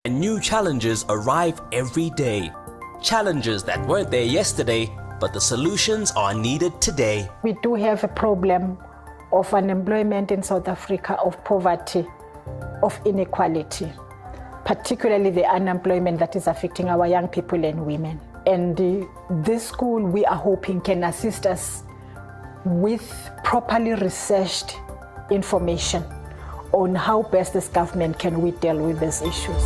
and new challenges arrive every day. Challenges that weren't there yesterday, but the solutions are needed today. We do have a problem of unemployment in South Africa, of poverty, of inequality, particularly the unemployment that is affecting our young people and women. And this school, we are hoping, can assist us with properly researched information on how best as government can we deal with these issues.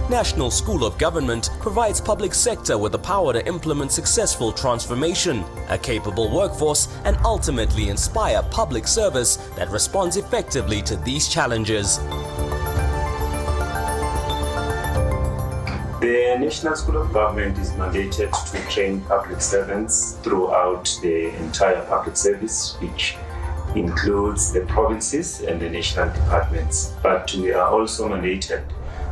National School of Government provides public sector with the power to implement successful transformation, a capable workforce, and ultimately inspire public service that responds effectively to these challenges. The National School of Government is mandated to train public servants throughout the entire public service, which includes the provinces and the national departments. But we are also mandated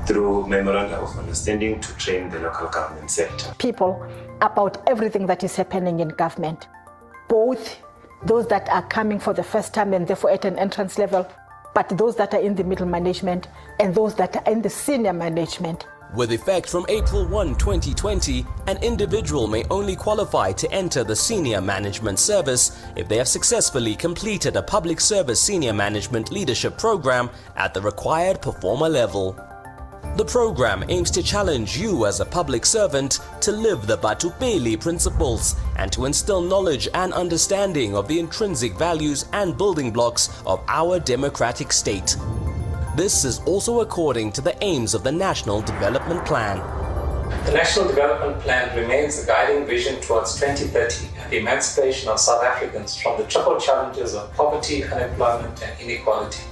through Memoranda of Understanding to train the local government sector. People about everything that is happening in government, both those that are coming for the first time and therefore at an entrance level, but those that are in the middle management and those that are in the senior management. With effect from April 1, 2020, an individual may only qualify to enter the Senior Management Service if they have successfully completed a public service senior management leadership program at the required performer level. The program aims to challenge you as a public servant to live the Batupeli principles and to instill knowledge and understanding of the intrinsic values and building blocks of our democratic state. This is also according to the aims of the National Development Plan. The National Development Plan remains the guiding vision towards 2030 and the emancipation of South Africans from the triple challenges of poverty, unemployment and inequality.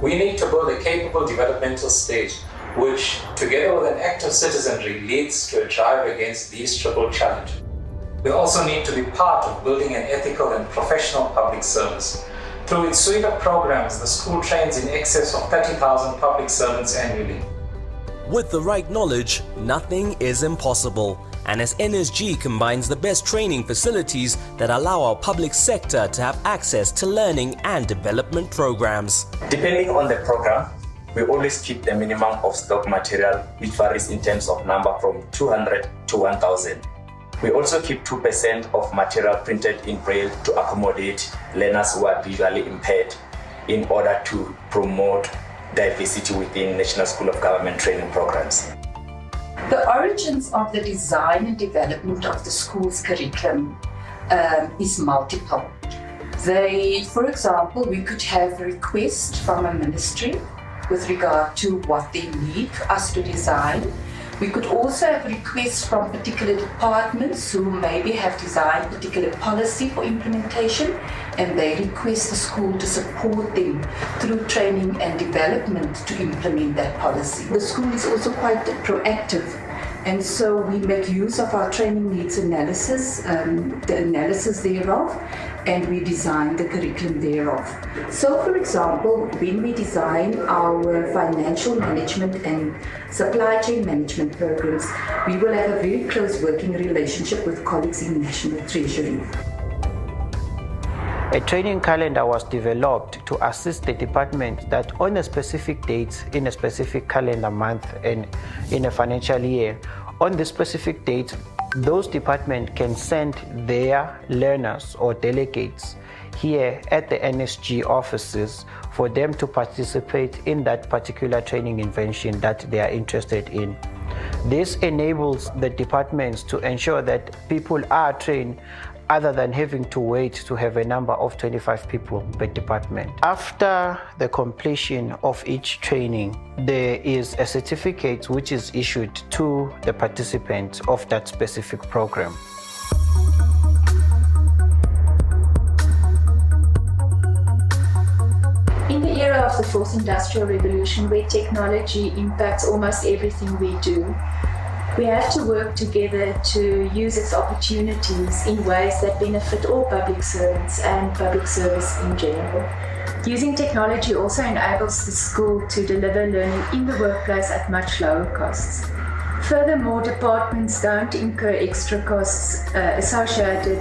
We need to build a capable developmental state which, together with an active citizenry, leads to a drive against these triple challenges. We also need to be part of building an ethical and professional public service. Through its suite of programs, the school trains in excess of 30,000 public servants annually. With the right knowledge, nothing is impossible. And as NSG combines the best training facilities that allow our public sector to have access to learning and development programs. Depending on the program, we always keep the minimum of stock material, which varies in terms of number from 200 to 1,000. We also keep 2% of material printed in Braille to accommodate learners who are visually impaired in order to promote diversity within National School of Government training programs. The origins of the design and development of the school's curriculum is multiple. For example, we could have a request from a ministry with regard to what they need us to design. We could also have requests from particular departments who maybe have designed particular policy for implementation, and they request the school to support them through training and development to implement that policy. The school is also quite proactive, and so we make use of our training needs analysis, the analysis thereof, and we design the curriculum thereof. So, for example, when we design our financial management and supply chain management programs, we will have a very close working relationship with colleagues in National Treasury. A training calendar was developed to assist the department that on a specific date, in a specific calendar month and in a financial year, on the specific date, those departments can send their learners or delegates here at the NSG offices for them to participate in that particular training intervention that they are interested in. This enables the departments to ensure that people are trained other than having to wait to have a number of 25 people per department. After the completion of each training, there is a certificate which is issued to the participants of that specific program. In the era of the fourth industrial revolution, where technology impacts almost everything we do, we have to work together to use its opportunities in ways that benefit all public servants and public service in general. Using technology also enables the school to deliver learning in the workplace at much lower costs. Furthermore, departments don't incur extra costs associated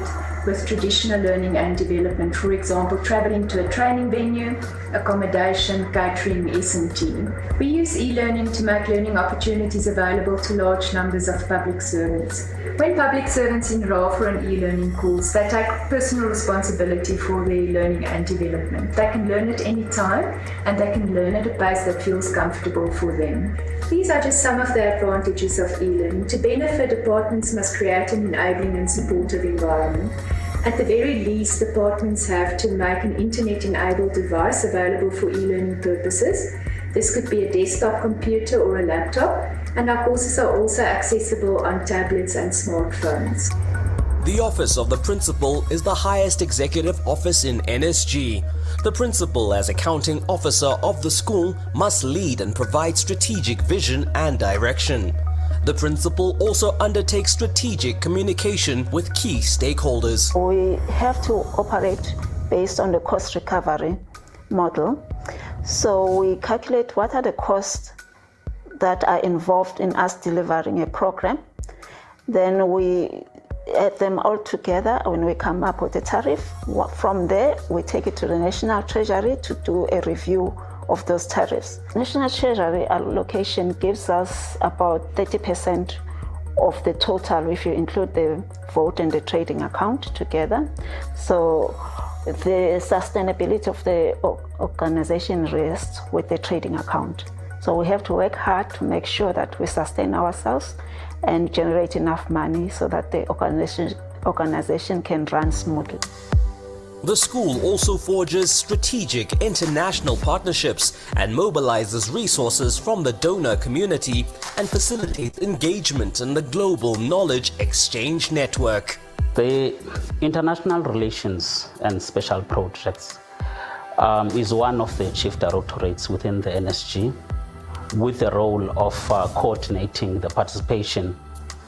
with traditional learning and development, for example, traveling to a training venue, accommodation, catering, S&T. We use e-learning to make learning opportunities available to large numbers of public servants. When public servants enroll for an e-learning course, they take personal responsibility for their learning and development. They can learn at any time, and they can learn at a pace that feels comfortable for them. These are just some of the advantages of e-learning. To benefit, departments must create an enabling and supportive environment. At the very least, departments have to make an internet-enabled device available for e-learning purposes. This could be a desktop computer or a laptop, and our courses are also accessible on tablets and smartphones. The office of the principal is the highest executive office in NSG. The principal, as accounting officer of the school, must lead and provide strategic vision and direction. The principal also undertakes strategic communication with key stakeholders. We have to operate based on the cost recovery model. So we calculate what are the costs that are involved in us delivering a program. Then we add them all together when we come up with a tariff. From there, we take it to the National Treasury to do a review of those tariffs. National Treasury allocation gives us about 30% of the total if you include the vote and the trading account together. So the sustainability of the organization rests with the trading account. So we have to work hard to make sure that we sustain ourselves and generate enough money so that the organization can run smoothly. The school also forges strategic international partnerships and mobilizes resources from the donor community and facilitates engagement in the global knowledge exchange network. The international relations and special projects is one of the chief directorates within the NSG, with the role of coordinating the participation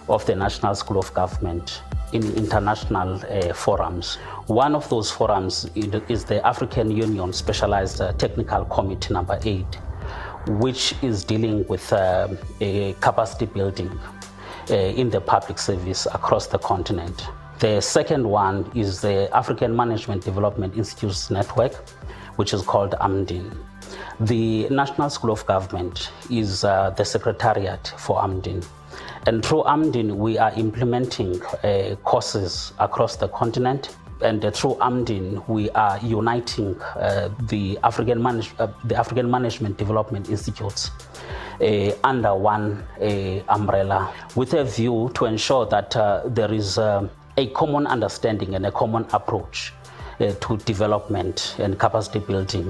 of the National School of Government in international forums. One of those forums is the African Union Specialized Technical Committee number 8, which is dealing with capacity building in the public service across the continent. The second one is the African Management Development Institutes Network, which is called AMDIN. The National School of Government is the secretariat for AMDIN. And through AMDIN, we are implementing courses across the continent. And through AMDIN, we are uniting the African Management Development Institutes under one umbrella, with a view to ensure that there is a common understanding and a common approach to development and capacity building,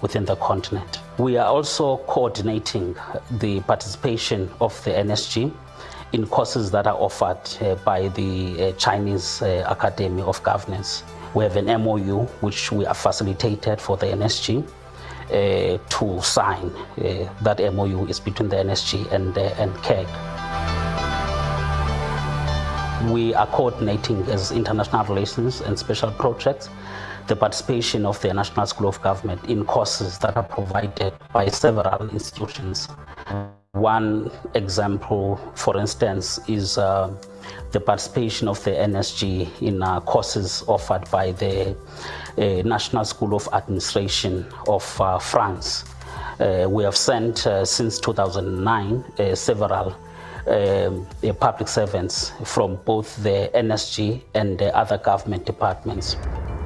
within the continent. We are also coordinating the participation of the NSG in courses that are offered by the Chinese Academy of Governance. We have an MOU which we have facilitated for the NSG to sign. That MOU is between the NSG and KEG. We are coordinating as international relations and special projects the participation of the National School of Government in courses that are provided by several institutions. One example, for instance, is the participation of the NSG in courses offered by the National School of Administration of France. We have sent, since 2009, several public servants from both the NSG and the other government departments.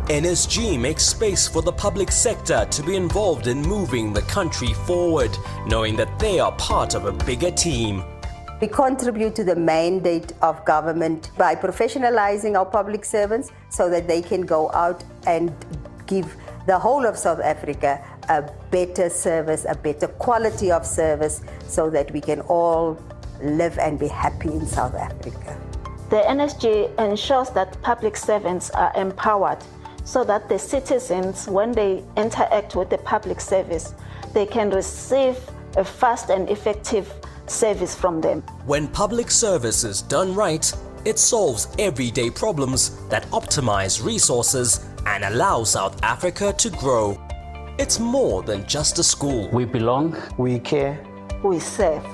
NSG makes space for the public sector to be involved in moving the country forward, knowing that they are part of a bigger team. We contribute to the mandate of government by professionalizing our public servants so that they can go out and give the whole of South Africa a better service, a better quality of service, so that we can all live and be happy in South Africa. The NSG ensures that public servants are empowered so that the citizens, when they interact with the public service, they can receive a fast and effective service from them. When public service is done right, it solves everyday problems that optimize resources and allow South Africa to grow. It's more than just a school. We belong, We care. We serve.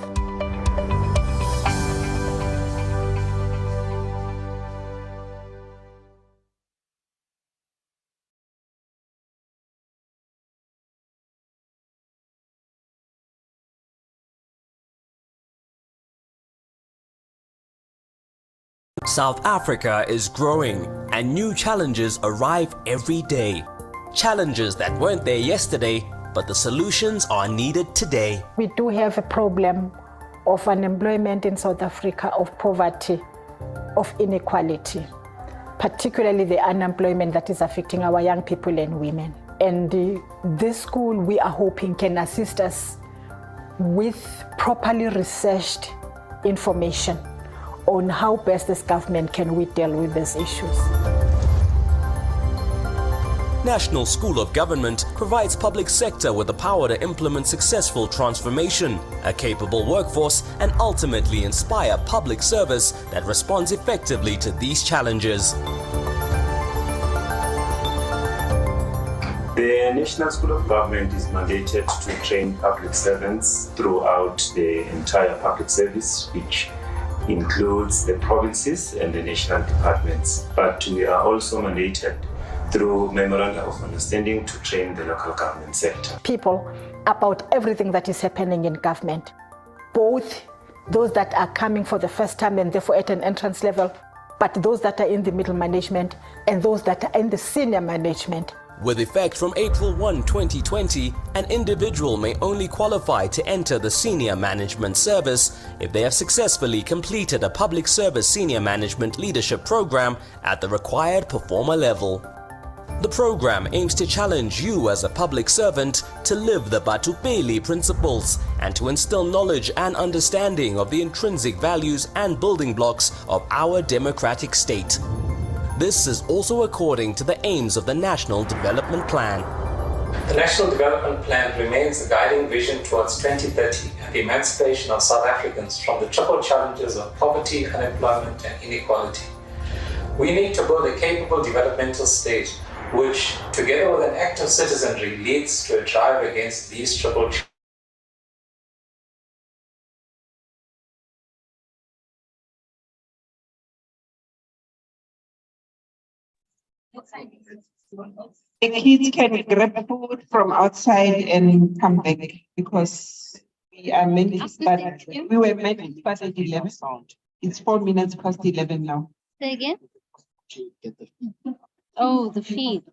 South Africa is growing and new challenges arrive every day. Challenges that weren't there yesterday, but the solutions are needed today. We do have a problem of unemployment in South Africa, of poverty, of inequality, particularly the unemployment that is affecting our young people and women. And this school, we are hoping, can assist us with properly researched information on how best as government can we deal with these issues. National School of Government provides public sector with the power to implement successful transformation, a capable workforce, and ultimately inspire public service that responds effectively to these challenges. The National School of Government is mandated to train public servants throughout the entire public service, which includes the provinces and the national departments. But we are also mandated through Memoranda of Understanding to train the local government sector. People about everything that is happening in government, both those that are coming for the first time and therefore at an entrance level, but those that are in the middle management and those that are in the senior management. With effect from April 1, 2020, an individual may only qualify to enter the Senior Management Service if they have successfully completed a public service senior management leadership program at the required performer level. The program aims to challenge you as a public servant to live the Batupeli principles and to instill knowledge and understanding of the intrinsic values and building blocks of our democratic state. This is also according to the aims of the National Development Plan. The National Development Plan remains a guiding vision towards 2030 and the emancipation of South Africans from the triple challenges of poverty, unemployment, and inequality. We need to build a capable developmental state which, together with an active citizenry, leads to a drive against these triple challenges. The kids can grab food from outside and come back because we are meant to start. We were meant to start at 11. It's 4 minutes past 11 now. Say again? Oh, the feed.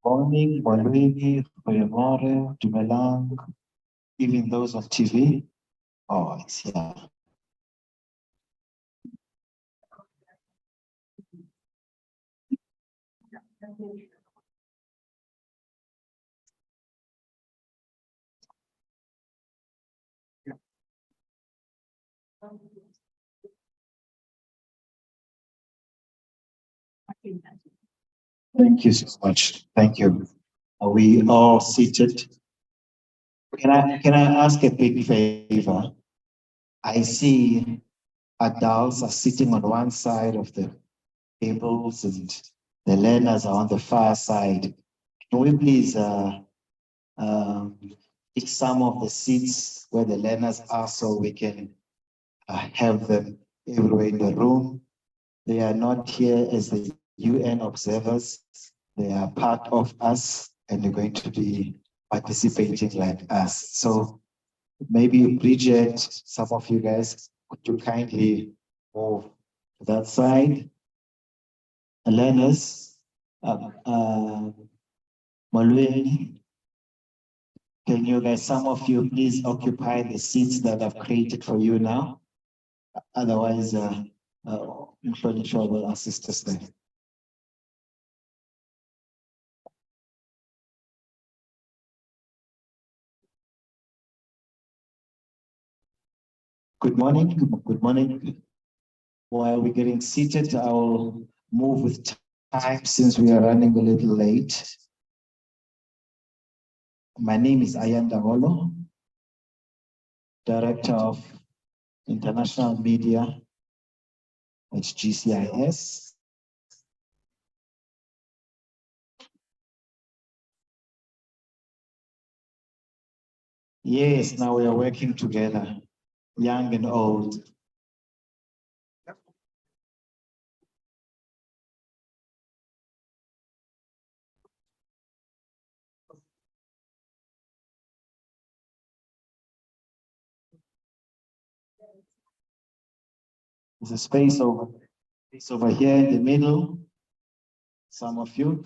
Morning, Walwini, Goyamore, Dumelang, even those of TV. Oh, it's here. Thank you so much. Thank you. Are we all seated? Can I ask a big favor? I see adults are sitting on one side of the tables and the learners are on the far side. Can we please pick some of the seats where the learners are so we can have them everywhere in the room? They are not here as the UN observers. They are part of us and they're going to be participating like us. So maybe Bridget, some of you guys, could you kindly move to that side? Learners, Malweni, can you guys, some of you please occupy the seats that I've created for you now? Otherwise, Mhlonishwa will assist us there. Good morning. Good morning. While we're getting seated, I'll move with time since we are running a little late. My name is Ayanda Holo, Director of International Media at GCIS. Yes, now we are working together, young and old. There's a space over here in the middle. Some of you.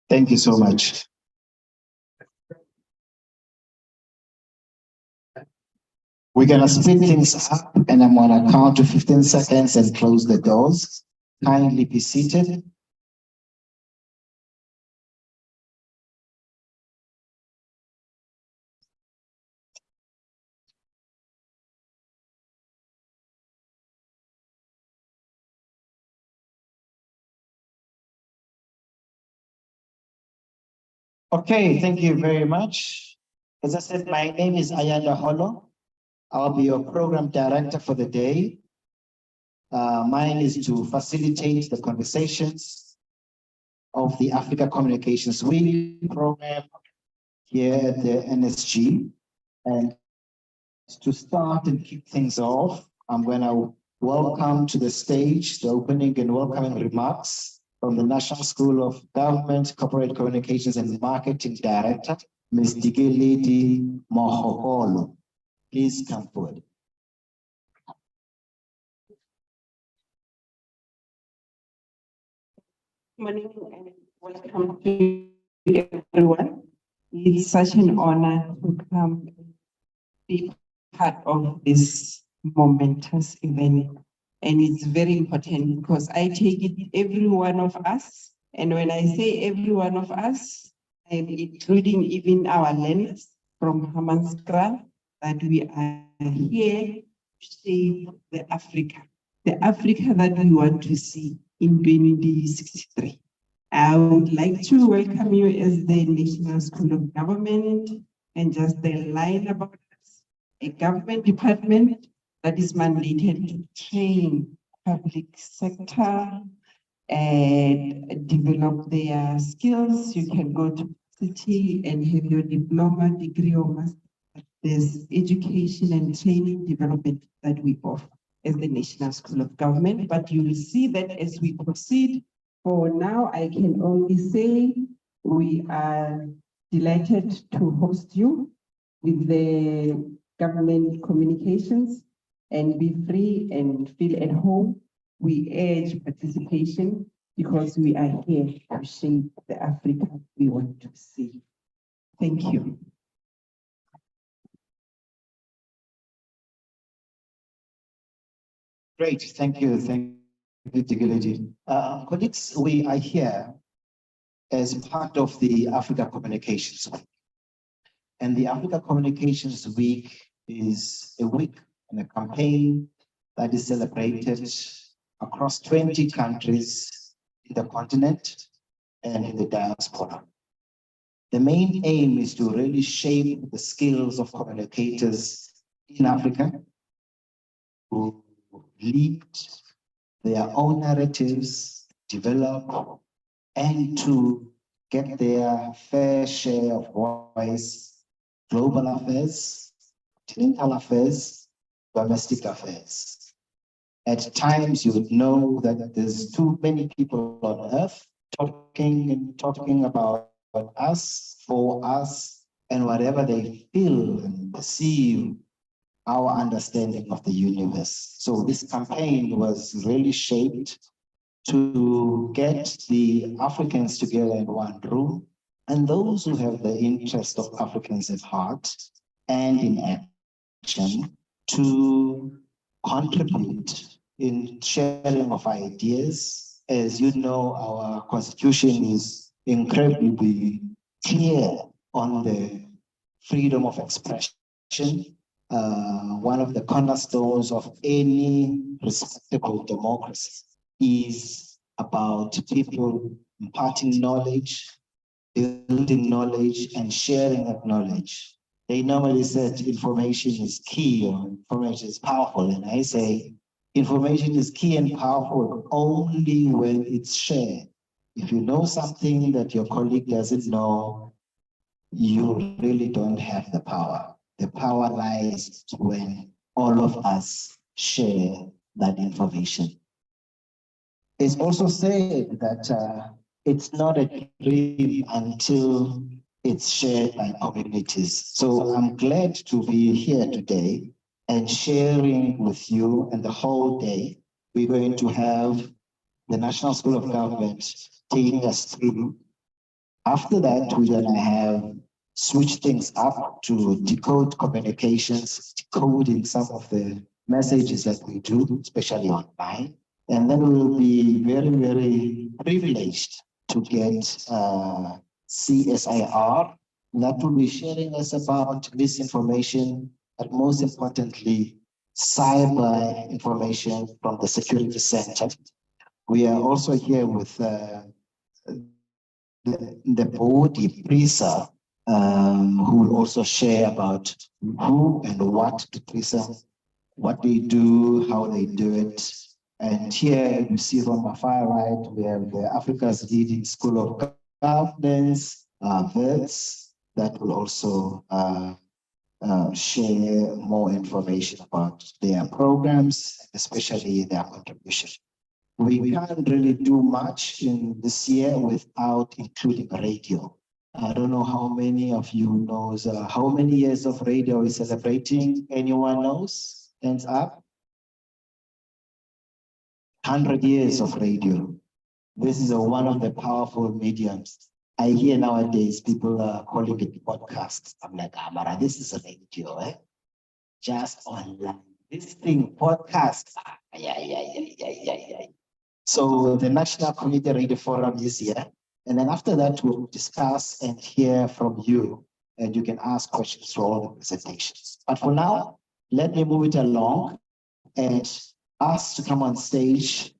Thank you so much. We're going to split things up and I'm going to count to 15 seconds and close the doors. Kindly be seated. Okay, thank you very much. As I said, my name is Ayanda Holo. I'll be your program director for the day. Mine is to facilitate the conversations of the Africa Communications Week program here at the NSG. And to start and kick things off, I'm going to welcome to the stage the opening and welcoming remarks from the National School of Government, Corporate Communications and Marketing Director, Ms. Dikeledi Mohokolo. Please come forward. Good morning and welcome to everyone. It's such an honor to come be part of this momentous event. And it's very important because I take it every one of us. And when I say every one of us, I'm including even our learners from Hammanskraal, that we are here to save the Africa that we want to see in 2063. I would like to welcome you as the National School of Government and just the line about us, a government department that is mandated to train public sector and develop their skills. You can go to city and have your diploma, degree, or master. There's education and training development that we offer as the National School of Government, but you will see that as we proceed. For now, I can only say we are delighted to host you with the government communications and be free and feel at home. We urge participation because we are here to shape the Africa we want to see. Thank you. Great, thank you. Thank Colleagues, we are here as part of the Africa Communications Week. And the Africa Communications Week is a week and a campaign that is celebrated across 20 countries in the continent and in the diaspora. The main aim is to really shape the skills of communicators in Africa who lead their own narratives, develop, and to get their fair share of voice, global affairs, continental affairs, domestic affairs. At times, you would know that there's too many people on earth talking about us, for us, and whatever they feel and perceive our understanding of the universe. So this campaign was really shaped to get the Africans together in one room, and those who have the interest of Africans at heart and in action to contribute in sharing of ideas. As you know, our constitution is incredibly clear on the freedom of expression. One of the cornerstones of any respectable democracy is about people imparting knowledge, building knowledge, and sharing that knowledge. They normally said information is key or information is powerful, and I say information is key and powerful only when it's shared. If you know something that your colleague doesn't know, you really don't have the power. The power lies when all of us share that information. It's also said that it's not a dream until it's shared by communities. So I'm glad to be here today and sharing with you, and the whole day we're going to have the National School of Government taking us through. After that, we're going to have switch things up to decode communications, decoding some of the messages that we do, especially online. And then we'll be very, very privileged to get CSIR that will be sharing us about misinformation, but most importantly, cyber information from the Security Center. We are also here with the body PRISA, who will also share about who and what to PRISA, what they do, how they do it. And here you see from my far right, we have the Africa's leading school of governance, VETS, that will also share more information about their programs, especially their contribution. We can't really do much in this year without including radio. I don't know how many of you knows how many years of radio is celebrating. Anyone knows? Hands up. 100 years of radio. This is one of the powerful mediums. I hear nowadays people are calling it podcasts. I'm like, Amara, this is a radio, eh? Just online. This thing, podcast. Yeah. So the National Community Radio Forum is here. And then after that, we'll discuss and hear from you, and you can ask questions to all the presentations. But for now, let me move it along and ask to come on stage,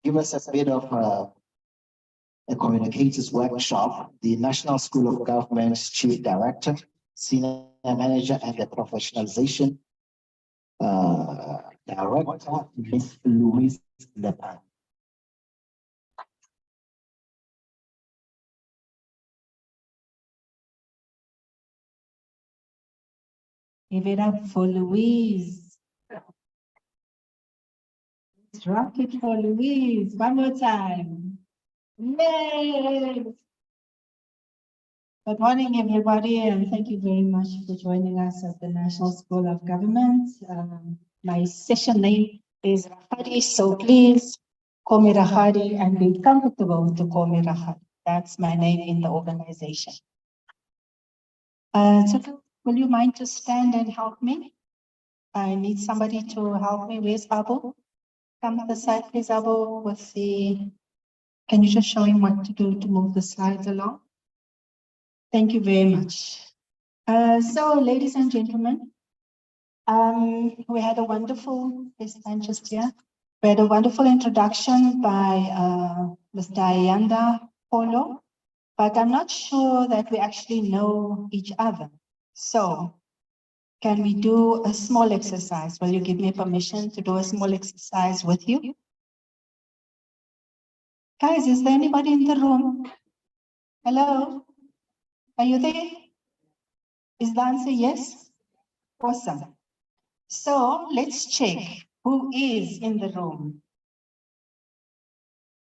give us a bit of a communicators workshop, the National School of Government's Chief Director, Senior Manager, and the Professionalization Director, Ms. Louise Lepan. Give it up for Louise. Let's rock it for Louise. One more time. Yay! Good morning, everybody, and thank you very much for joining us at the National School of Government. My session name is Rahadi, so please call me Rahadi and be comfortable to call me Rahadi. That's my name in the organization. So will you mind to stand and help me? I need somebody to help me. Where's Abu? come to the side, please, Abu, with the, can you just show him what to do to move the slides along? Thank you very much. So, ladies and gentlemen, we had a wonderful, just here. We had a wonderful introduction by Ms. Ayanda Polo, but I'm not sure that we actually know each other. So, can we do a small exercise? Will you give me permission to do a small exercise with you? Guys, is there anybody in the room? Hello? Are you there? Is the answer yes? Awesome. So let's check who is in the room.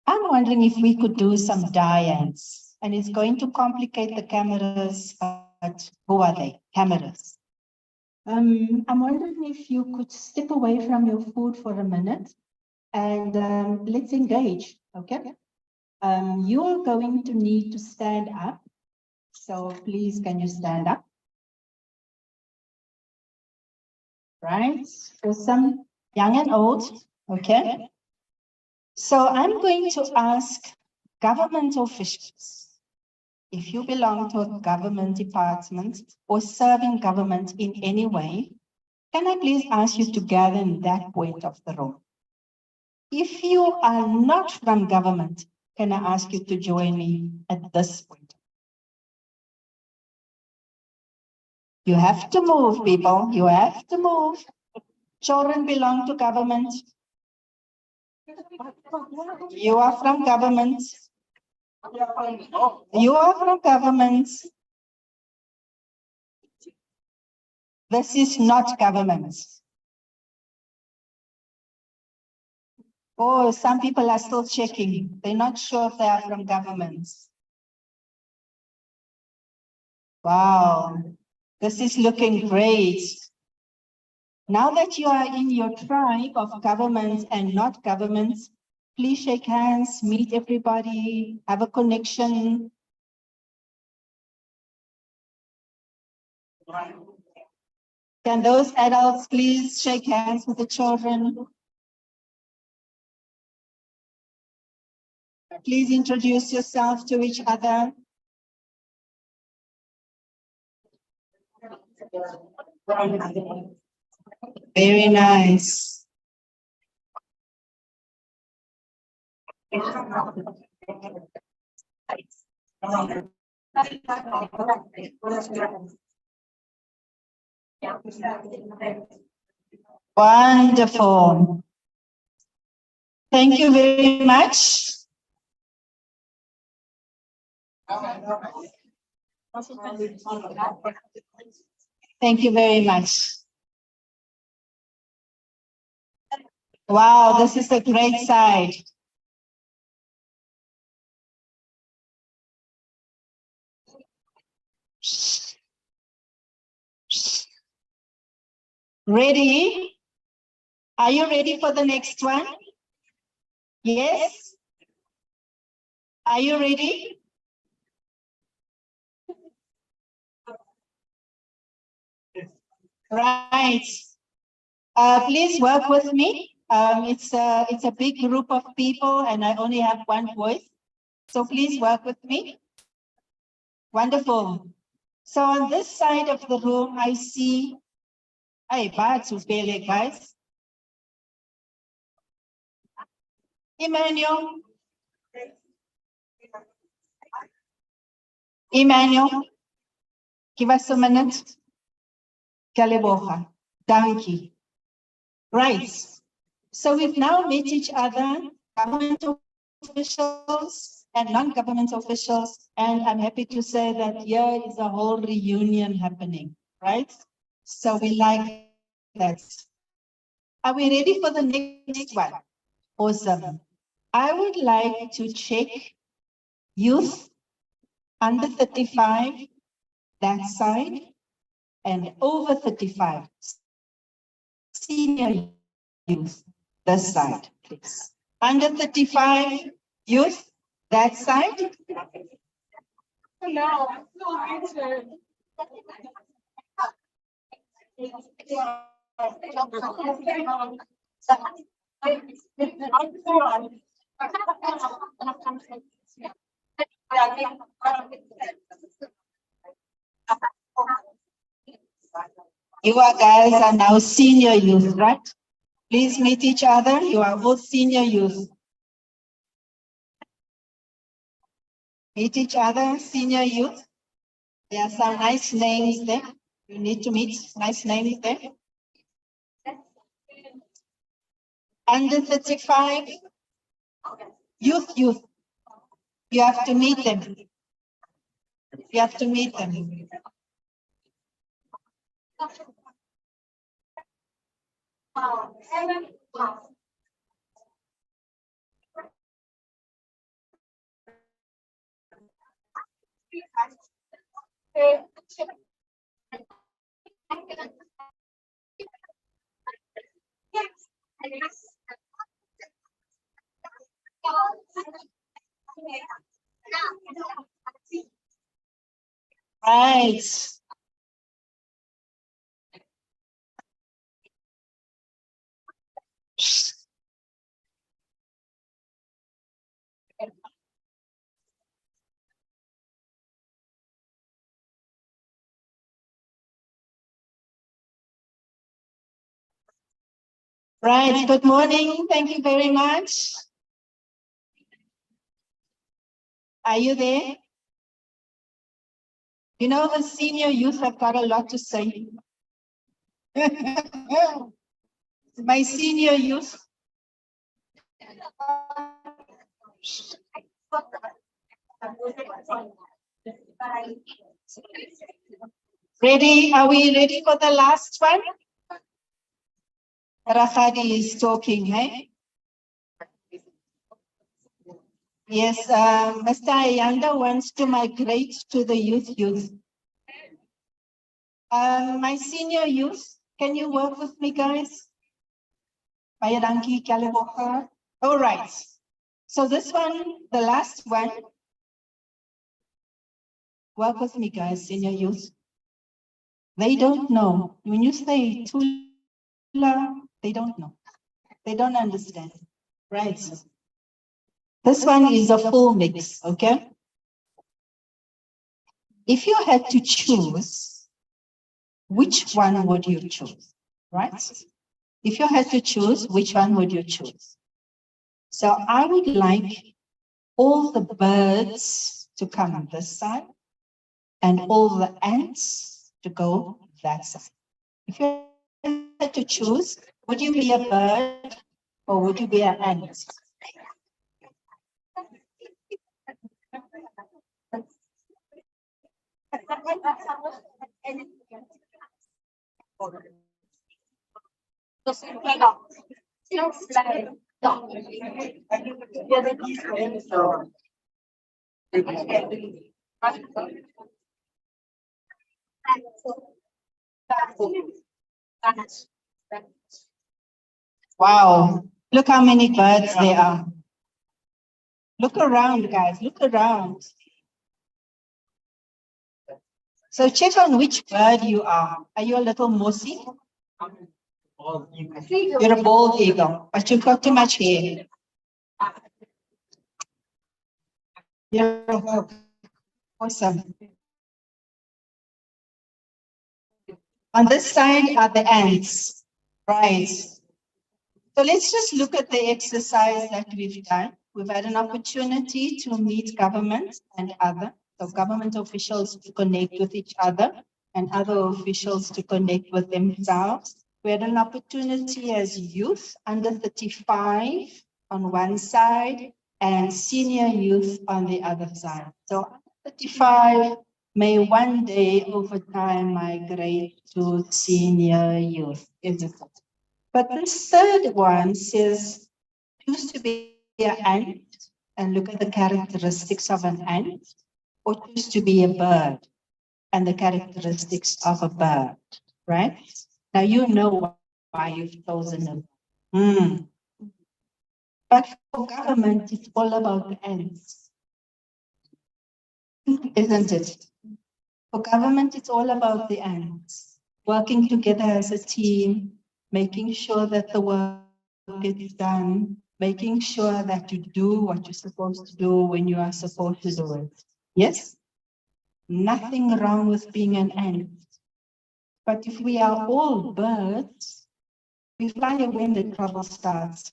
I'm wondering if we could do some dyads, and it's going to complicate the cameras, but who are they? Cameras. I'm wondering if you could step away from your food for a minute and let's engage, okay? You are going to need to stand up. So please, can you stand up? Right, awesome, young and old, okay? So I'm going to ask government officials, if you belong to a government department or serve in government in any way, can I please ask you to gather in that point of the room? If you are not from government, can I ask you to join me at this point? You have to move, people. You have to move. Children belong to government. You are from government. You are from government. This is not government. Oh, some people are still checking. They're not sure if they are from government. Wow, this is looking great. Now that you are in your tribe of government and not government, please shake hands, meet everybody, have a connection. Can those adults please shake hands with the children? Please introduce yourself to each other. Very nice. Wonderful. Thank you very much. Thank you very much. Wow, this is a great side. Ready? Are you ready for the next one? Yes? Are you ready? Right. Please work with me. It's a big group of people and I only have one voice. So please work with me. Wonderful. So on this side of the room, I see, hey, guys. Emmanuel. Emmanuel, give us a minute. Kaleboha. Danki. Right. So we've now met each other, government officials and non-government officials, and I'm happy to say that here is a whole reunion happening, right? So we like that. Are we ready for the next one? Awesome. I would like to check youth under 35, that side, and over 35, senior youth, this side, please. Under 35, youth, that side. No, You guys are now senior youth, right? Please meet each other. You are all senior youth. Meet each other, senior youth. There are some nice names there. You need to meet nice names there. Under 35, youth. You have to meet them. You have to meet them. Right. Right. Good morning. Thank you very much. Are you there? You know, the senior youth have got a lot to say. My senior youth. Ready? Are we ready for the last one? Rahadi is talking, hey? Yes, Mr. Ayanda wants to migrate to the youth. My senior youth, can you work with me, guys? Bayadanki, Kaliboka. All right. So this one, the last one. Work with me, guys, senior youth. They don't know. When you say Tula, they don't know. They don't understand. Right. This one is a full mix, okay? If you had to choose, which one would you choose, right? If you had to choose, which one would you choose? So I would like all the birds to come on this side and all the ants to go that side. If you had to choose, would you be a bird or would you be an ant? Wow, look how many birds there are. Look around, guys, look around. So check on which bird you are. Are you a little mossy? You're a bald eagle, but you've got too much hair. You're a hawk. Awesome. On this side are the ants, right? So let's just look at the exercise that we've done. We've had an opportunity to meet government and so government officials to connect with each other and other officials to connect with themselves. We had an opportunity as youth under 35 on one side and senior youth on the other side. So 35 may one day over time migrate to senior youth, isn't it? But this third one says, choose to be an ant and look at the characteristics of an ant, or choose to be a bird and the characteristics of a bird, right? Now you know why you've chosen it. But for government, it's all about the ants, isn't it? For government, it's all about the ants, working together as a team, making sure that the work gets done, making sure that you do what you're supposed to do when you are supposed to do it. Yes? Nothing wrong with being an ant. But if we are all birds, we fly away when the trouble starts.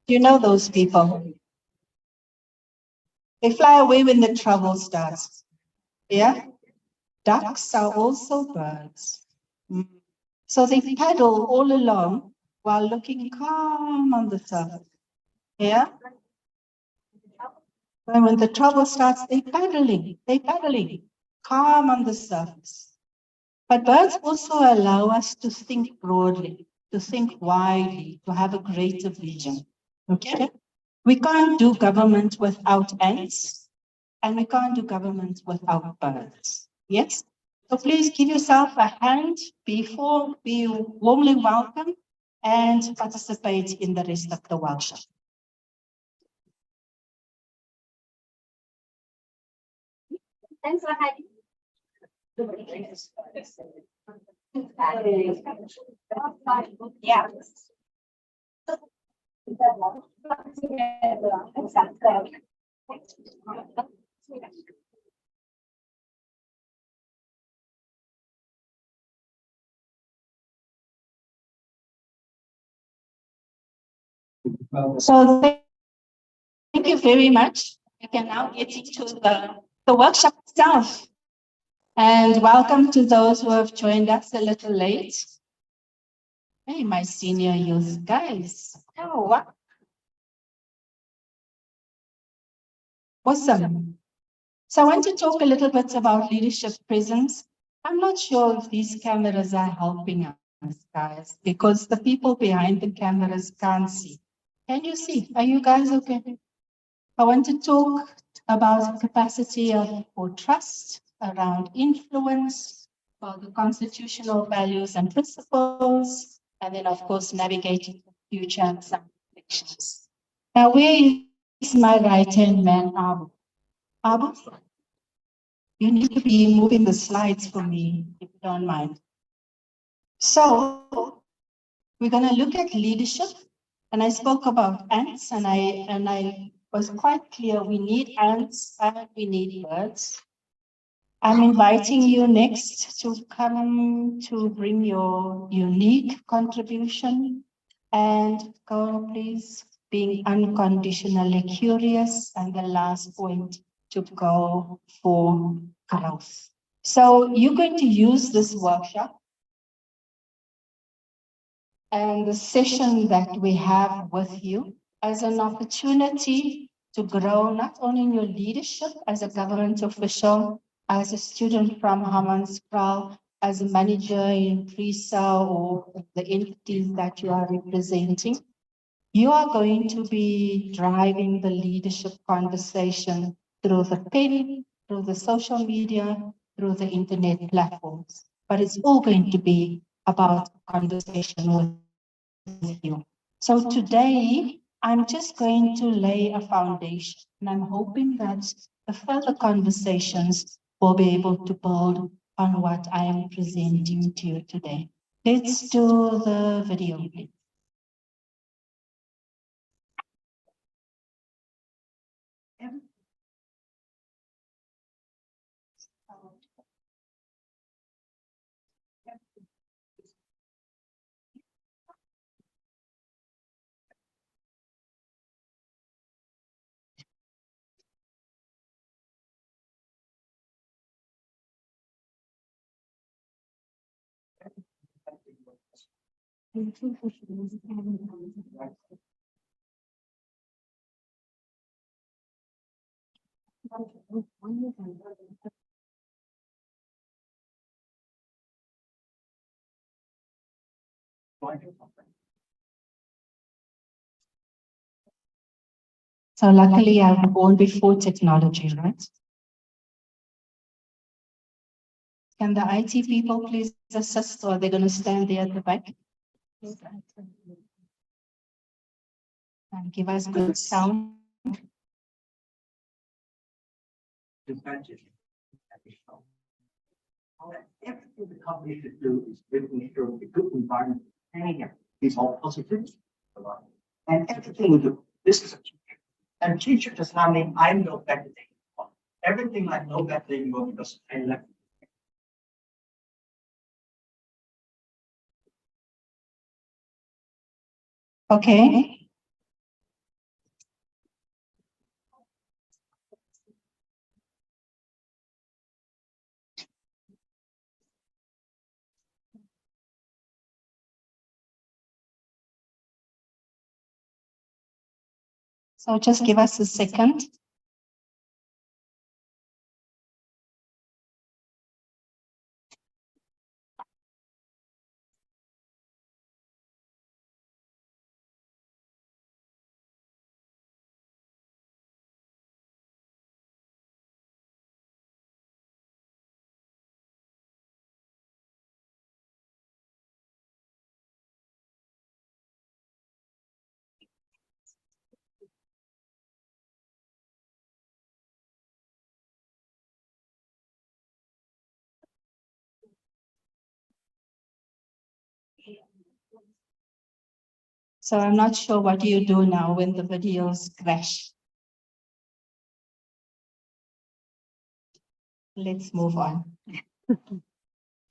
You know those people. They fly away when the trouble starts. Yeah? Ducks are also birds. So they paddle all along while looking calm on the surface. Yeah? And when the trouble starts, they're paddling, calm on the surface. But birds also allow us to think broadly, to think widely, to have a greater vision. Okay? We can't do government without ants, and we can't do government without birds. Yes? So please give yourself a hand, be warmly welcome, and participate in the rest of the workshop. Thanks for having yeah. So thank you very much. We can now get into the workshop itself. And welcome to those who have joined us a little late. Hey, my senior youth guys. Oh, what? Awesome. So I want to talk a little bit about leadership presence. I'm not sure if these cameras are helping us, guys, because the people behind the cameras can't see. Can you see? Are you guys okay? I want to talk about capacity for trust around influence, about the constitutional values and principles, and then, of course, navigating the future and some predictions. Now, where is my right-hand man, Abu? Abu, you need to be moving the slides for me, if you don't mind. So, we're going to look at leadership, and I spoke about ants, and I was quite clear, we need ants and we need birds. I'm inviting you next to come to bring your unique contribution and go, please, being unconditionally curious. And the last point, to go for growth. So you're going to use this workshop and the session that we have with you as an opportunity to grow not only in your leadership as a government official, as a student from Hammanskraal, as a manager in PRISA or the entities that you are representing. You are going to be driving the leadership conversation through the pen, through the social media, through the internet platforms. But it's all going to be about conversation with you. So today, I'm just going to lay a foundation, and I'm hoping that the further conversations will be able to build on what I am presenting to you today. Let's do the video, please. So luckily I was born before technology, right? Can the IT people please assist, or are they going to stand there at the back? And give us good sound. Everything the company should do is making sure the good environment is all positive. And everything we do, this is a teacher. And teacher does not mean I know better than you. Everything I know better than you because I left. Okay. So just give us a second. So I'm not sure what do you do now when the videos crash. Let's move on.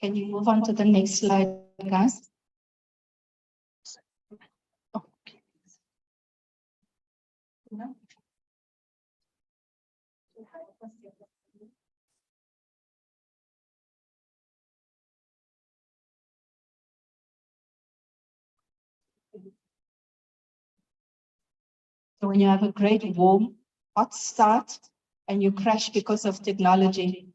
Can you move on to the next slide, guys? No. So when you have a great warm, hot start and you crash because of technology.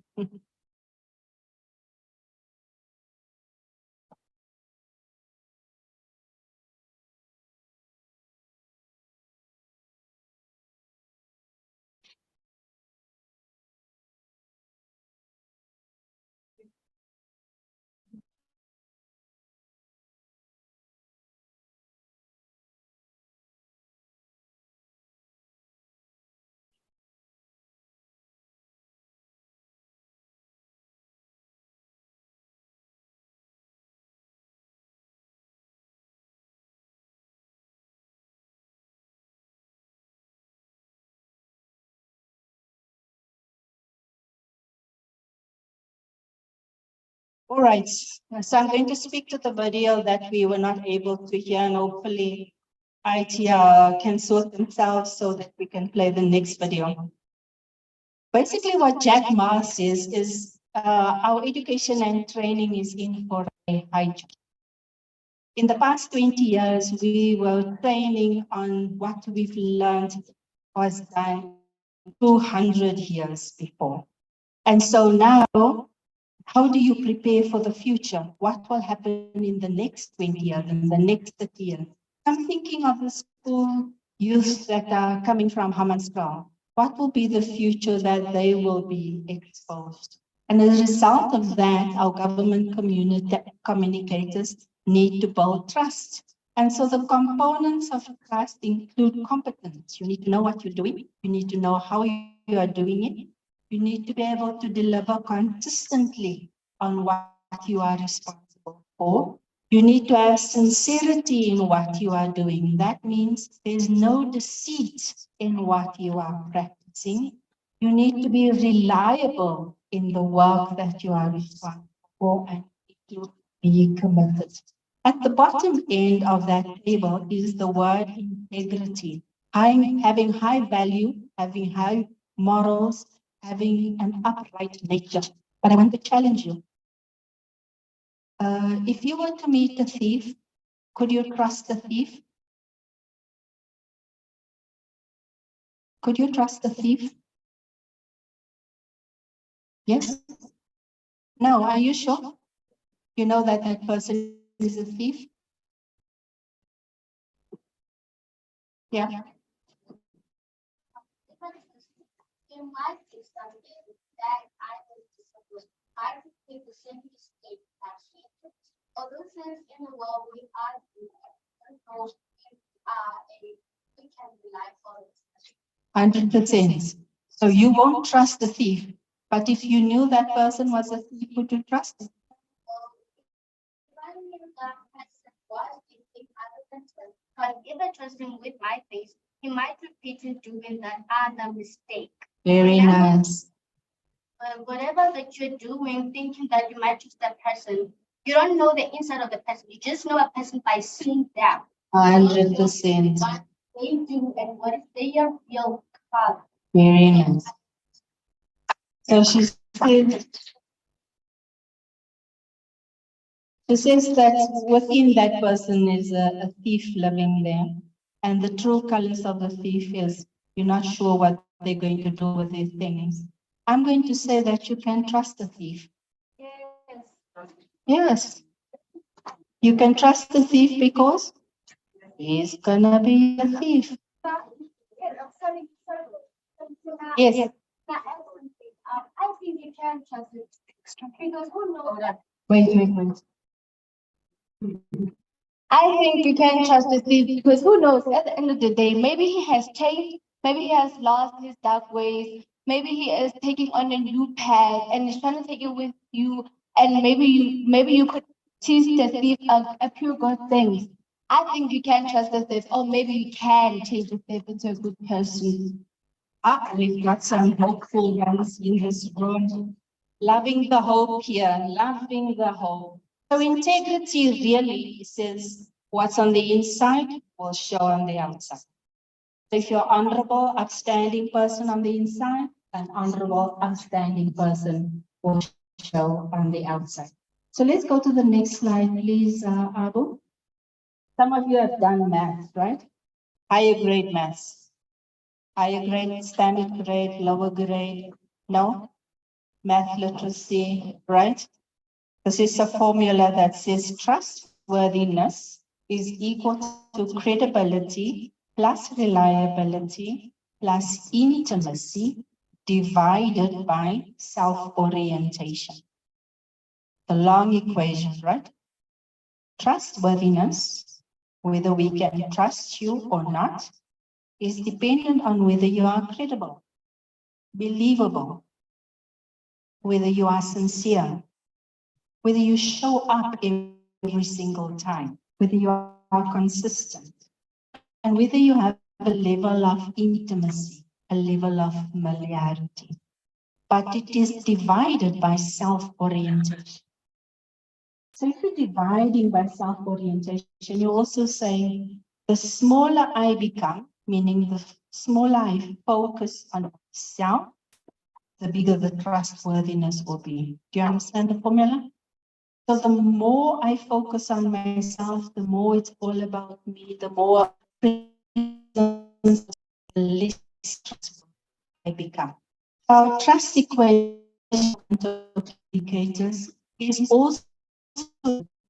All right, so I'm going to speak to the video that we were not able to hear, and hopefully IT can sort themselves so that we can play the next video. Basically what Jack Ma says is our education and training is in for a high jump. In the past 20 years, we were training on what we've learned was done 200 years before. And so now, how do you prepare for the future? What will happen in the next 20 years, in the next 30 years? I'm thinking of the school youth that are coming from Hammanskraal. What will be the future that they will be exposed? And as a result of that, our government communicators need to build trust. And so the components of trust include competence. You need to know what you're doing. You need to know how you are doing it. You need to be able to deliver consistently on what you are responsible for. You need to have sincerity in what you are doing. That means there's no deceit in what you are practicing. You need to be reliable in the work that you are responsible for and to be committed. At the bottom end of that table is the word integrity. Having high value, having high morals, having an upright nature. But I want to challenge you. If you were to meet a thief, could you trust the thief? Could you trust the thief? Yes? No, are you sure? You know that that person is a thief? Yeah. In my case, that I was supposed I could take the same mistake that he took. Other things in the world we are those we can rely on. 100%. So you won't trust the thief. But if you knew that person was a thief, would you trust him? If I knew that person was a thief other than but if never trust him with my face. He might repeat in doing that other mistake. Very nice. Whatever that you're doing, thinking that you might trust that person, you don't know the inside of the person. You just know a person by seeing them. 100%. What they do and what is their real color. Very nice. So she says that within that person is a thief living there. And the true colors of the thief is you're not sure what they're going to do with their things. I'm going to say that you can trust the thief. Yes. Yes. You can trust the thief because he's gonna be a thief. Yes. I think you can trust it because who knows that? Wait. I think you can trust the thief because who knows, at the end of the day, maybe he has changed, maybe he has lost his dark ways, maybe he is taking on a new path and is trying to take it with you, and maybe you could teach the thief a pure good things. I think you can trust the thief, or maybe you can change the thief into a good person. We've got some hopeful ones in this room. Loving the hope here, loving the hope. So integrity really says what's on the inside will show on the outside. So if you're honorable, upstanding person on the inside, an honorable, upstanding person will show on the outside. So let's go to the next slide, please, Abu. Some of you have done maths, right? Higher grade maths. Higher grade, standard grade, lower grade. No? Math literacy, right? This is a formula that says trustworthiness is equal to credibility plus reliability plus intimacy divided by self-orientation. The long equation, right? Trustworthiness, whether we can trust you or not, is dependent on whether you are credible, believable, whether you are sincere, whether you show up every single time, whether you are consistent, and whether you have a level of intimacy, a level of familiarity. But it is divided by self-orientation. So if you're dividing by self-orientation, you're also saying the smaller I become, meaning the smaller I focus on self, the bigger the trustworthiness will be. Do you understand the formula? So the more I focus on myself, the more it's all about me, the more less trustworthy I become. Our trust equation indicators is also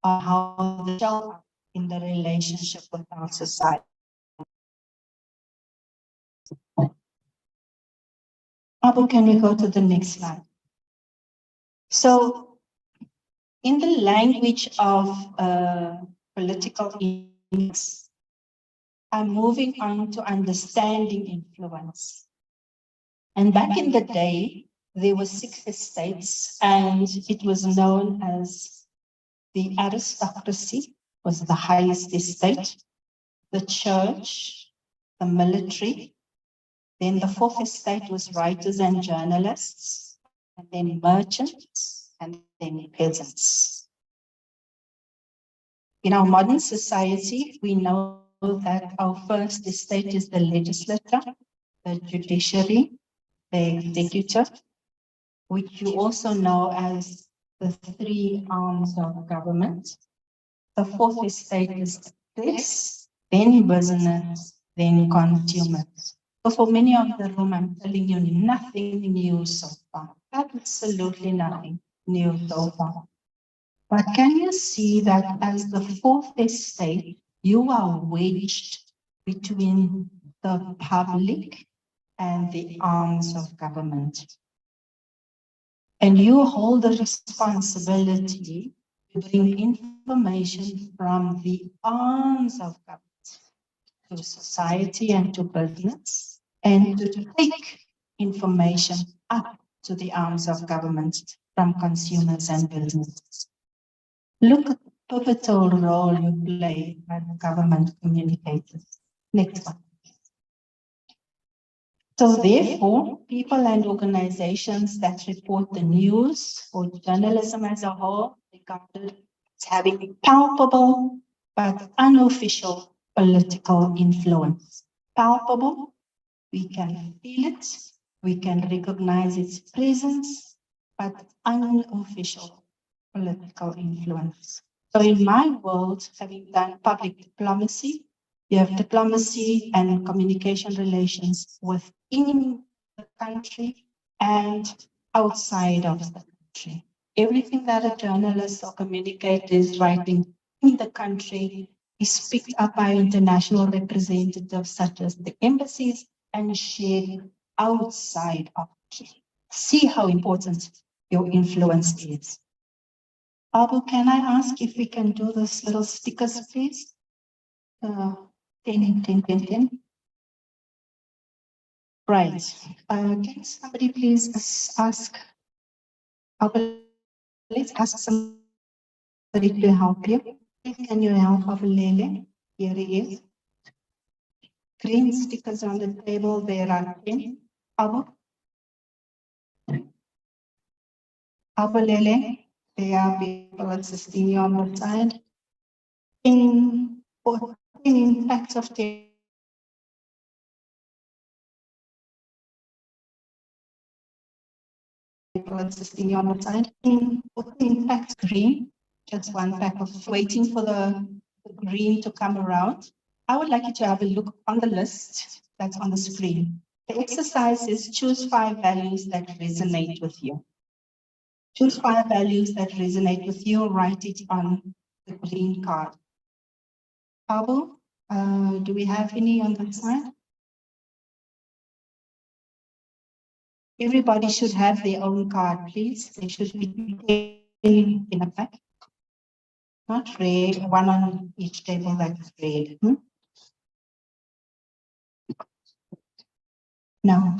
how they show up in the relationship with our society. Abu, can we go to the next slide? So, in the language of political influence, I'm moving on to understanding influence. And back in the day, there were 6 estates, and it was known as the aristocracy was the highest estate, the church, the military, then the 4th estate was writers and journalists, and then merchants, and then peasants. In our modern society, we know that our first estate is the legislature, the judiciary, the executive, which you also know as the 3 arms of government. The 4th estate is the press, then business, then consumers. So for many of the room, I'm telling you nothing new so far. Absolutely nothing new so far. But can you see that as the 4th estate, you are wedged between the public and the arms of government. And you hold the responsibility to bring information from the arms of government to society and to business, and to take information up to the arms of government from consumers and businesses. Look pivotal role you play as government communicators. Next one. So therefore, people and organizations that report the news or journalism as a whole regarded as having palpable but unofficial political influence. Palpable, we can feel it, we can recognize its presence, but unofficial political influence. So in my world, having done public diplomacy, you have diplomacy and communication relations within the country and outside of the country. Everything that a journalist or communicator is writing in the country is picked up by international representatives such as the embassies and shared outside of the country. See how important your influence is. Abu, can I ask if we can do this little stickers, please? 10, 10, 10, 10. Right. Can somebody please ask, let's ask somebody to help you. Can you help Abu Lele? Here he is. Green stickers on the table, there are 10. Abu? Abu Lele, there are people assisting you on the side. In 14 packs of 10. People assisting you on the side. In 14 packs green, just one pack of waiting for the green to come around. I would like you to have a look on the list that's on the screen. The exercise is choose 5 values that resonate with you. Choose 5 values that resonate with you, write it on the green card. Abu, do we have any on the side? Everybody should have their own card, please. They should be in a pack. Not red, one on each table that's red. No.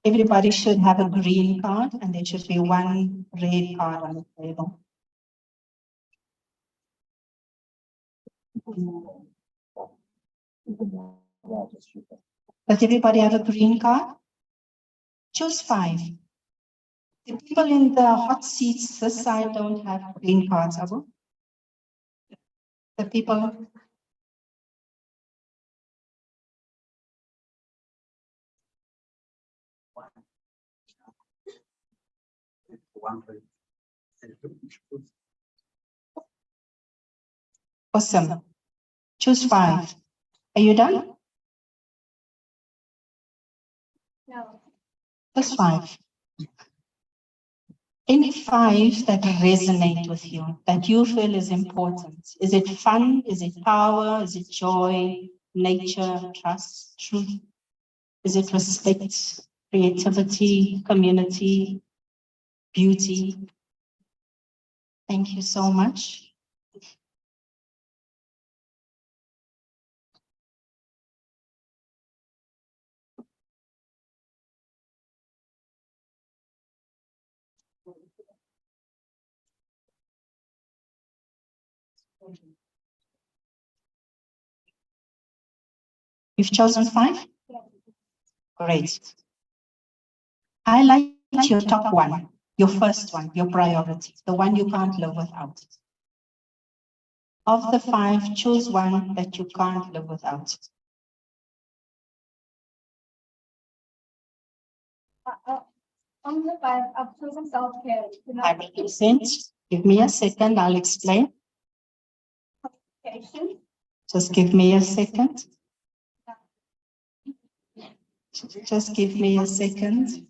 Everybody should have a green card and there should be one red card on the table. Does everybody have a green card? Choose 5. The people in the hot seats this side don't have green cards, Abu. The people. Awesome. Choose 5. Are you done? No. Just 5. Any 5 that resonate with you, that you feel is important. Is it fun? Is it power? Is it joy, nature, trust, truth? Is it respect, creativity, community, beauty? Thank you so much. You've chosen 5? Great. Highlight your top one, your first one, your priority, the one you can't live without. Of the 5, choose one that you can't live without. On the 5, I've chosen self-care. 100%. Give me a second, I'll explain. Just give me a second. Just give me a second.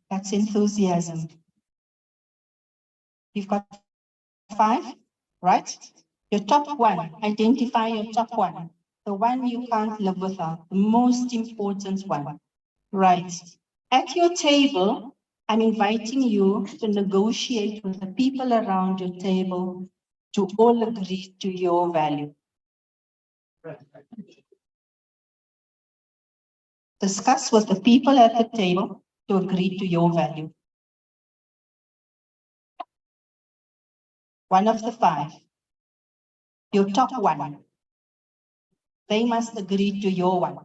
That's enthusiasm. You've got 5, right? Your top one, identify your top one. The one you can't live without, the most important one. Right. At your table, I'm inviting you to negotiate with the people around your table to all agree to your value. Discuss with the people at the table to agree to your value. one of the 5, your top one, they must agree to your one.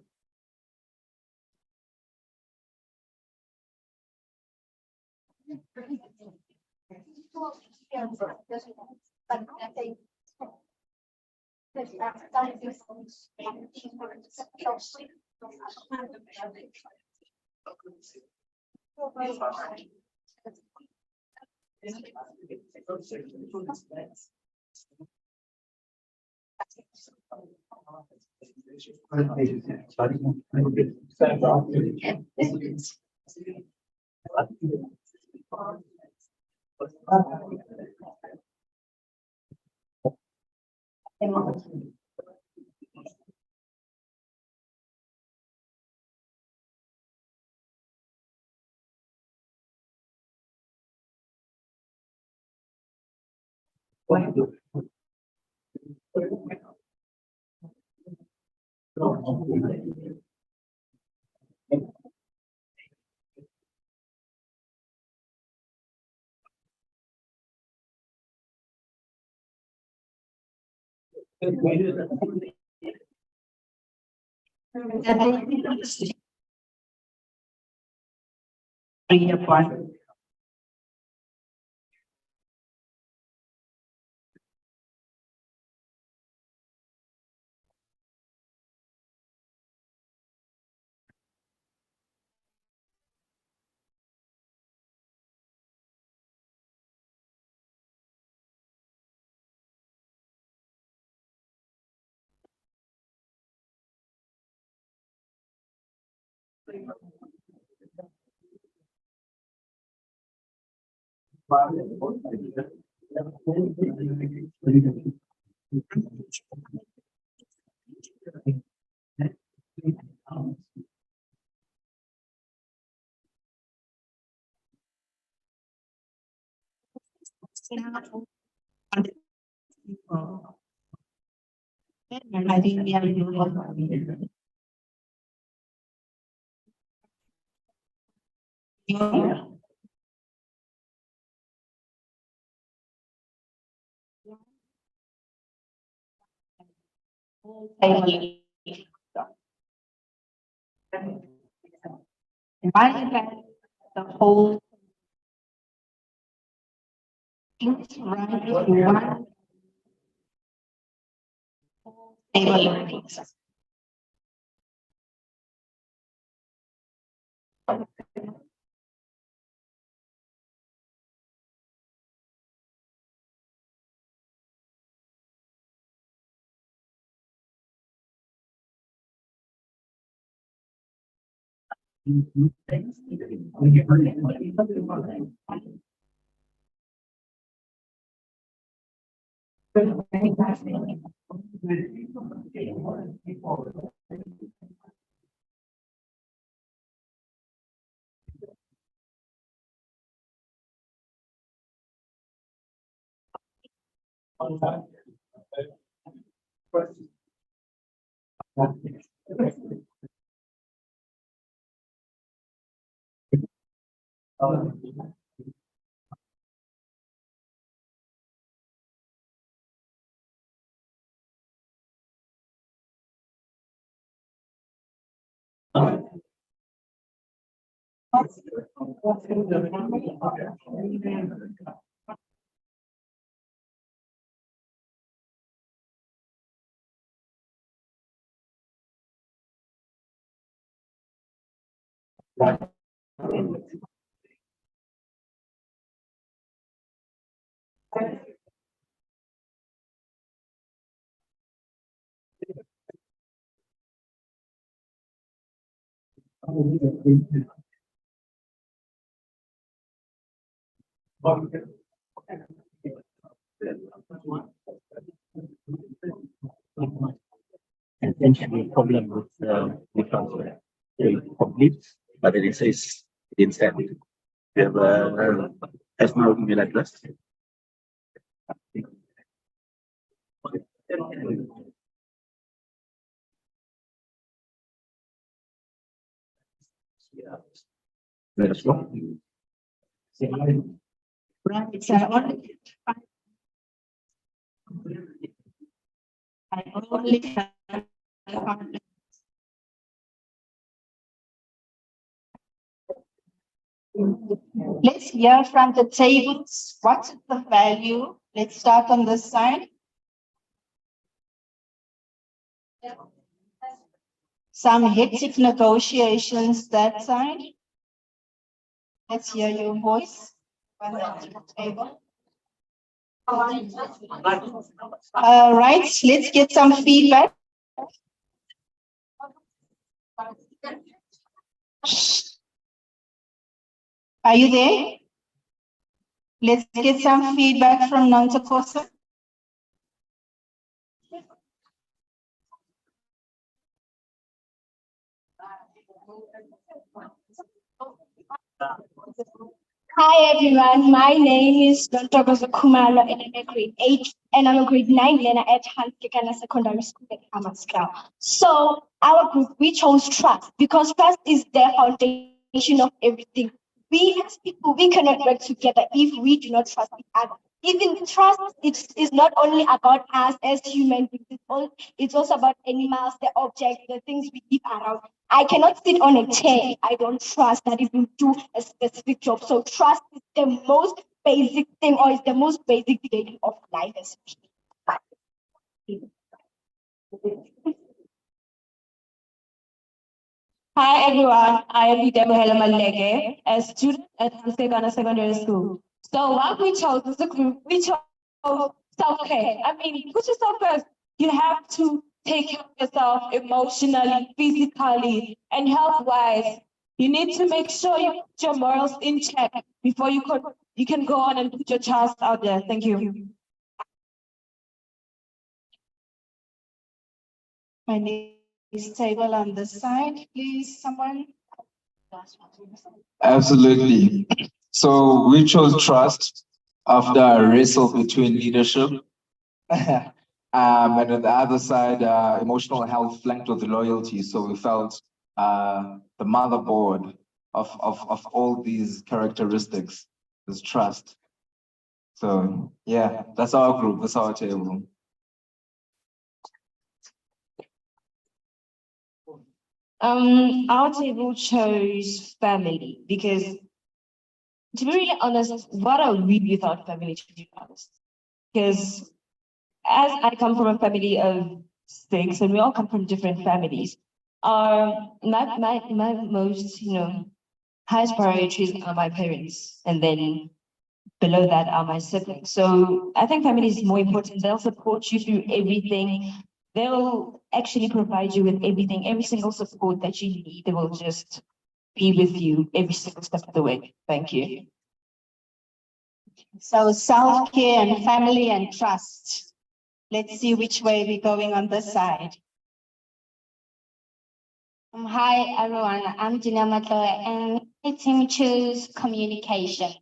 I think we are the whole things right in one table. Essentially problem with the transfer. It completes, but then it says it didn't send. We have a personal email address. Let us go. Right, so I only have Let's hear from the tables. What is the value? Let's start on this side. Some hectic negotiations that side. Let's hear your voice. On the table. All right, let's get some feedback. Are you there? Let's get some feedback from Nontakosa. Hi everyone, my name is Nontokozo Kumalo and I'm a grade 8 and I'm a grade 9 learner at Hanskekana Secondary School at Hammanskraal. So our group, we chose trust because trust is the foundation of everything. We as people, we cannot work together if we do not trust each other. Even trust is not only about us as human beings, it's also about animals, the objects, the things we live around. I cannot sit on a chair. I don't trust that it will do a specific job. So trust is the most basic thing, or is the most basic thing of life. Hi everyone, I am Idemo Malege, a student at Hanskekana Secondary School. So what we chose as a group, we chose self-care. I mean, put yourself first. You have to take care of yourself emotionally, physically, and health-wise. You need to make sure you put your morals in check before you can go on and put your trust out there. Thank you. My name is table on the side, please, someone. Absolutely. So we chose trust after a wrestle between leadership. And on the other side, emotional health flanked with loyalty. So we felt the motherboard of all these characteristics is trust. So yeah, that's our group, that's our table. Our table chose family because, to be really honest, what are we without family, to be honest? Because as I come from a family of 6 and we all come from different families, my most, highest priorities are my parents, and then below that are my siblings. So I think family is more important. They'll support you through everything. They'll actually provide you with everything, every single support that you need. They will just be with you every single step of the way. Thank you. So self-care and family and trust. Let's see which way we're going on this side. Hi everyone, I'm Gina Matloe and my team chose communication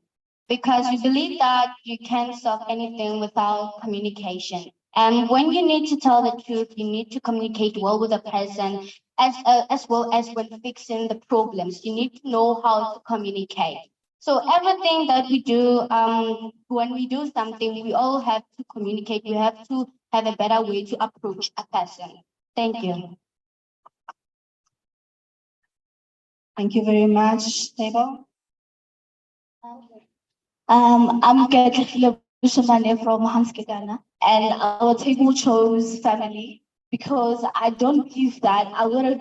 because we believe that you can't solve anything without communication. And when you need to tell the truth, you need to communicate well with the person as well as when fixing the problems. You need to know how to communicate. So everything that we do, when we do something, we all have to communicate. We have to have a better way to approach a person. Thank you. Thank you very much, table. I'm Katlehile Bushimane from Hanskekana, and our table chose family because I don't believe that I would have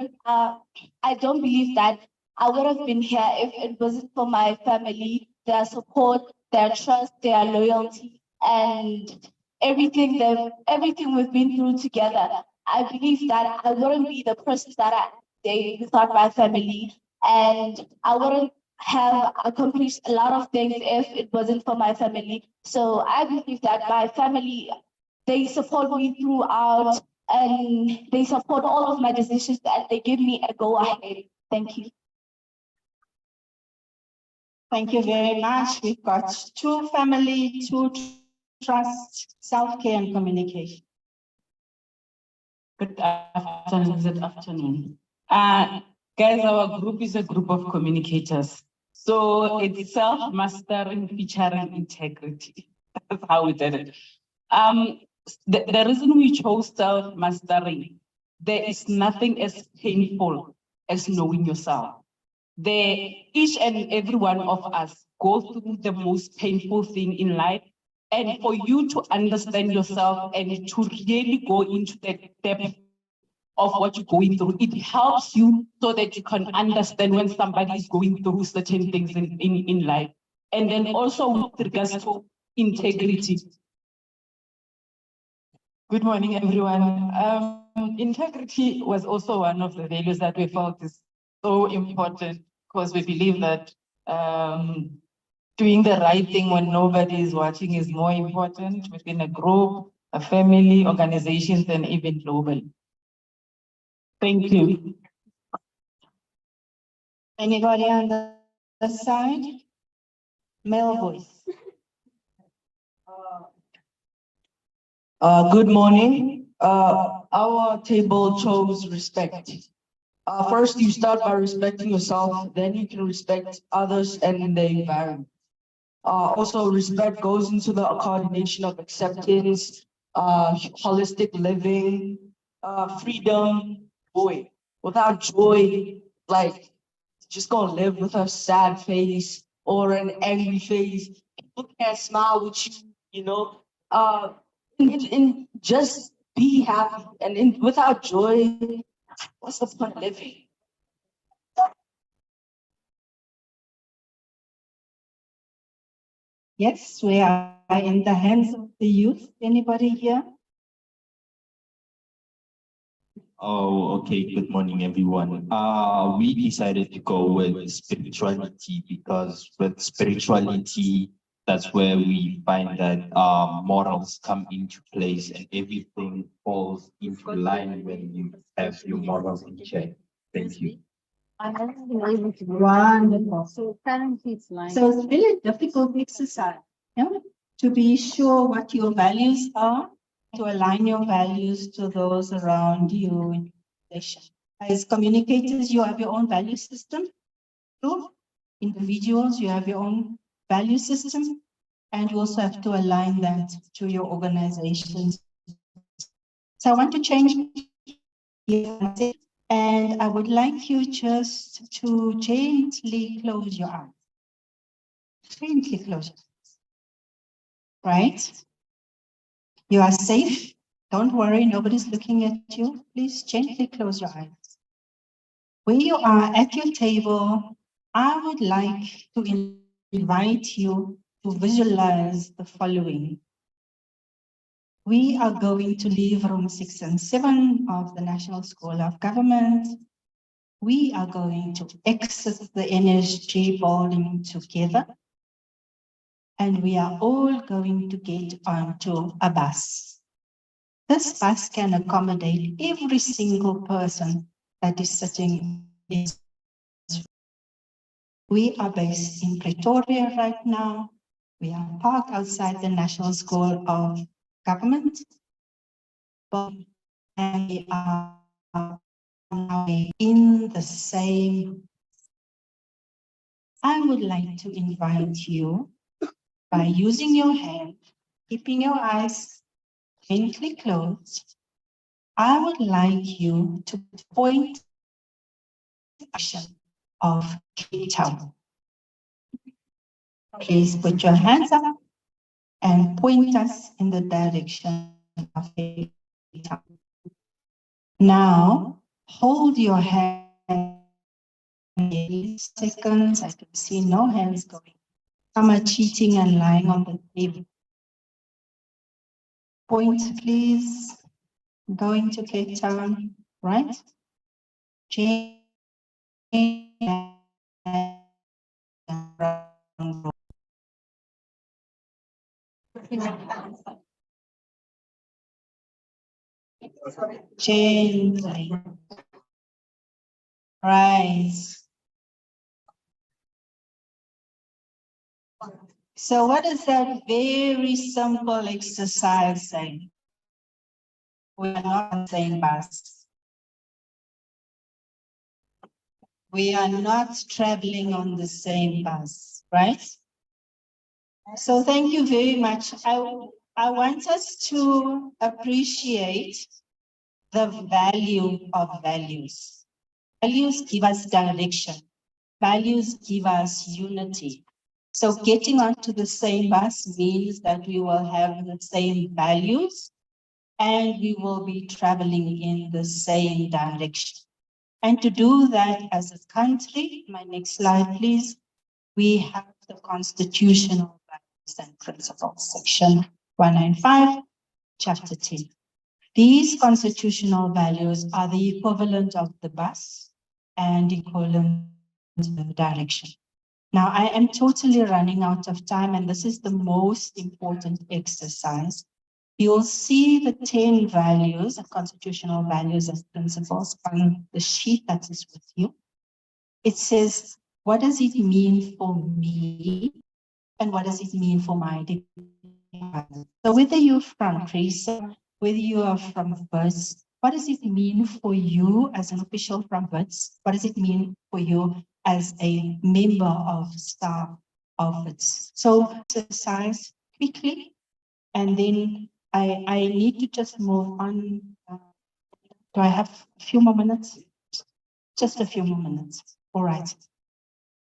been here if it wasn't for my family, their support, their trust, their loyalty, and everything we've been through together. I believe that I wouldn't be the person that I am today without my family, and I wouldn't have accomplished a lot of things if it wasn't for my family. So I believe that my family, they support me throughout and they support all of my decisions and they give me a go ahead. Thank you. Thank you very much. We've got 2 family, 2 trust, self-care and communication. Good afternoon. Guys, our group is a group of communicators. So it's self-mastering, featuring integrity. That's how we did it. the reason we chose self-mastering, there is nothing as painful as knowing yourself. Each and every one of us go through the most painful thing in life. And for you to understand yourself and to really go into the depth of what you're going through, it helps you so that you can understand when somebody is going through certain things in life. And then also with regards to integrity. Good morning, everyone. Integrity was also one of the values that we felt is so important because we believe that doing the right thing when nobody is watching is more important within a group, a family, organizations, and even globally. Thank you. Anybody on the side? Male voice. Good morning. Our table chose respect. First, you start by respecting yourself, then you can respect others and the environment. Also, respect goes into the coordination of acceptance, holistic living, freedom, joy. Without joy, like, just gonna live with a sad face or an angry face. People can't smile with you, you know. And just be happy. And without joy, what's the point of living? Yes, we are in the hands of the youth. Anybody here? Oh, okay. Good morning, everyone. We decided to go with spirituality because with spirituality, that's where we find that morals come into place and everything falls into line when you have your morals in check. Thank you. Wonderful. So it's really difficult exercise, yeah? To be sure what your values are, to align your values to those around you in relation. As communicators, you have your own value system. True. Individuals, you have your own value system, and you also have to align that to your organizations. So I want to change here, and I would like you just to gently close your eyes. Gently close your eyes. Right? You are safe. Don't worry, nobody's looking at you. Please gently close your eyes. Where you are at your table, I would like to invite you to visualize the following. We are going to leave room 6 and 7 of the National School of Government. We are going to exit the NSG building together. And we are all going to get onto a bus. This bus can accommodate every single person that is sitting in this room. We are based in Pretoria right now. We are parked outside the National School of Government. And we are in the same. I would like to invite you by using your hand, keeping your eyes gently closed. I would like you to point the direction of Cape Town. Please put your hands up and point us in the direction of Cape Town. Now, hold your hand. Seconds, I can see no hands going. Some are cheating and lying on the table. Point, please. Going to Cape Town, right? Change. Change. Rise. So what is that very simple exercise saying? We are not on the same bus. We are not traveling on the same bus, right? So thank you very much. I want us to appreciate the value of values. Values give us direction. Values give us unity. So getting onto the same bus means that we will have the same values and we will be traveling in the same direction. And to do that as a country, my next slide, please, we have the constitutional values and principles, section 195, chapter 10. These constitutional values are the equivalent of the bus and equivalent to the direction. Now, I am totally running out of time, and this is the most important exercise. You'll see the 10 values and constitutional values and principles on the sheet that is with you. It says, what does it mean for me? And what does it mean for my department? So whether you're from PRISA, whether you are from BIRS, what does it mean for you as an official from BIRS? What does it mean for you as a member of staff of BIRS? So exercise quickly, and then I need to just move on. Do I have a few more minutes? Just a few more minutes. All right.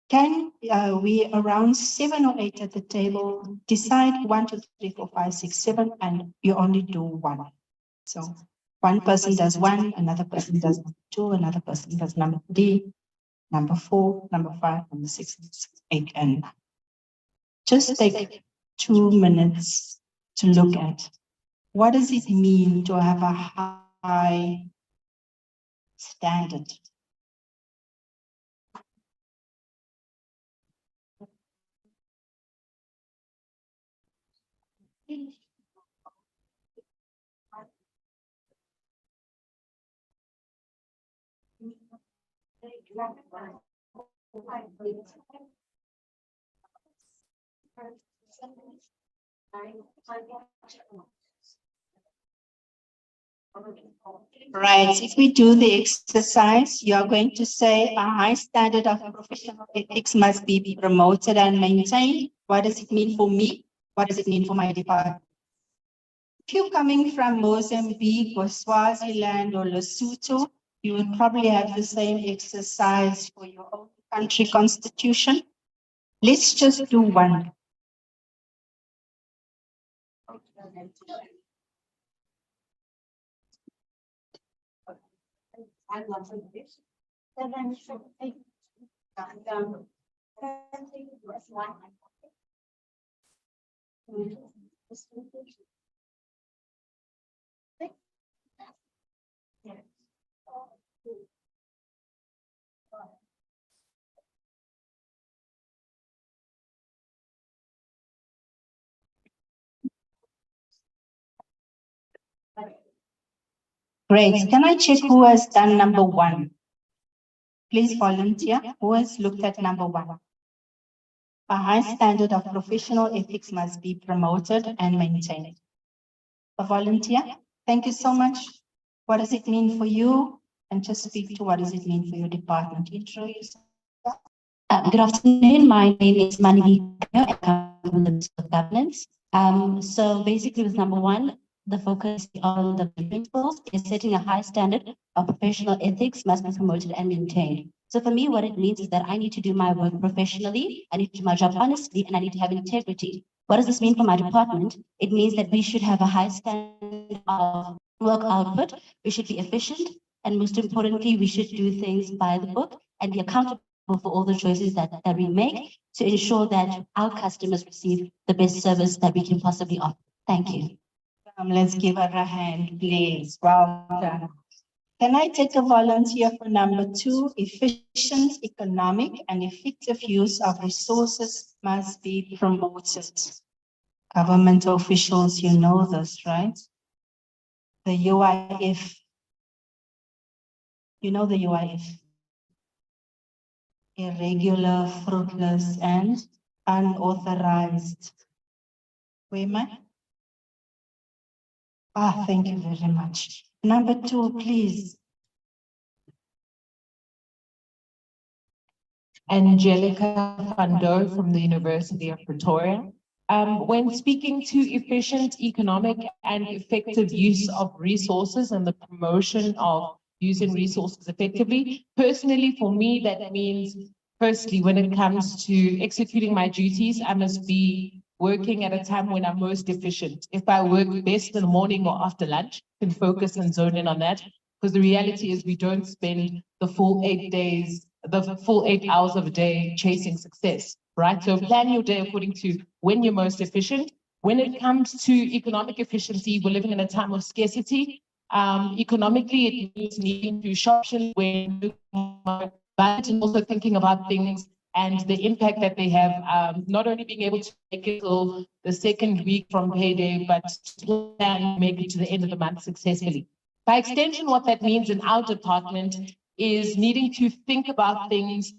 Can we around 7 or 8 at the table decide 1, 2, 3, 4, 5, 6, 7, and you only do 1. So one person does 1, another person does 2, another person does number 3, number 4, number 5, number 6, 8, and 9. Just take 2 minutes to look at what does it mean to have a high standard. Right, if we do the exercise, you are going to say a high standard of professional ethics must be promoted and maintained. What does it mean for me? What does it mean for my department? If you're coming from Mozambique or Swaziland or Lesotho, you would probably have the same exercise for your own country constitution. Let's just do one. Great. Can I check who has done number 1? Please volunteer. Who has looked at number 1? A high standard of professional ethics must be promoted and maintained. A volunteer. Thank you so much. What does it mean for you? And just speak to what does it mean for your department. Intro yourself. Good afternoon. My name is Manivika and I come from the Ministry of Governance. So basically with number 1, the focus on the principles is setting a high standard of professional ethics must be promoted and maintained. So for me, what it means is that I need to do my work professionally, I need to do my job honestly, and I need to have integrity. What does this mean for my department? It means that we should have a high standard of work output, we should be efficient, and most importantly, we should do things by the book and be accountable for all the choices that we make to ensure that our customers receive the best service that we can possibly offer. Thank you. Let's give her a hand, please. Well done. Can I take a volunteer for number 2? Efficient, economic, and effective use of resources must be promoted. Government officials, you know this, right? The UIF. You know the UIF. Irregular, fruitless, and unauthorized. Where am I? Thank you very much. Number 2, please. Angelica van Dor from the University of Pretoria. When speaking to efficient, economic, and effective use of resources and the promotion of using resources effectively, personally, for me, that means, firstly, when it comes to executing my duties, I must be working at a time when I'm most efficient. If I work best in the morning or after lunch, I can focus and zone in on that. Because the reality is we don't spend the full 8 days, the full 8 hours of a day chasing success, right? So plan your day according to when you're most efficient. When it comes to economic efficiency, we're living in a time of scarcity. Economically, it means needing to shop when but also thinking about things and the impact that they have, not only being able to make it till the second week from payday, but to plan make it to the end of the month successfully. By extension, what that means in our department is needing to think about things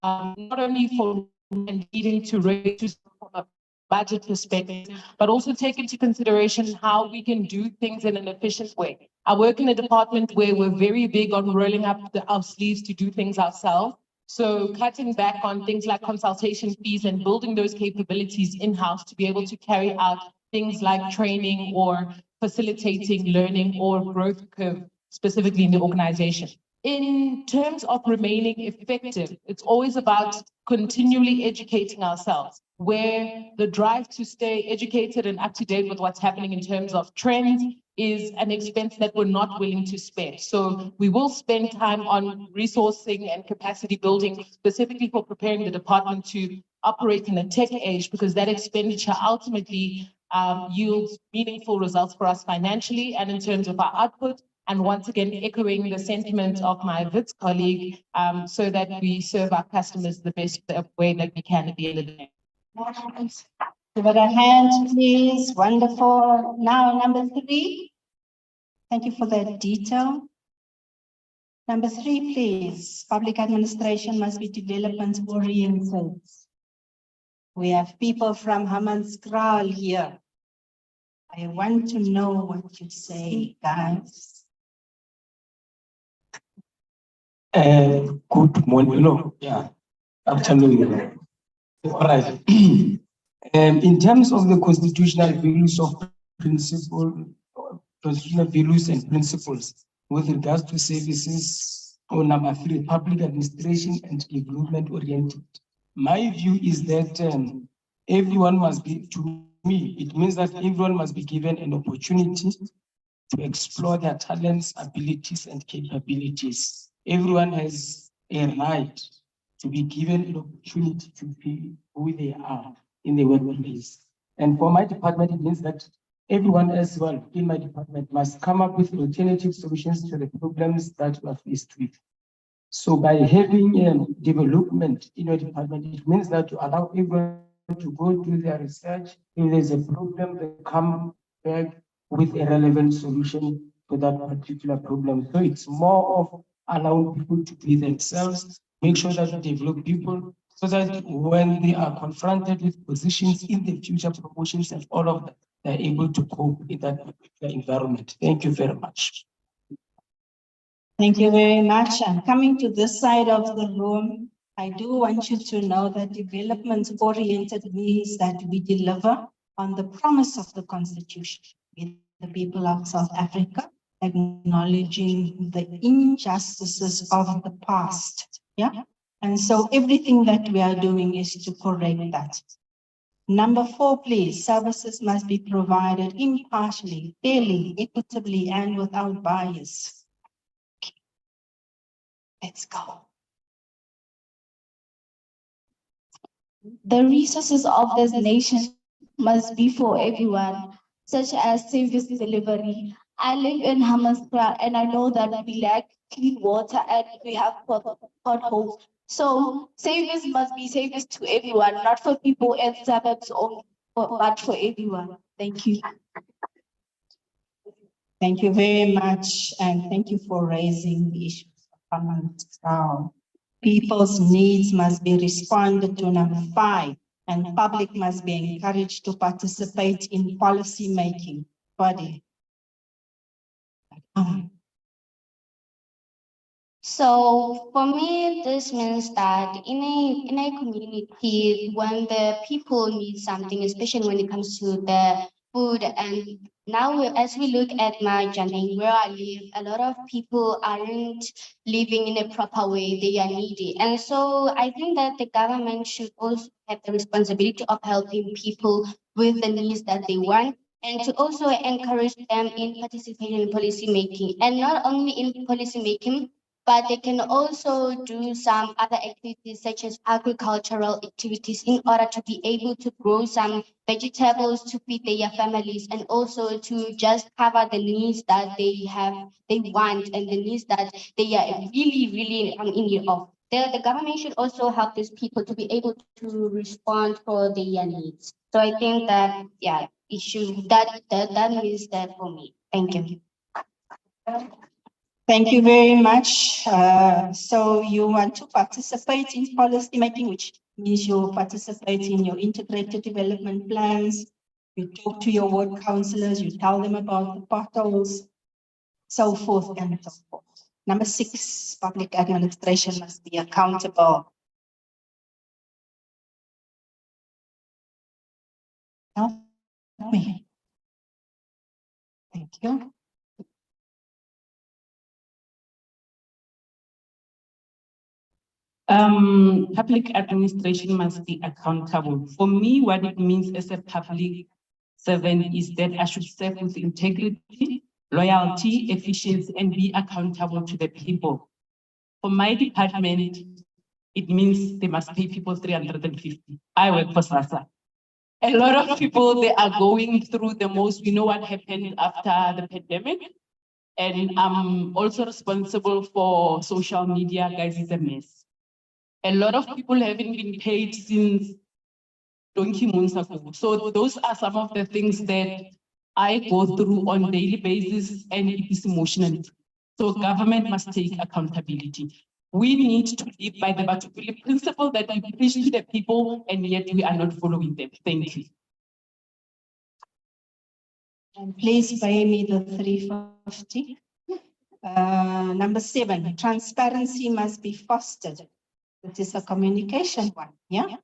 not only for needing to raise from a budget perspective, but also take into consideration how we can do things in an efficient way. I work in a department where we're very big on rolling up our sleeves to do things ourselves. So cutting back on things like consultation fees and building those capabilities in-house to be able to carry out things like training or facilitating learning or growth curve specifically in the organization. In terms of remaining effective, it's always about continually educating ourselves, where the drive to stay educated and up to date with what's happening in terms of trends is an expense that we're not willing to spend. So we will spend time on resourcing and capacity building, specifically for preparing the department to operate in a tech age, because that expenditure ultimately yields meaningful results for us financially and in terms of our output. And once again, echoing the sentiment of my WITS colleague, so that we serve our customers the best way that we can at the end of the day. Give it a hand, please. Wonderful. Now, number 3. Thank you for that detail. Number 3, please. Public administration must be development oriented. We have people from Hammanskraal here. I want to know what you say, guys. Good morning. No, yeah, afternoon. All right. In terms of the constitutional values of constitutional values and principles with regards to services, or number 3, public administration and development oriented. My view is that everyone must be, to me, it means that everyone must be given an opportunity to explore their talents, abilities, and capabilities. Everyone has a right to be given an opportunity to be who they are in the workplace. And for my department, it means that everyone as well in my department must come up with alternative solutions to the problems that we are faced with. So by having development in your department, it means that to allow everyone to go do their research. If there's a problem, they come back with a relevant solution to that particular problem. So it's more of allowing people to be themselves, make sure that we develop people so that when they are confronted with positions in the future, promotions and all of that, they're able to cope in that particular environment. Thank you very much. Thank you very much. And coming to this side of the room, I do want you to know that development-oriented means that we deliver on the promise of the Constitution with the people of South Africa, acknowledging the injustices of the past. Yeah. And so everything that we are doing is to correct that. Number 4, please. Services must be provided impartially, fairly, equitably, and without bias. Let's go. The resources of this nation must be for everyone, such as service delivery. I live in Hammanskraal and I know that we lack clean water and we have potholes. So service must be service to everyone, not for people in suburbs only, but for everyone. Thank you. Thank you very much, and thank you for raising the issue of Hammanskraal. People's needs must be responded to, number 5, and public must be encouraged to participate in policy making body. So for me, this means that in a community, when the people need something, especially when it comes to the food, and now as we look at my journey where I live, a lot of people aren't living in a proper way. They are needy, and so I think that the government should also have the responsibility of helping people with the needs that they want, and to also encourage them in participating in policy making, and not only in policy making, but they can also do some other activities such as agricultural activities in order to be able to grow some vegetables to feed their families, and also to just cover the needs that they want, and the needs that they are really in need of. The government should also help these people to be able to respond for their needs. So I think that, yeah, it should, that means that for me. Thank you. Thank you very much. So you want to participate in policy making, which means you participate in your integrated development plans. You talk to your ward councillors, you tell them about the potholes, so forth and so forth. Number 6, public administration must be accountable. Help me. Thank you. Public administration must be accountable. For me, what it means as a public servant is that I should serve with integrity, loyalty, efficiency, and be accountable to the people. For my department, it means they must pay people 350. I work for SASA. A lot of people, they are going through the most. We know what happened after the pandemic. And I'm also responsible for social media. Guys, it's a mess. A lot of people haven't been paid since donkey months ago. So those are some of the things that I go through on a daily basis, and it is emotional. So government must take accountability. We need to live by the Batupuli principle that we preach to the people, and yet we are not following them. Thank you. And please pay me the 350. Number 7, transparency must be fostered. That is a communication one, yeah?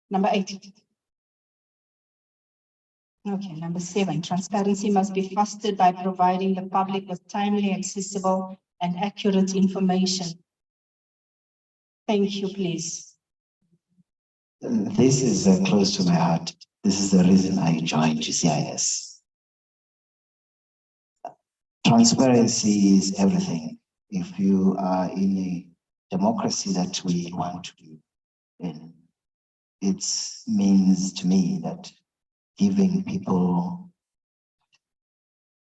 Number 8. Okay, number 7, transparency must be fostered by providing the public with timely, accessible, and accurate information. Thank you, please. This is close to my heart. This is the reason I joined GCIS. Transparency is everything. If you are in a democracy that we want to be in, it means to me that giving people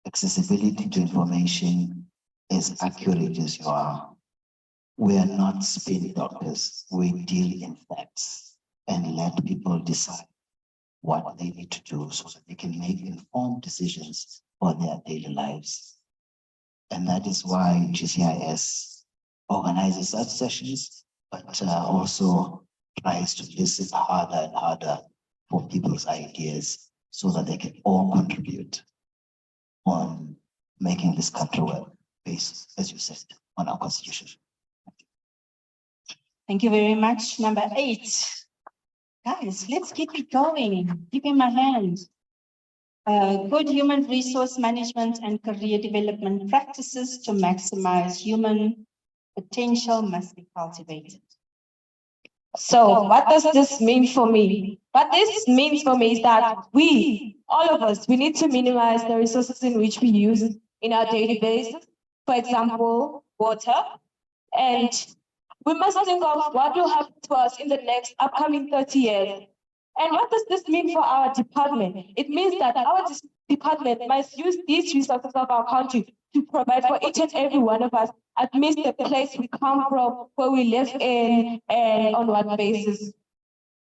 accessibility to information as accurate as you are. We are not spin doctors. We deal in facts and let people decide what they need to do so that they can make informed decisions for their daily lives. And that is why GCIS organizes such sessions, but also tries to listen harder and harder for people's ideas so that they can all contribute on making this country work based, as you said, on our constitution. Thank you very much. Number 8. Guys, let's keep it going. Keep in my hands. Good human resource management and career development practices to maximize human potential must be cultivated. So what does this mean for me? What this means for me is that we, all of us, we need to minimize the resources in which we use in our daily basis. For example, water. And we must think of what will happen to us in the next upcoming 30 years. And what does this mean for our department? It means that our department must use these resources of our country to provide for each and every one of us, at least the place we come from, where we live in, and on what basis.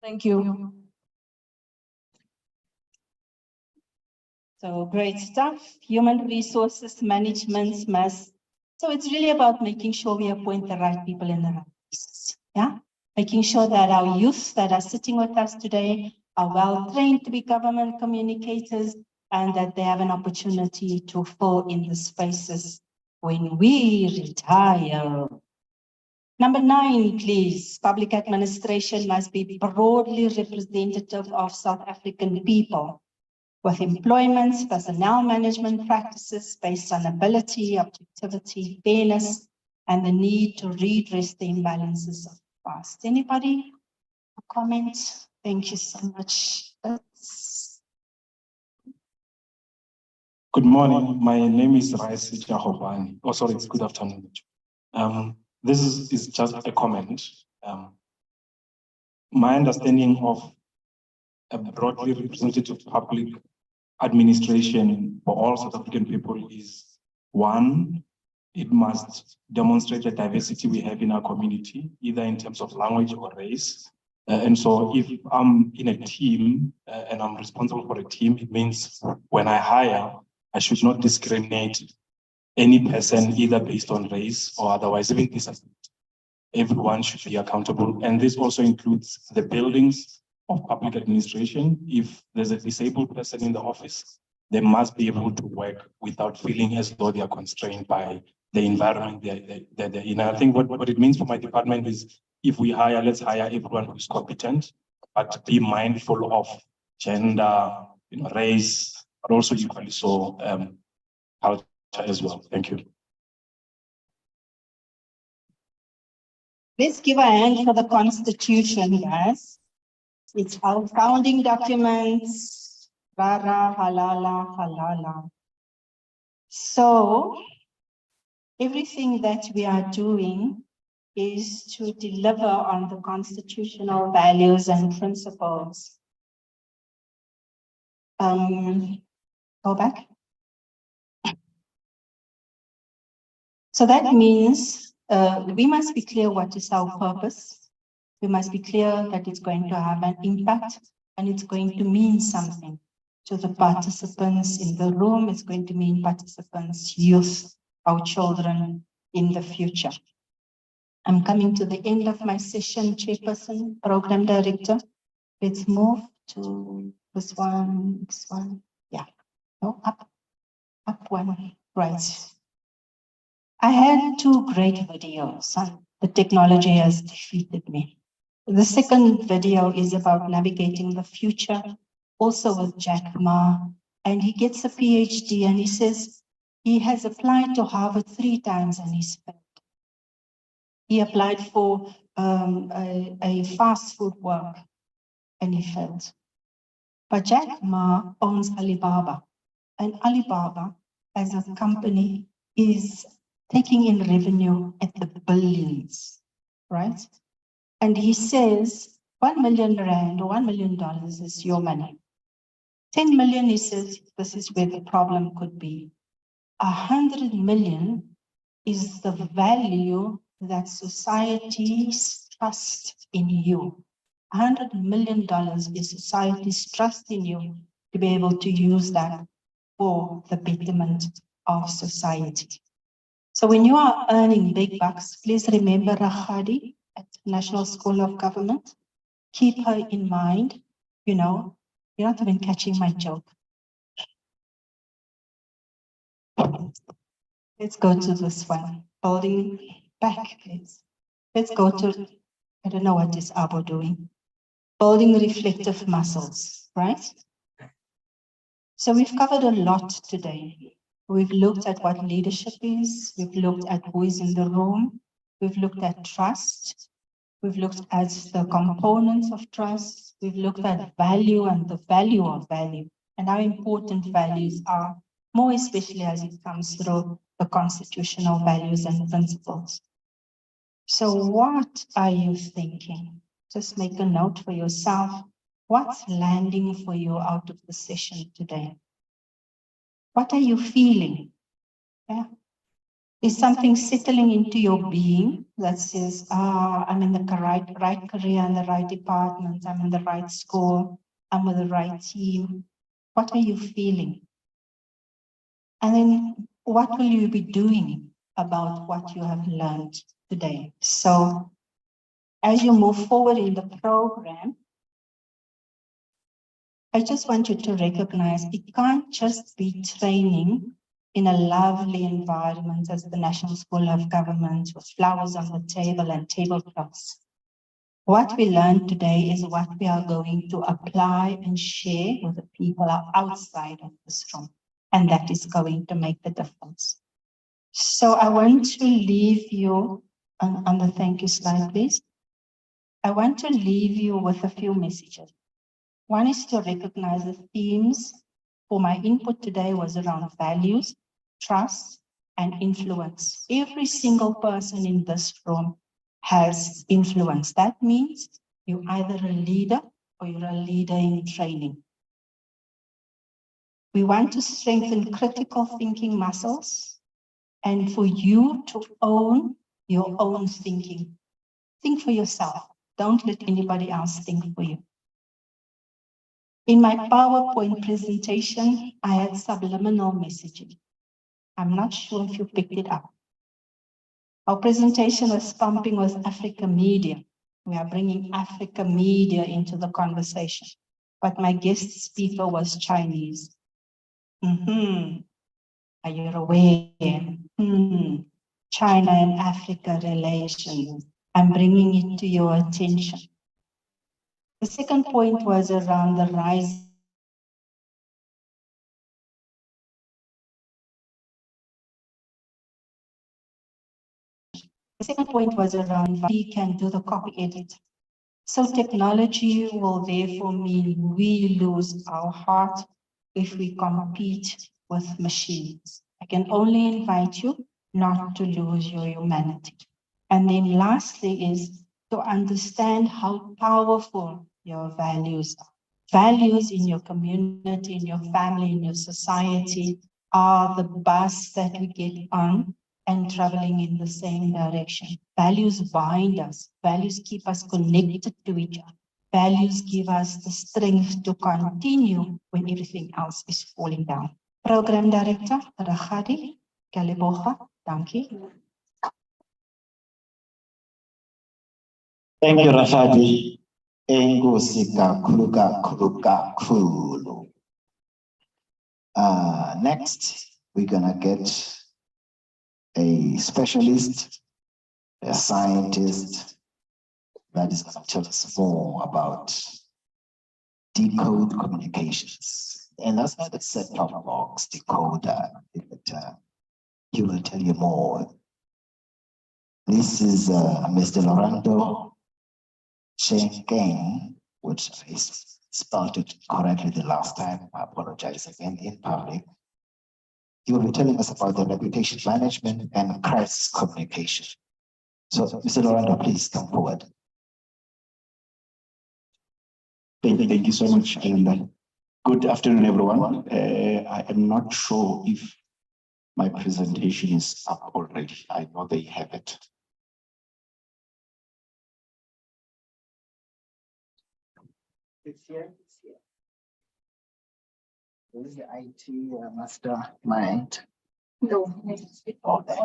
Thank you. So great stuff. Human resources management must. So it's really about making sure we appoint the right people in the right places. Yeah. Making sure that our youth that are sitting with us today are well trained to be government communicators, and that they have an opportunity to fill in the spaces when we retire. Number 9, please. Public administration must be broadly representative of South African people, with employments, personnel management practices based on ability, objectivity, fairness, and the need to redress the imbalances of the past. Anybody? A comment? Thank you so much. Good morning. My name is Raisi Jahobani. Oh, sorry, it's good afternoon. This is just a comment. My understanding of a broadly representative public administration for all South African people is, one, it must demonstrate the diversity we have in our community, either in terms of language or race. And so if I'm in a team and I'm responsible for a team, it means when I hire, I should not discriminate any person either based on race or otherwise, even disability. Everyone should be accountable. And this also includes the buildings of public administration. If there's a disabled person in the office, they must be able to work without feeling as though they are constrained by the environment they're in. I think what it means for my department is, if we hire, let's hire everyone who's competent, but be mindful of gender, race, but also equally so culture as well. Thank you. Let's give a hand for the Constitution, guys. It's our founding documents. Rara, halala, halala. So, everything that we are doing is to deliver on the constitutional values and principles. Go back. So that means we must be clear what is our purpose. We must be clear that it's going to have an impact and it's going to mean something to the participants in the room. It's going to mean participants, youth, our children in the future. I'm coming to the end of my session, Chairperson, Program Director. Let's move to this one, yeah, no, up one, right. I had 2 great videos on the technology has defeated me. The second video is about navigating the future, also with Jack Ma, and he gets a PhD and he says he has applied to Harvard 3 times and he's failed. He applied for a fast food work and he failed. But Jack Ma owns Alibaba, and Alibaba as a company is taking in revenue at the billions, right? And he says 1 million rand or $1 million is your money. 10 million, he says, this is where the problem could be. 100 million is the value that society's trust in you. $100 million is society's trust in you to be able to use that for the betterment of society. So when you are earning big bucks, please remember Rahadi at National School of Government. Keep her in mind. You know, you're not even catching my joke. Let's go to this one. Building back, please. Let's go to, I don't know what is Abo doing. Building reflective muscles, right? So we've covered a lot today. We've looked at what leadership is. We've looked at who is in the room. We've looked at trust. We've looked at the components of trust. We've looked at value and the value of value and how important values are, more especially as it comes through the constitutional values and principles. So what are you thinking? Just make a note for yourself. What's landing for you out of the session today? What are you feeling? Yeah. Is something settling into your being that says, I'm in the right career and the right department, I'm in the right school, I'm with the right team. What are you feeling? And then what will you be doing about what you have learned today? So as you move forward in the program, I just want you to recognize it can't just be training in a lovely environment as the National School of Government with flowers on the table and tablecloths. What we learned today is what we are going to apply and share with the people outside of this room. And that is going to make the difference. So I want to leave you on the thank you slide, please. I want to leave you with a few messages. One is to recognize the themes for my input today was around values, trust, and influence. Every single person in this room has influence. That means you're either a leader or you're a leader in training. We want to strengthen critical thinking muscles and for you to own your own thinking. Think for yourself. Don't let anybody else think for you. In my PowerPoint presentation, I had subliminal messaging. I'm not sure if you picked it up. Our presentation was pumping with Africa media. We are bringing Africa media into the conversation. But my guest speaker was Chinese. Are you aware? China and Africa relations. I'm bringing it to your attention. The second point was around the rise. The second point was around we can do the copy edit. So technology will therefore mean we lose our heart if we compete with machines. I can only invite you not to lose your humanity. And then lastly is to understand how powerful your values are. Values in your community, in your family, in your society are the bus that we get on and traveling in the same direction. Values bind us. Values keep us connected to each other. Values give us the strength to continue when everything else is falling down. Program Director, Rahadi Kaleboha, dankie. Thank you, Rafadi. Engosi kakhulu kakhulu kakhulu. Next, we're gonna get a specialist, a scientist that is gonna tell us more about decode communications. And that's not a set-top box decoder, but he will tell you more. This is Mr. Lorando Chenkeng, which I spelled it correctly the last time. I apologize again in public. He will be telling us about the reputation management and crisis communication. So, Mr. Lorando, please come forward. Thank you so much, and good afternoon, everyone. I am not sure if my presentation is up already. I know they have it. It's here. Where's the IT mastermind? No. Oh, there.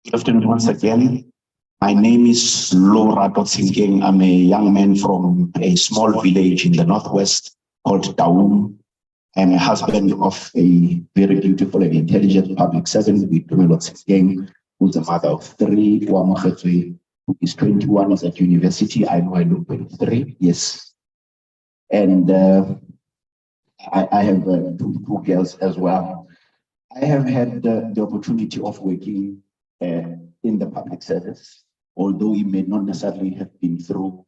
Good afternoon once again. My name is Laura Dotsinkeng. I'm a young man from a small village in the northwest called Taum. I'm a husband of a very beautiful and intelligent public servant, Dotsinkeng, who's a mother of three. Who is 21, is at university. I know I look 23, yes. And I have two girls as well. I have had the opportunity of working in the public service, although it may not necessarily have been through,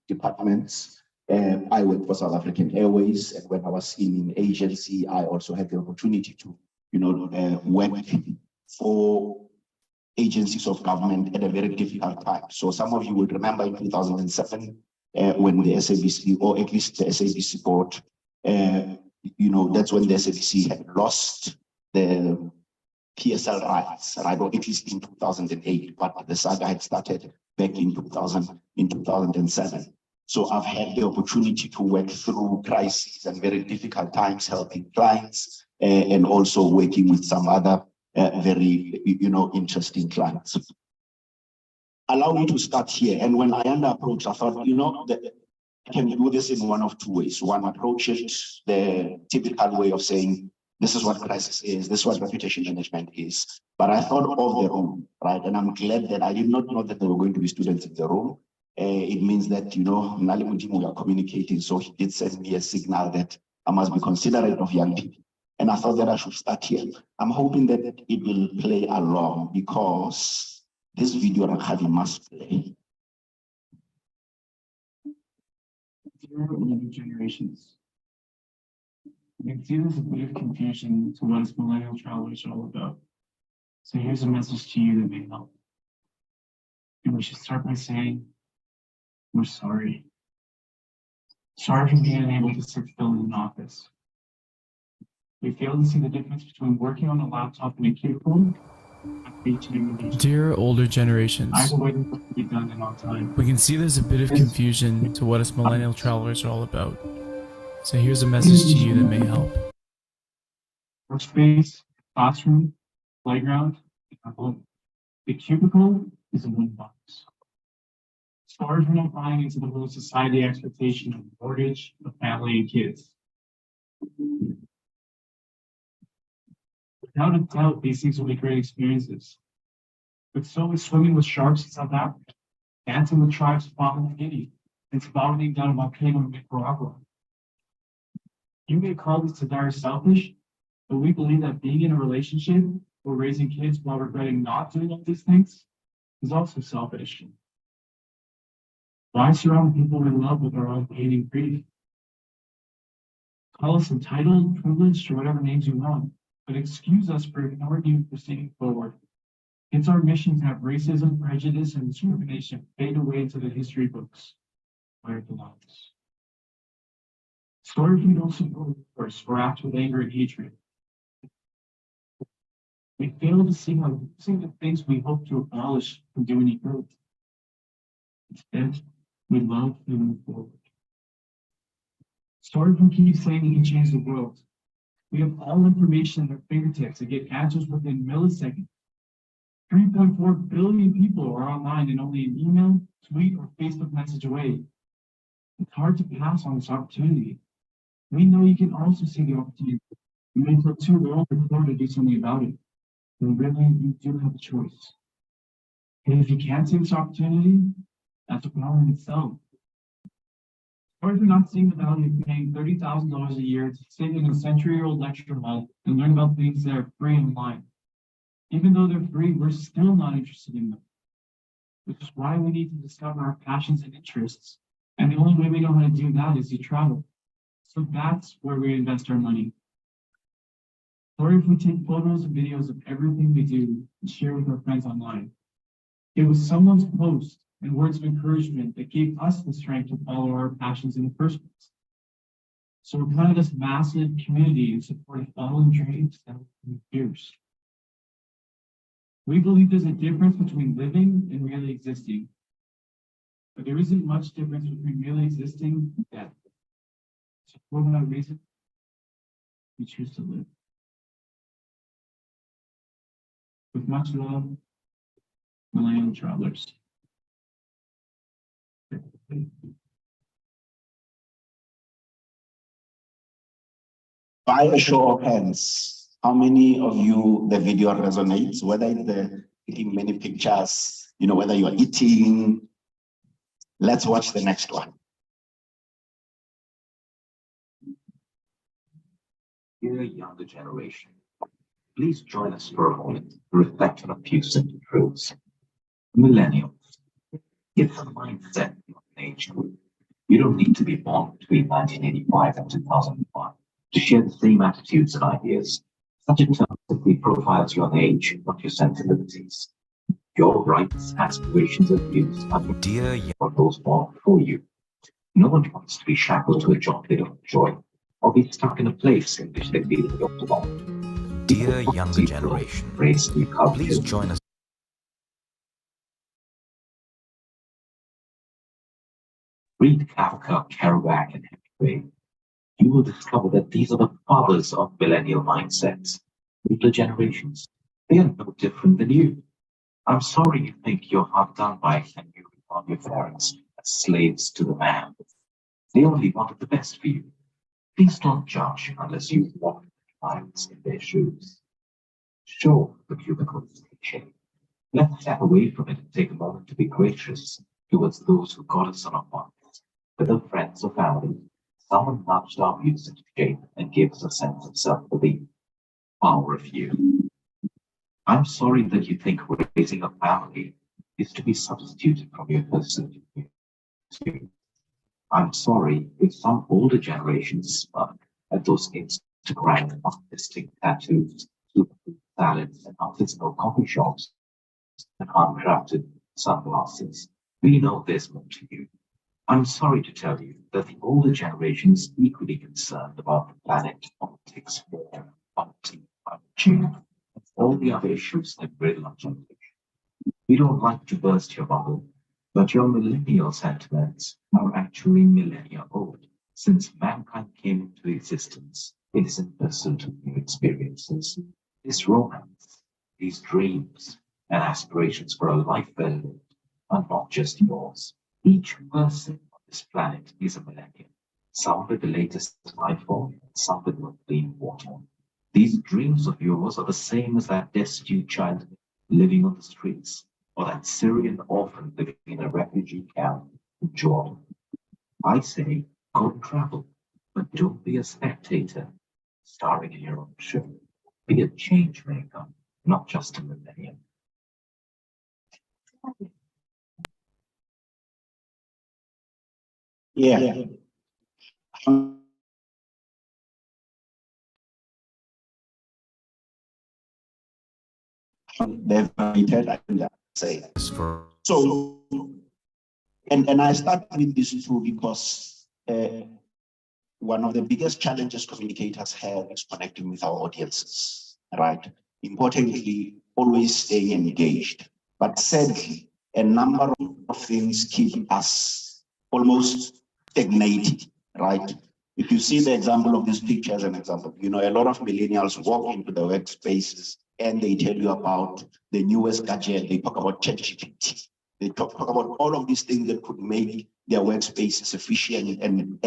departments. I worked for South African Airways, and when I was in agency, I also had the opportunity to, work for agencies of government at a very difficult time. So some of you will remember in 2007, when the SABC, or at least the SABC board, that's when the SABC had lost the PSL rights, right? Or at least in 2008, but the saga had started back in 2007. So I've had the opportunity to work through crises and very difficult times, helping clients, and also working with some other very, interesting clients. Allow me to start here. And when I approached, I thought, that I can do this in one of two ways. One, approach it the typical way of saying, this is what crisis is, this is what reputation management is. But I thought of the room, right? And I'm glad that I did not know that there were going to be students in the room. It means that, Nali Mudimu, we are communicating. So he did send me a signal that I must be considerate of young people. And I thought that I should start here. I'm hoping that it will play along, because this video Rakhavi must play. New generations. You can see there's a bit of confusion to what is millennial travelers all about. So here's a message to you that may help. And we should start by saying, we're sorry. Sorry for being unable to sit still in an office. We fail to see the difference between working on a laptop in a cubicle. Dear older generations, we can see there's a bit of confusion to what us millennial travelers are all about. So here's a message to you that may help. Workspace, classroom, playground, and home. The cubicle is a wooden box. As far as we're not buying into the whole society expectation of mortgage, of family, and kids. Without a doubt, these things will be great experiences. But so is swimming with sharks in South Africa, dancing with tribes of Papua New Guinea, and tobogganing down a volcano in Nicaragua. You may call this desire selfish, but we believe that being in a relationship or raising kids while regretting not doing all these things is also selfish. Why surround people we love with our own pain and grief? Call us entitled, privileged, or whatever names you want, but excuse us for ignoring you and proceeding forward. It's our mission to have racism, prejudice, and discrimination fade away into the history books where it belongs. Sorry if you don't support us or act with anger and hatred. We fail to see the things we hope to abolish can do any good. Instead, we love and move forward. Sorry if we keep saying we can change the world. We have all information at our fingertips to get answers within milliseconds. 3.4 billion people are online and only an email, tweet, or Facebook message away. It's hard to pass on this opportunity. We know you can also see the opportunity. You may feel too old or poor to do something about it. But really, you do have a choice. And if you can't see this opportunity, that's a problem in itself. Or if you're not seeing the value of paying $30,000 a year to sit in a century-old lecture hall and learn about things that are free online. Even though they're free, we're still not interested in them. Which is why we need to discover our passions and interests. And the only way we know how to do that is to travel. So that's where we invest our money. Or if we take photos and videos of everything we do and share with our friends online. It was someone's post and words of encouragement that gave us the strength to follow our passions in the first place. So we're kind of this massive community in support of following dreams and fears. We believe there's a difference between living and really existing. But there isn't much difference between really existing and death. So for that reason, we choose to live. With much love, millennial travelers. By a show of hands, how many of you the video resonates, whether it's the taking many pictures, whether you're eating? Let's watch the next one. Dear younger generation, Please join us for a moment to reflect on a few simple truths. Millennials. It's a mindset, not an age group. You don't need to be born between 1985 and 2005 to share the same attitudes and ideas. Such a term simply profiles your age, not your sensibilities. Your rights, aspirations, and views are dear for those born before you. No one wants to be shackled to a job they don't enjoy, or be stuck in a place in which they feel they don't belong. Dear younger generation, please join us. Read Kafka, Kerouac, and Hemingway. You will discover that these are the fathers of millennial mindsets. Older generations, they are no different than you. I'm sorry you think you're hard done by and you regard your parents as slaves to the man. They only wanted the best for you. Please don't judge unless you've walked the lines in their shoes. Sure, the cubicle is teaching. Let's step away from it and take a moment to be gracious towards those who got us on our paths, whether friends or family. Someone nudged our views into shape and gave us a sense of self-belief. Power of you. I'm sorry that you think raising a family is to be substituted from your personal views. I'm sorry if some older generations smirk at those Instagram artistic tattoos, superfood salads, and artisanal coffee shops and handcrafted sunglasses. We know there's more to you. I'm sorry to tell you that the older generation is equally concerned about the planet, politics, war, poverty, climate change, and all the other issues that riddle our generation. We don't like to burst your bubble, but your millennial sentiments are actually millennia old. Since mankind came into existence, it is in pursuit of new experiences. This romance, these dreams, and aspirations for a life well lived are not just yours. Each person on this planet is a millennial, some with the latest iPhone, some with no clean water. These dreams of yours are the same as that destitute child living on the streets, or that Syrian orphan living in a refugee camp in Jordan. I say, go and travel, but don't be a spectator, starring in your own show. Be a change maker, not just a millennial. Yeah. They've committed, I can say. So, and I start with this too because one of the biggest challenges communicators have is connecting with our audiences, right? Importantly, always staying engaged. But sadly, a number of things keep us almost stagnated, right? If you see the example of this picture as an example, you know, a lot of millennials walk into the workspaces and they tell you about the newest gadget. They talk about ChatGPT. They talk about all of these things that could make their workspaces efficient and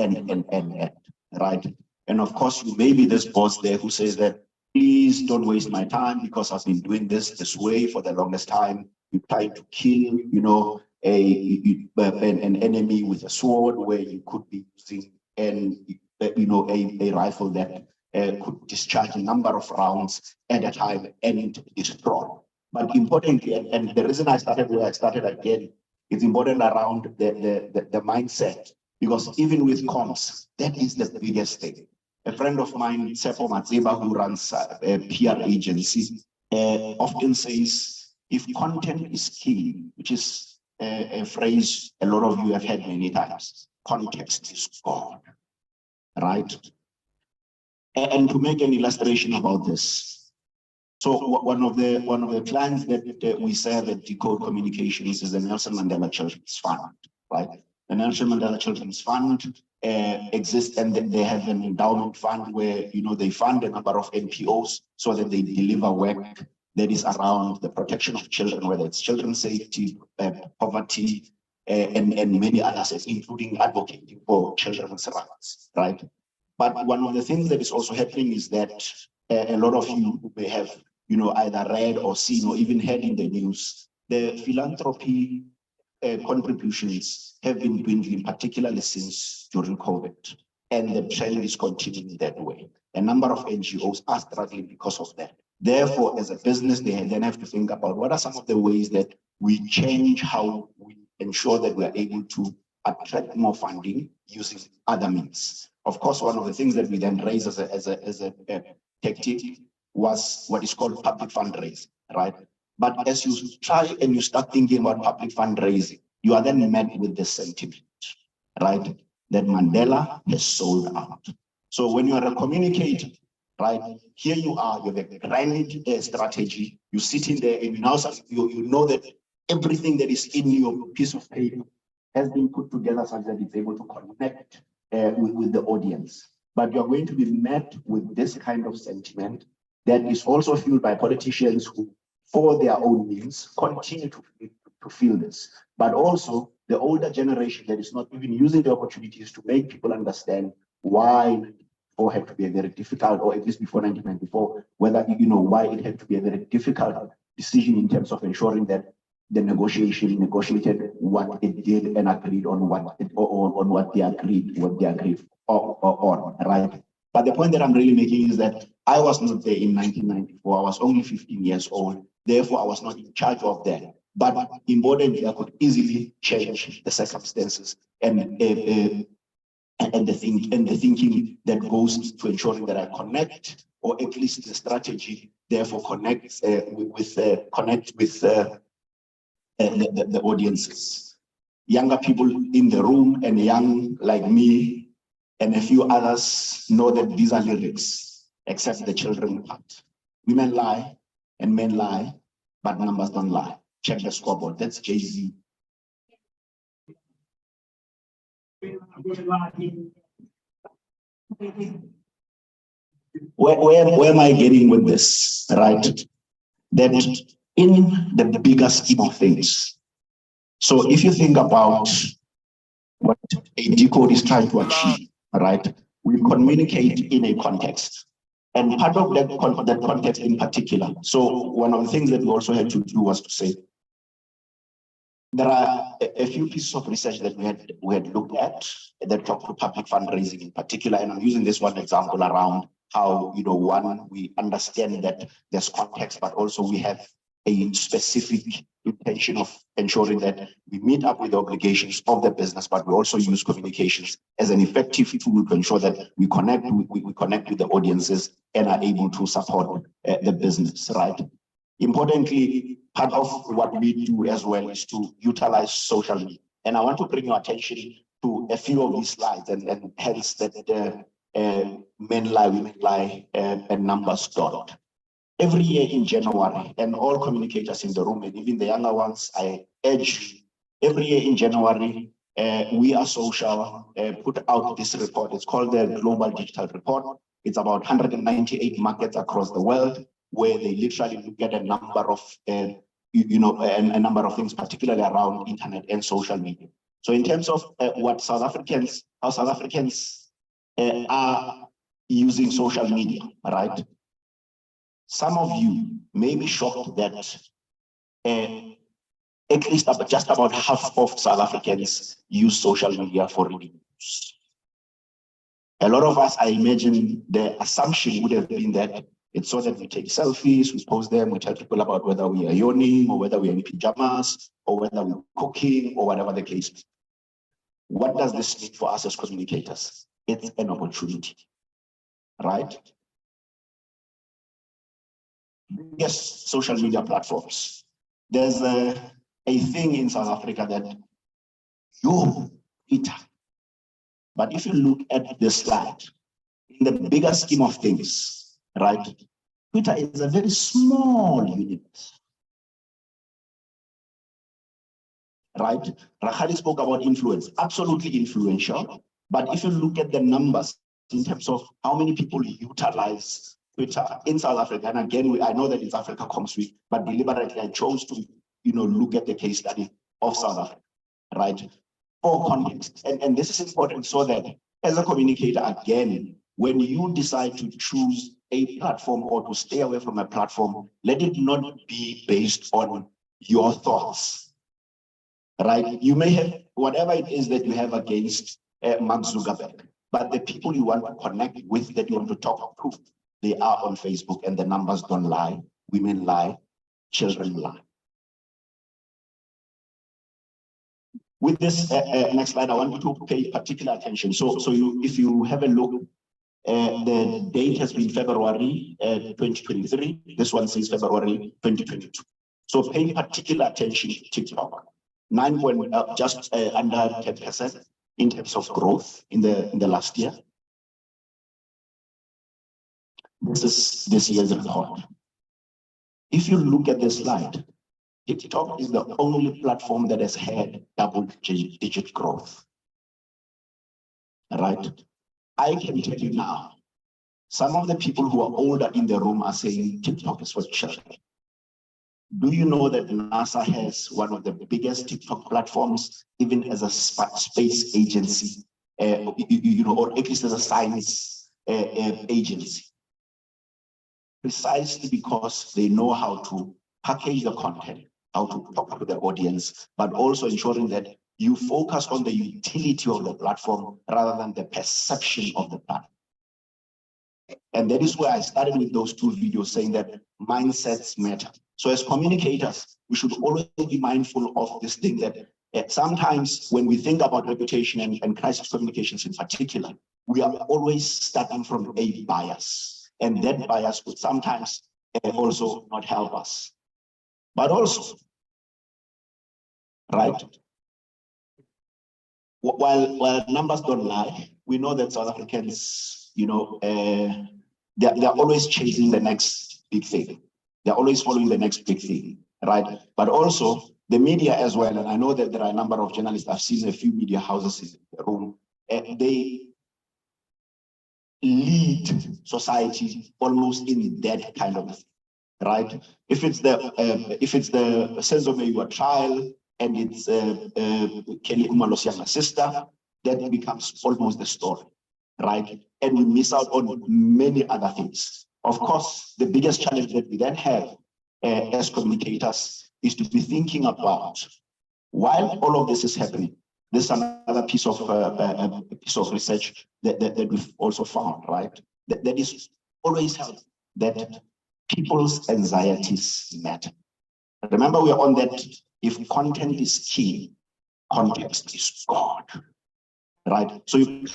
right. And of course, you may be this boss there who says that, please don't waste my time because I've been doing this way for the longest time. You're trying to kill, you know, an enemy with a sword where you could be using a rifle that could discharge a number of rounds at a time and destroy. But importantly, and the reason I started where I started again, it's important around the mindset, because even with comms, that is the biggest thing. A friend of mine, Seppo Matseba, who runs a PR agency, often says, if content is key, which is a phrase a lot of you have heard many times, context is God, right? And to make an illustration about this, so one of the clients that we serve at Decode Communications is the Nelson Mandela Children's Fund, right? The Nelson Mandela Children's Fund exists, and they have an endowment fund where, you know, they fund a number of NPOs so that they deliver work that is around the protection of children, whether it's children's safety, poverty, and many others, including advocating for children's rights, right? But one of the things that is also happening is that a lot of you may have, you know, either read or seen or even heard in the news, the philanthropy contributions have been dwindling, particularly since during COVID. And the trend is continuing that way. A number of NGOs are struggling because of that. Therefore, as a business, they then have to think about what are some of the ways that we change how we ensure that we are able to attract more funding using other means. Of course, one of the things that we then raised as a tactic was what is called public fundraising, right? But as you try and you start thinking about public fundraising, you are then met with the sentiment, right? That Mandela has sold out. So when you are a communicator, right, here you are, you have a grand strategy, you sit in there and you know that everything that is in your piece of paper has been put together such that it's able to connect with the audience. But you're going to be met with this kind of sentiment that is also fueled by politicians who, for their own means, continue to feel this. But also the older generation that is not even using the opportunities to make people understand why or had to be a very difficult, or at least before 1994, whether, why it had to be a very difficult decision in terms of ensuring that the negotiation negotiated what it did and agreed on what they agreed on, right? But the point that I'm really making is that I was not there in 1994. I was only 15 years old. Therefore, I was not in charge of that. But importantly, I could easily change the circumstances and the thinking that goes to ensuring that I connect, or at least the strategy, therefore connect with the audiences. Younger people in the room and young like me and a few others know that these are lyrics, except the children part. Women lie and men lie, but numbers don't lie. Check the scoreboard. That's Jay-Z. Where am I getting with this, right? That in the bigger scheme of things. So if you think about what a decode is trying to achieve, right? We communicate in a context. And part of that context in particular. So one of the things that we also had to do was to say, there are a few pieces of research that we had looked at that talk to public fundraising in particular, and I'm using this one example around how, one, we understand that there's context, but also we have a specific intention of ensuring that we meet up with the obligations of the business, but we also use communications as an effective tool to ensure that we connect with the audiences and are able to support the business, right? Importantly, part of what we do as well is to utilize social media. And I want to bring your attention to a few of these slides, and hence that men lie, women lie, and numbers don't. Every year in January, and all communicators in the room, and even the younger ones, I urge every year in January, We Are Social put out this report. It's called the Global Digital Report. It's about 198 markets across the world, where they literally look at a number of, a number of things, particularly around internet and social media. So in terms of how South Africans are using social media, right? Some of you may be shocked that at least just about half of South Africans use social media for reading news. A lot of us, I imagine, the assumption would have been that it's so that we take selfies, we post them, we tell people about whether we are yawning or whether we are in pajamas or whether we're cooking or whatever the case is. What does this mean for us as communicators? It's an opportunity, right? Yes, social media platforms. There's a thing in South Africa that Twitter. But if you look at the slide, in the bigger scheme of things, right, Twitter is a very small unit. Right? Rahali spoke about influence, absolutely influential. But if you look at the numbers in terms of how many people utilize Twitter in South Africa, and again, I know that it's Africa Comes Week, but deliberately I chose to, look at the case study of South Africa, right? For context, and this is important so that as a communicator, again, when you decide to choose a platform or to stay away from a platform, let it not be based on your thoughts, right? You may have whatever it is that you have against Mark Zuckerberg, but the people you want to connect with, that you want to talk to, they are on Facebook, and the numbers don't lie. Women lie, children lie. With this next slide, I want you to pay particular attention. If you have a look, the date has been February 2023. This one says February 2022. So pay particular attention to TikTok. Just under 10% in terms of growth in the last year. This is this year's report. If you look at this slide, TikTok is the only platform that has had double-digit growth. Right? I can tell you now, some of the people who are older in the room are saying TikTok is for children. Do you know that NASA has one of the biggest TikTok platforms, even as a space agency, or at least as a science agency? Precisely because they know how to package the content, how to talk to the audience, but also ensuring that you focus on the utility of the platform rather than the perception of the platform. And that is where I started with those two videos saying that mindsets matter. So as communicators, we should always be mindful of this thing that sometimes when we think about reputation and crisis communications in particular, we are always starting from a bias. And that bias would sometimes also not help us. But also, right, while numbers don't lie, we know that South Africans, they're always chasing the next big thing. They're always following the next big thing, right? But also the media as well, and I know that there are a number of journalists, I've seen a few media houses in the room, they lead society almost in that kind of thing, right? If it's the Senzo Meyiwa trial and it's Kelly Kumalo's younger sister, that becomes almost the story, right? And we miss out on many other things. Of course, the biggest challenge that we then have as communicators is to be thinking about, while all of this is happening, there's another piece of research that we've also found, right? That is always help that people's anxieties matter. Remember, we're on that, if content is key, context is God, right? So you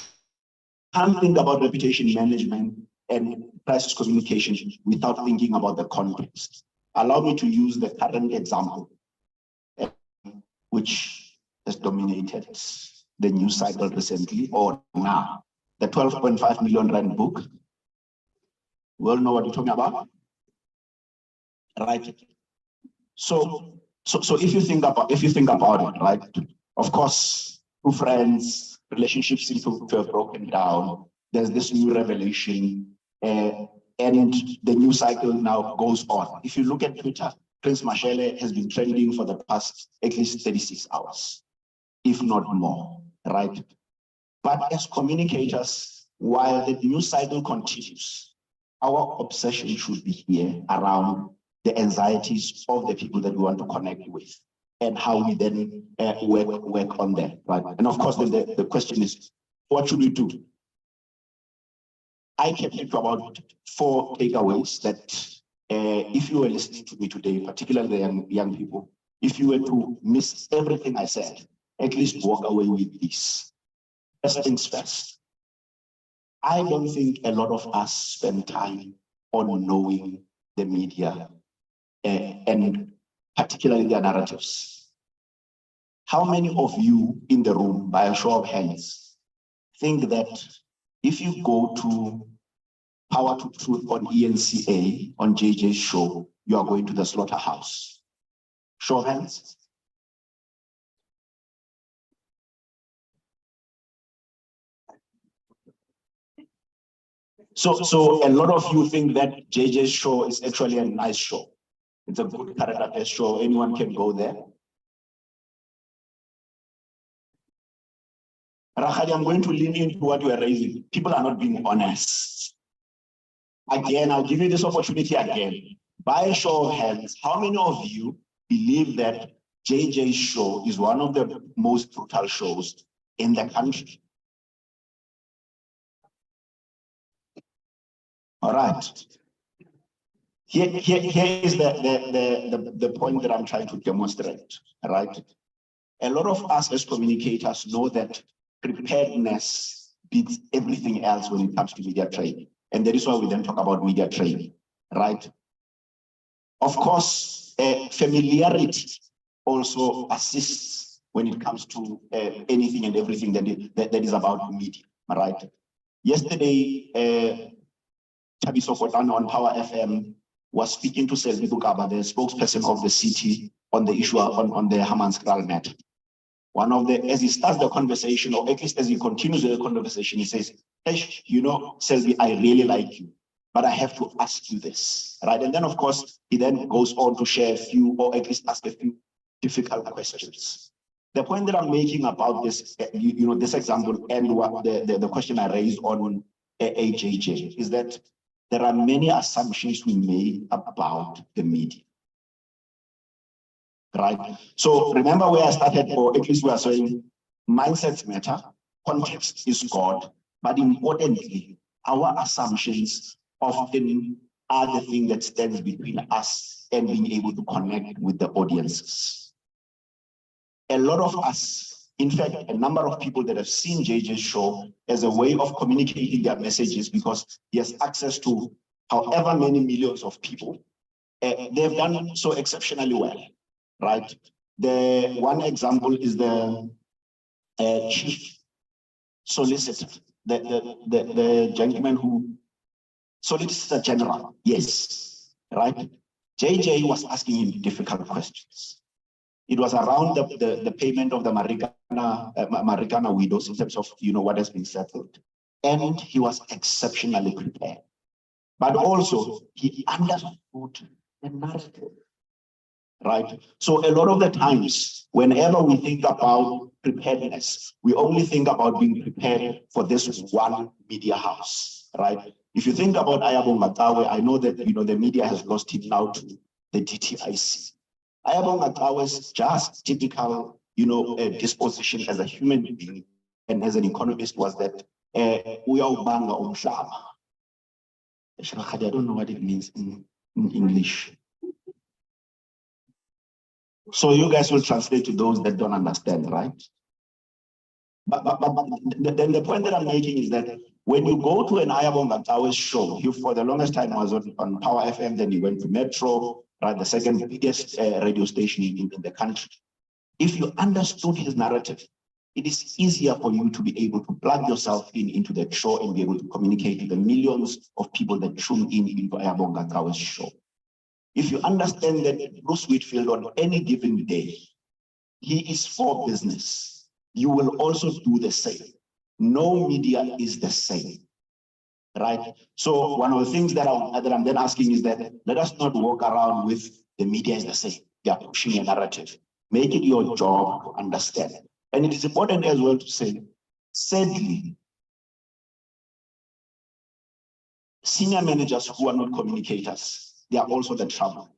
can't think about reputation management and crisis communication without thinking about the context. Allow me to use the current example, which has dominated the news cycle recently or now. The 12.5 million rand book. We all know what you're talking about, right? So if you think about it, right? Of course, two friends, relationships seem to have broken down. There's this new revelation, and the news cycle now goes on. If you look at Twitter, Prince Mashele has been trending for the past at least 36 hours. If not more, right? But as communicators, while the news cycle continues, our obsession should be here around the anxieties of the people that we want to connect with and how we then work on them, right? And of course, then the question is, what should we do? I can think about 4 takeaways that if you were listening to me today, particularly the young people, if you were to miss everything I said, at least walk away with this. First things first. I don't think a lot of us spend time on knowing the media and particularly their narratives. How many of you in the room, by a show of hands, think that if you go to Power to Truth on ENCA, on JJ's show, you are going to the slaughterhouse? Show of hands. So a lot of you think that JJ's show is actually a nice show. It's a good current affairs show. Anyone can go there. Rahadi, I'm going to lean into what you are raising. People are not being honest. Again, I'll give you this opportunity again. By a show of hands, how many of you believe that JJ's show is one of the most brutal shows in the country? All right. Here is the point that I'm trying to demonstrate, right? A lot of us as communicators know that preparedness beats everything else when it comes to media training. And that is why we then talk about media training, right? Of course, familiarity also assists when it comes to anything and everything that is about media, right? Yesterday, Tabiso Kotana on Power FM was speaking to Selvi Bukaba, the spokesperson of the city, on the issue on the Hammanskraal matter. One of the, as he starts the conversation, or at least as he continues the conversation, he says, hey, you know, Selvi, I really like you, but I have to ask you this, right? And then, of course, he then goes on to share a few, or at least ask a few difficult questions. The point that I'm making about this, you know, this example and what the question I raised on AJJ is that there are many assumptions we made about the media. Right. So remember where I started, or at least we are saying mindsets matter, context is God, but importantly, our assumptions often are the thing that stands between us and being able to connect with the audiences. A lot of us, in fact, a number of people that have seen JJ's show as a way of communicating their messages because he has access to however many millions of people, they've done so exceptionally well. Right. The one example is the chief solicitor, the gentleman who solicitor general. Yes, right. JJ was asking him difficult questions. It was around the payment of the Marikana widows in terms of, you know, what has been settled, and he was exceptionally prepared. But also he understood the narrative. Right. So a lot of the times, whenever we think about preparedness, we only think about being prepared for this one media house, right? If you think about Ayabonga Tawe, I know that, you know, the media has lost him now to the DTIC. Ayabonga Tawe's just typical, you know, disposition as a human being and as an economist was that we are banga umhlaba. I don't know what it means in English. So you guys will translate to those that don't understand, right? But then the point that I'm making is that when you go to an Ayabonga Tawe's show, he for the longest time was on Power FM, then he went to Metro, right, the second biggest radio station in the country. If you understood his narrative, it is easier for you to be able to plug yourself into that show and be able to communicate to the millions of people that tune in into Ayabonga Tawe's show. If you understand that Bruce Whitfield on any given day, he is for business, you will also do the same. No media is the same, right? So one of the things that I'm then asking is that let us not walk around with the media is the same. They are pushing a narrative. Make it your job to understand. And it is important as well to say, sadly, senior managers who are not communicators, they are also the trouble,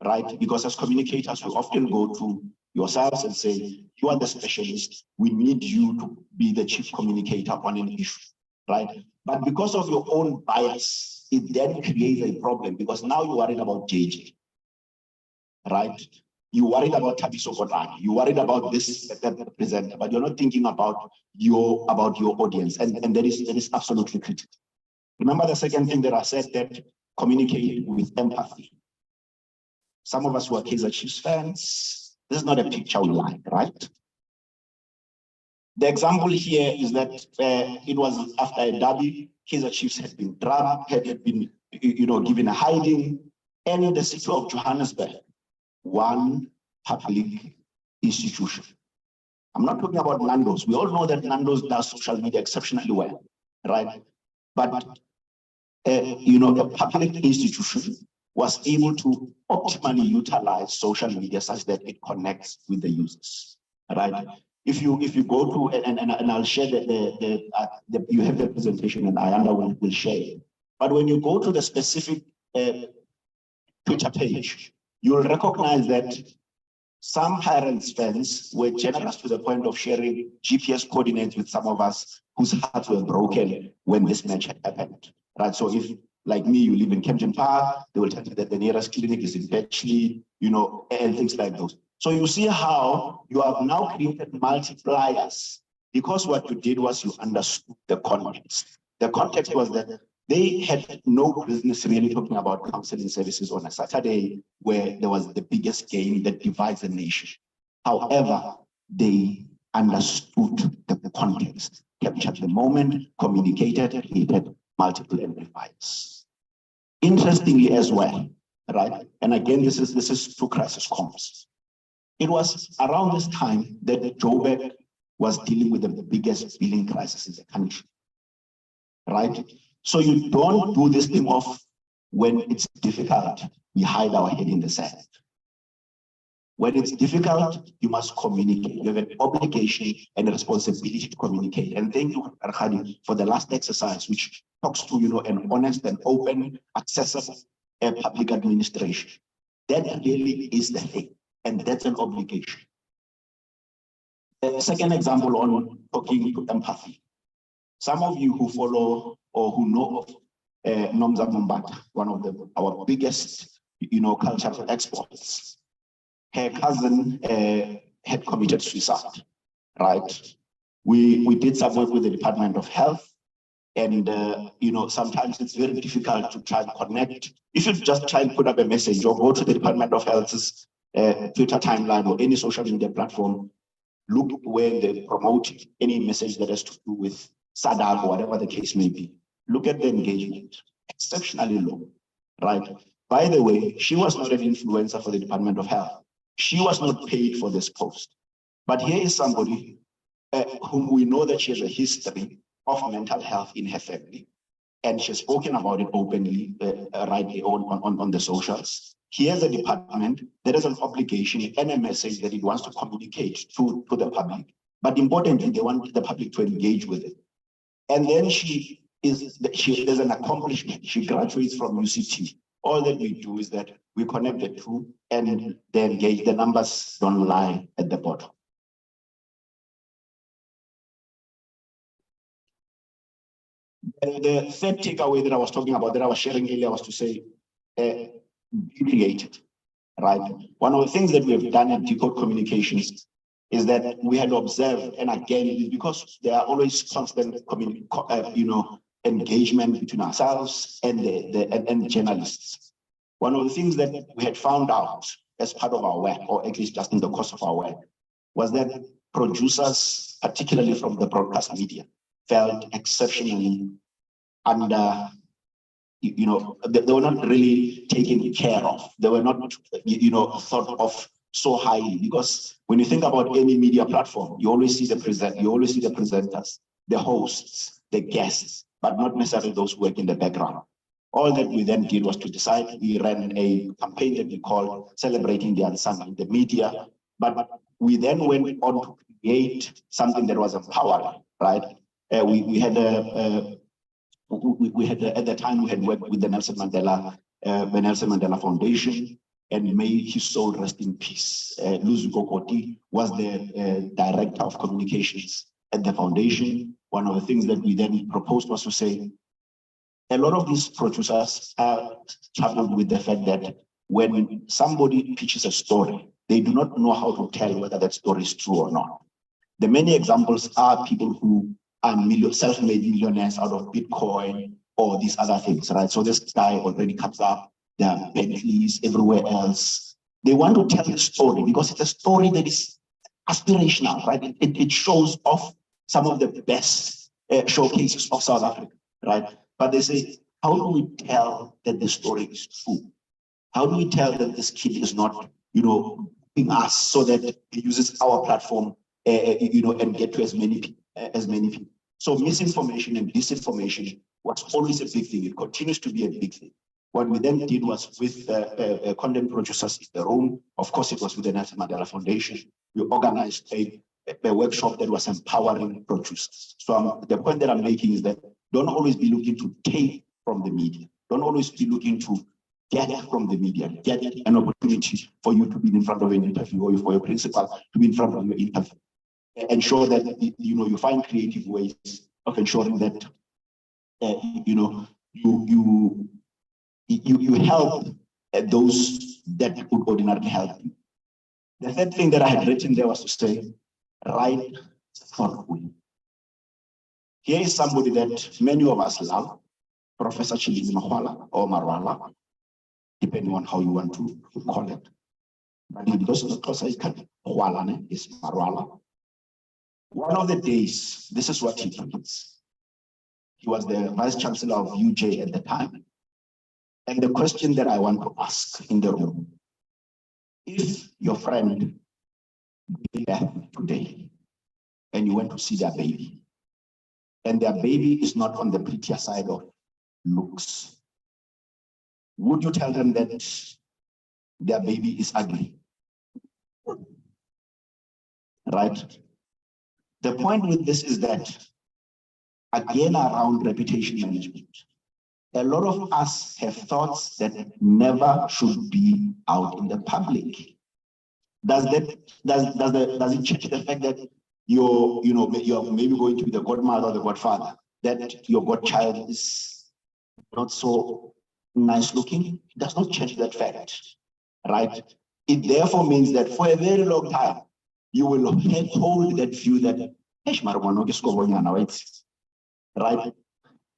right? Because as communicators, we often go to yourselves and say, you are the specialist. We need you to be the chief communicator on an issue, right? But because of your own bias, it then creates a problem because now you're worried about JJ, right? You're worried about Tabiso Kotana. You're worried about this presenter, but you're not thinking about your audience. And that is absolutely critical. Remember the second thing that I said, that communicate with empathy. Some of us who are Kaizer Chiefs fans, this is not a picture we like, right? The example here is that it was after a derby, Kaizer Chiefs had been drugged, had been, you know, given a hiding, and in the city of Johannesburg, one public institution. I'm not talking about Nando's. We all know that Nando's does social media exceptionally well, right? But you know, a public institution was able to optimally utilize social media such that it connects with the users, right? If you go to and I'll share you have the presentation and Ayanda will share it. But when you go to the specific Twitter page, you'll recognize that some parents' fans were generous to the point of sharing GPS coordinates with some of us whose hearts were broken when this match had happened. Right. So if like me, you live in Kempton Park, they will tell you that the nearest clinic is in Bletchley, you know, and things like those. So you see how you have now created multipliers, because what you did was you understood the context. The context was that they had no business really talking about counseling services on a Saturday where there was the biggest game that divides a nation. However, they understood the context, captured the moment, communicated, created multiple amplifiers. Interestingly as well, right? And again, this is through crisis comms. It was around this time that Joburg was dealing with the biggest billing crisis in the country, right? So you don't do this thing of when it's difficult, we hide our head in the sand. When it's difficult, you must communicate. You have an obligation and a responsibility to communicate. And thank you, Arkhadi, for the last exercise, which talks to, you know, an honest and open, accessible public administration. That really is the thing, and that's an obligation. The second example on talking to empathy. Some of you who follow or who know of Nomza Mumbata, one of our biggest, you know, cultural exports. Her cousin had committed suicide, right? We did some work with the Department of Health, and you know, sometimes it's very difficult to try and connect. If you just try and put up a message or go to the Department of Health's Twitter timeline or any social media platform, look where they promote any message that has to do with SADAG or whatever the case may be. Look at the engagement, exceptionally low, right? By the way, she was not an influencer for the Department of Health. She was not paid for this post. But here is somebody whom we know that she has a history of mental health in her family. And she's spoken about it openly, rightly on the socials. Here's a department that has an obligation and a message that it wants to communicate to the public. But importantly, they want the public to engage with it. And then there's an accomplishment. She graduates from UCT. All that we do is that we connect the two and they engage. The numbers don't lie at the bottom. The third takeaway that I was talking about, that I was sharing earlier, was to say, be creative, right? One of the things that we have done at Decode Communications is that we had observed, and again, it is because there are always constant engagement between ourselves and the journalists. One of the things that we had found out as part of our work, or at least just in the course of our work, was that producers, particularly from the broadcast media, felt exceptionally under, they were not really taken care of. They were not, thought of so highly, because when you think about any media platform, you always see the presenters, the hosts, the guests, but not necessarily those who work in the background. All that we then did was to decide, we ran a campaign that we called Celebrating the Unsung in the Media, but we then went on to create something that was empowering, right? We had at the time we had worked with the Nelson Mandela Foundation, and may his soul rest in peace. Luzuko Koti was the director of communications at the foundation. One of the things that we then proposed was to say, a lot of these producers are troubled with the fact that when somebody pitches a story, they do not know how to tell whether that story is true or not. The many examples are people who are self-made millionaires out of Bitcoin or these other things, right? So this guy already comes up, there are Bentleys everywhere else. They want to tell the story because it's a story that is aspirational, right? It shows off some of the best showcases of South Africa, right? But they say, how do we tell that the story is true? How do we tell that this kid is not, being us so that he uses our platform, and get to as many people? So misinformation and disinformation was always a big thing. It continues to be a big thing. What we then did was with content producers in the room. Of course, it was with the Nelson Mandela Foundation. We organized a workshop that was empowering producers. So the point that I'm making is that don't always be looking to take from the media. Don't always be looking to get from the media. Get an opportunity for you to be in front of an interview, or for your principal to be in front of your interview. Ensure that you find creative ways of ensuring that you you help those that would ordinarily help you. The third thing that I had written there was to say, write thoughtfully. Here is somebody that many of us love, Professor Chilini Mahwala or Marwala, depending on how you want to call it. But because of the closer is Marwala. One of the days, this is what he thinks. He was the Vice Chancellor of UJ at the time. And the question that I want to ask in the room, if your friend left today and you went to see their baby, and their baby is not on the prettier side of looks, would you tell them that their baby is ugly? Right? The point with this is that, again, around reputation management, a lot of us have thoughts that never should be out in the public. Does it change the fact that you're maybe going to be the godmother or the godfather, that your godchild is not so nice looking? It does not change that fact, right? It therefore means that for a very long time, you will hold that view that, right?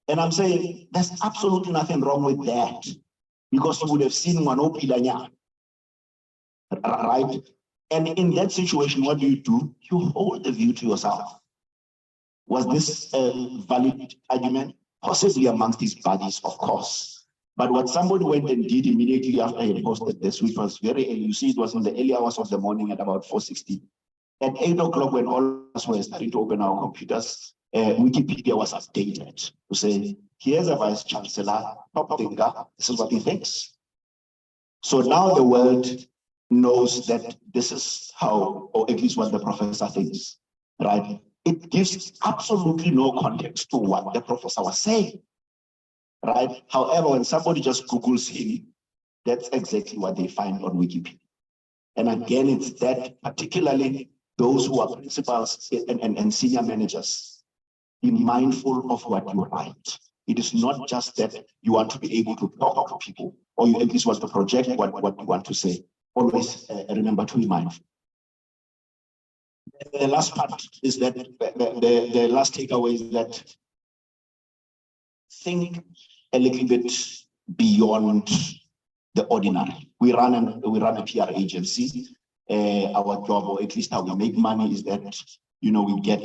And I'm saying there's absolutely nothing wrong with that, because you would have seen one opilanya, right? And in that situation, what do? You hold the view to yourself. Was this a valid argument? Possibly amongst these buddies, of course. But what somebody went and did immediately after he posted this, which was very early, you see, it was in the early hours of the morning at about 4:60. At 8 o'clock, when all of us were starting to open our computers, Wikipedia was updated to say, here's a vice chancellor, top thinker, this is what he thinks. So now the world knows that this is how, or at least what the professor thinks, right? It gives absolutely no context to what the professor was saying, right? However, when somebody just Googles him, that's exactly what they find on Wikipedia. And again, it's that particularly those who are principals and senior managers, be mindful of what you write. It is not just that you want to be able to talk to people, or you at least want to project what you want to say. Always remember to be mindful. The last part is that the last takeaway is that think a little bit beyond the ordinary. We run a PR agency. Our job, or at least how we make money, is that we get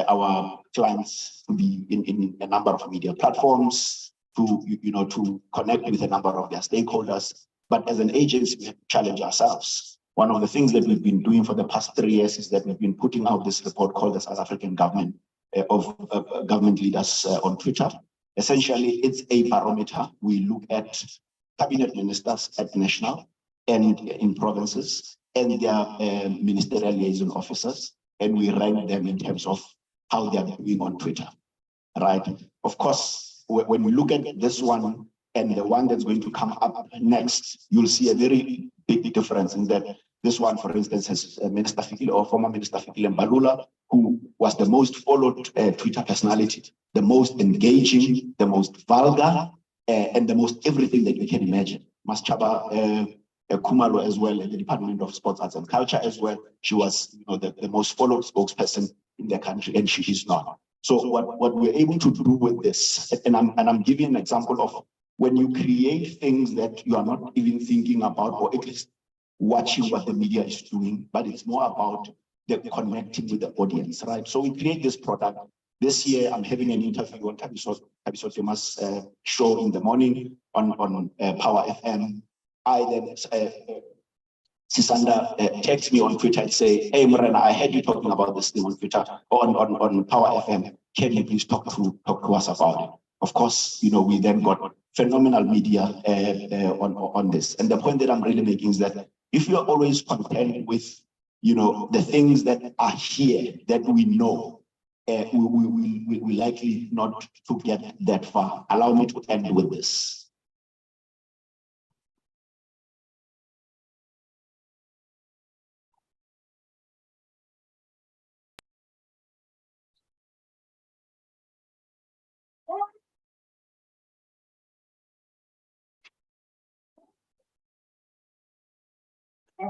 our clients to be in a number of media platforms, to connect with a number of their stakeholders. But as an agency, we have to challenge ourselves. One of the things that we've been doing for the past 3 years is that we've been putting out this report called the South African Government of Government Leaders on Twitter. Essentially, it's a barometer. We look at cabinet ministers at national and in provinces and their ministerial liaison officers, and we rank them in terms of how they are doing on Twitter, right? Of course, when we look at this one and the one that's going to come up next, you'll see a very big difference in that this one, for instance, has Minister Fikile, or former Minister Fikile Mbalula, who was the most followed Twitter personality, the most engaging, the most vulgar, and the most everything that you can imagine. Maschaba Kumalo as well, in the Department of Sports, Arts and Culture as well. She was the most followed spokesperson in the country, and she is not. So what we're able to do with this, and I'm giving an example of when you create things that you are not even thinking about, or at least watching what the media is doing, but it's more about the connecting with the audience, right? So we create this product. This year, I'm having an interview on Tabiso Thomas show in the morning on Power FM. I then, Sisanda text me on Twitter and say, hey, Morena, I heard you talking about this thing on Twitter, on Power FM. Can you please talk to us about it? Of course, we then got phenomenal media on this. And the point that I'm really making is that if you're always content with, the things that are here that we know, we likely not to get that far. Allow me to end with this. A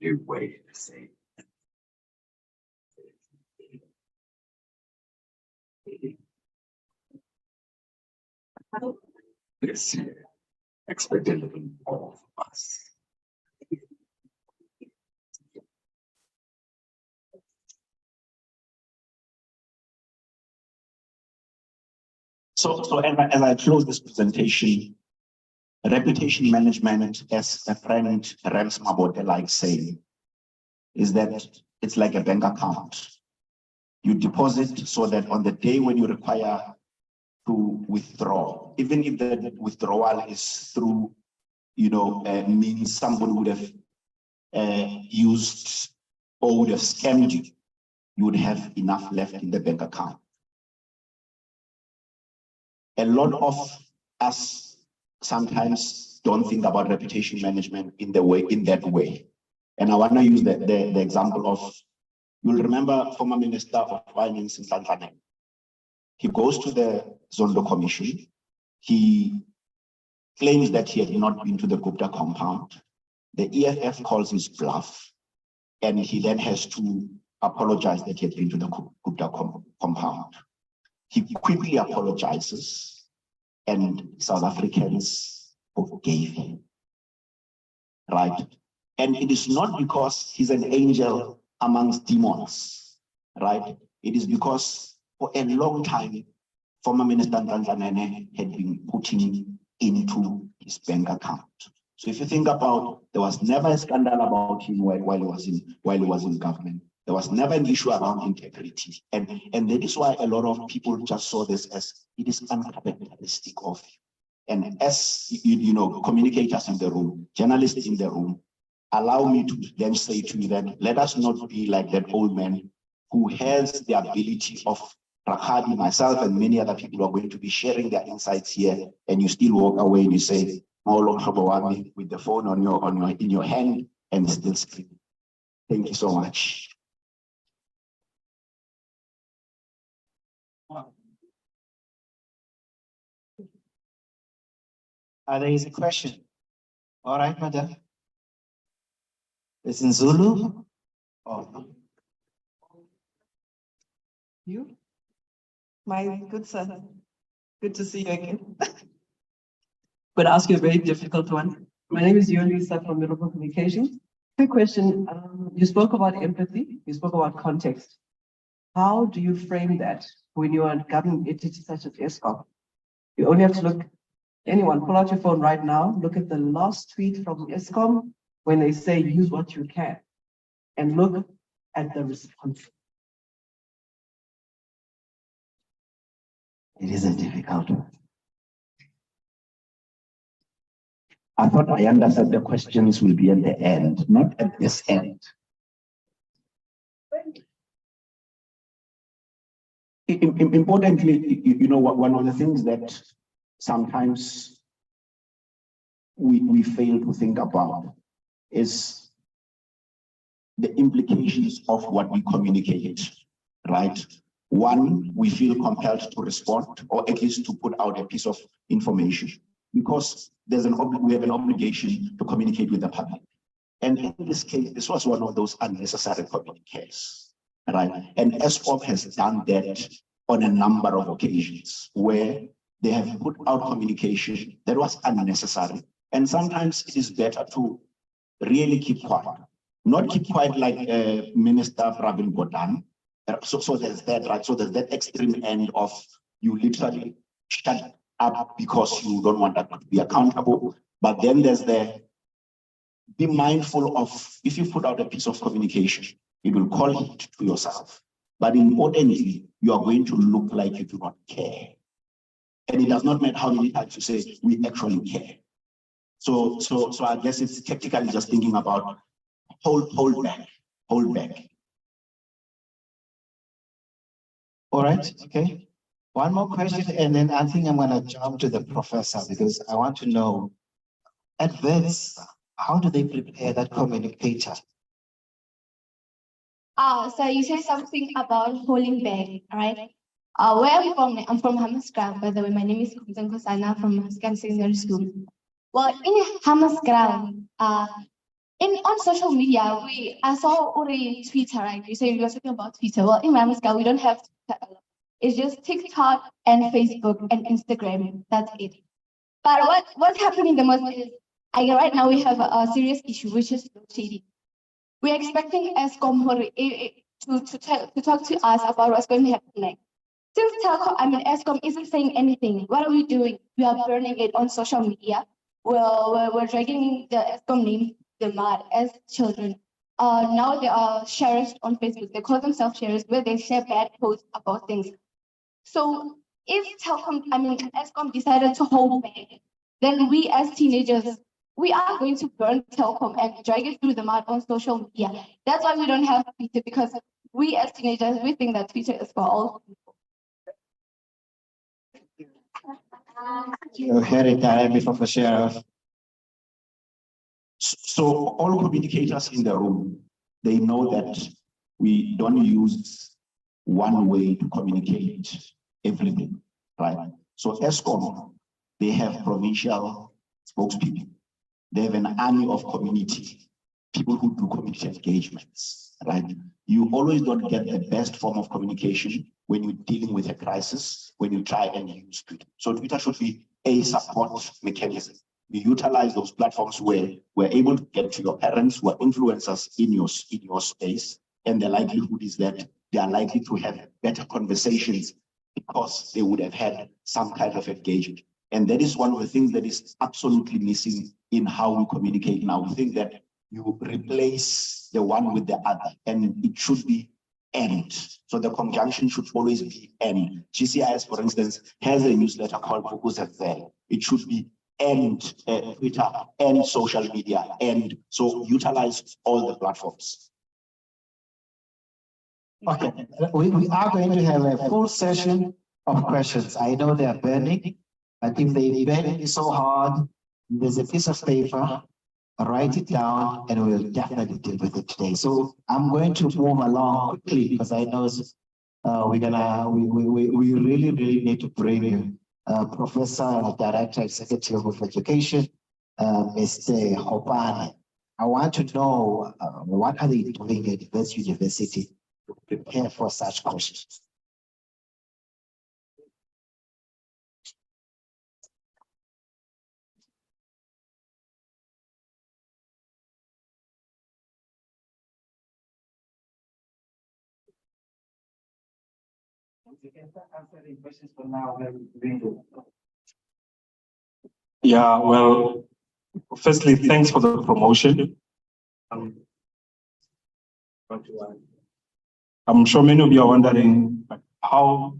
new way to say this year. Expect a little more from us. So as I close this presentation, reputation management, as a friend Rams Mabote likes saying, is that it's like a bank account. You deposit so that on the day when you require to withdraw, even if the withdrawal is through, means somebody would have used or would have scammed you, you would have enough left in the bank account. A lot of us sometimes don't think about reputation management in that way. And I want to use the example of, you'll remember former Minister of Finance in Tanzania. He goes to the Zondo Commission. He claims that he had not been to the Gupta compound. The EFF calls his bluff, and he then has to apologize that he had been to the Gupta compound. He quickly apologizes, and South Africans forgave him, right? And it is not because he's an angel amongst demons, right? It is because for a long time, former Minister Tanzania had been putting into his bank account. So if you think about, there was never a scandal about him while he was in government. There was never an issue around integrity. And that is why a lot of people just saw this as it is uncharacteristic of you. And as communicators in the room, journalists in the room, allow me to then say to you that let us not be like that old man who has the ability of Rakhadi, myself, and many other people who are going to be sharing their insights here, and you still walk away and you say, with the phone in your hand and still screaming. Thank you so much. There is a question. All right, madam. It's in Zulu. Oh. You? My good son. Good to see you again. But ask you a very difficult one. My name is Yuan Lisa from Middleburg Communications. Quick question. You spoke about empathy. You spoke about context. How do you frame that when you are a government entity such as ESCOM? You only have to look, anyone, pull out your phone right now, look at the last tweet from ESCOM when they say use what you can, and look at the response. It is a difficult one. I thought I understood the questions will be at the end, not at this end. Importantly, one of the things that sometimes we fail to think about is the implications of what we communicate, right? One, we feel compelled to respond, or at least to put out a piece of information, because we have an obligation to communicate with the public. And in this case, this was one of those unnecessary communiques, right? And ESCOM has done that on a number of occasions where they have put out communication that was unnecessary. And sometimes it is better to really keep quiet, not keep quiet like Minister Pravin Gordhan. So there's that, right? So there's that extreme end of you literally shut up because you don't want that to be accountable. But then there's be mindful of, if you put out a piece of communication, it will call it to yourself. But importantly, you are going to look like you do not care. And it does not matter how many times you say, we actually care. So I guess it's tactically just thinking about hold back. All right, okay. One more question, and then I think I'm going to jump to the professor because I want to know, at Vets, how do they prepare that communicator? So you say something about holding back, right? Where I'm from Hammanskraal, by the way. My name is Kosana from Hammanskraal Secondary School. Well, in Hammanskraal, on social media, I saw already Twitter, right? You say you were talking about Twitter. Well, in Hammanskraal, we don't have Twitter. It's just TikTok and Facebook and Instagram. That's it. But what's happening the most is, right now we have a serious issue, which is load shedding. We're expecting Eskom to talk to us about what's going to happen next. Since Eskom isn't saying anything, what are we doing? We are burning it on social media. We're dragging the Eskom name, the mud, as children. Now they are sharers on Facebook. They call themselves sharers, where they share bad posts about things. So if Eskom decided to hold back, then we as teenagers, we are going to burn Telkom and drag it through the mud on social media. That's why we don't have Twitter, because we as teenagers, we think that Twitter is for all people. You heard it directly from the sheriff. So all communicators in the room, they know that we don't use one way to communicate everything, right? So Eskom, they have provincial spokespeople. They have an army of community, people who do community engagements, right? You always don't get the best form of communication when you're dealing with a crisis, when you try and use Twitter. So Twitter should be a support mechanism. We utilize those platforms where we're able to get to your parents who are influencers in your space, and the likelihood is that they are likely to have better conversations because they would have had some kind of engagement. And that is one of the things that is absolutely missing in how we communicate now. We think that you replace the one with the other, and it should be and. So the conjunction should always be and. GCIS, for instance, has a newsletter called Focus at Zell. It should be and Twitter and social media, and so utilize all the platforms. Okay, we are going to have a full session of questions. I know they are burning, but if they burn so hard, there's a piece of paper, write it down, and we'll definitely deal with it today. So I'm going to move along quickly because I know we really need to bring you Professor and Director Executive of Education, Mr. Hopane. I want to know what are they doing at this university to prepare for such questions? Yeah, well, firstly, thanks for the promotion. I'm sure many of you are wondering how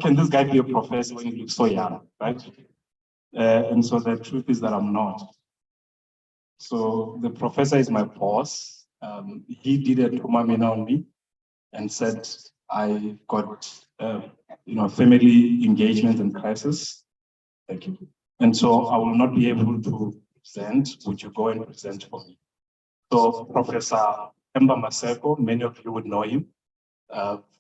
can this guy be a professor when he looks so young, right? And so the truth is that I'm not. So the professor is my boss. He did a tumamina on me and said, I got, family engagement and crisis. Thank you. And so I will not be able to present. Would you go and present for me? So Professor Emba Maseko, many of you would know him,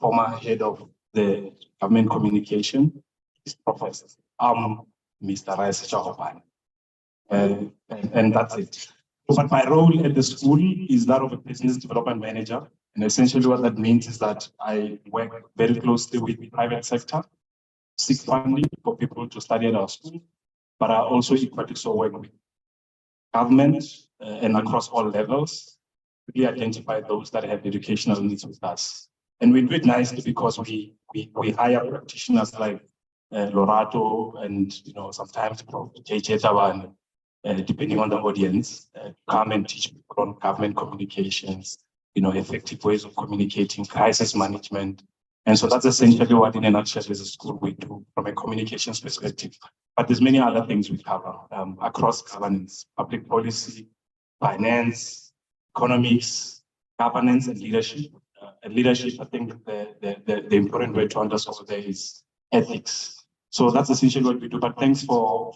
former head of the government communication, is professor. I'm Mr. Raisa Chahopan. And that's it. But my role at the school is that of a business development manager. And essentially what that means is that I work very closely with the private sector, seek funding for people to study at our school, but I also equally so work with government and across all levels, we identify those that have educational needs with us. And we do it nicely because we hire practitioners like Lorato, and sometimes Prof. JJ Tawan, depending on the audience, come and teach people on government communications, effective ways of communicating, crisis management. And so that's essentially what, in a nutshell, is a school we do from a communications perspective. But there's many other things we cover across governance, public policy, finance, economics, governance, and leadership. And leadership, I think the important word to underscore there is ethics. So that's essentially what we do. But thanks for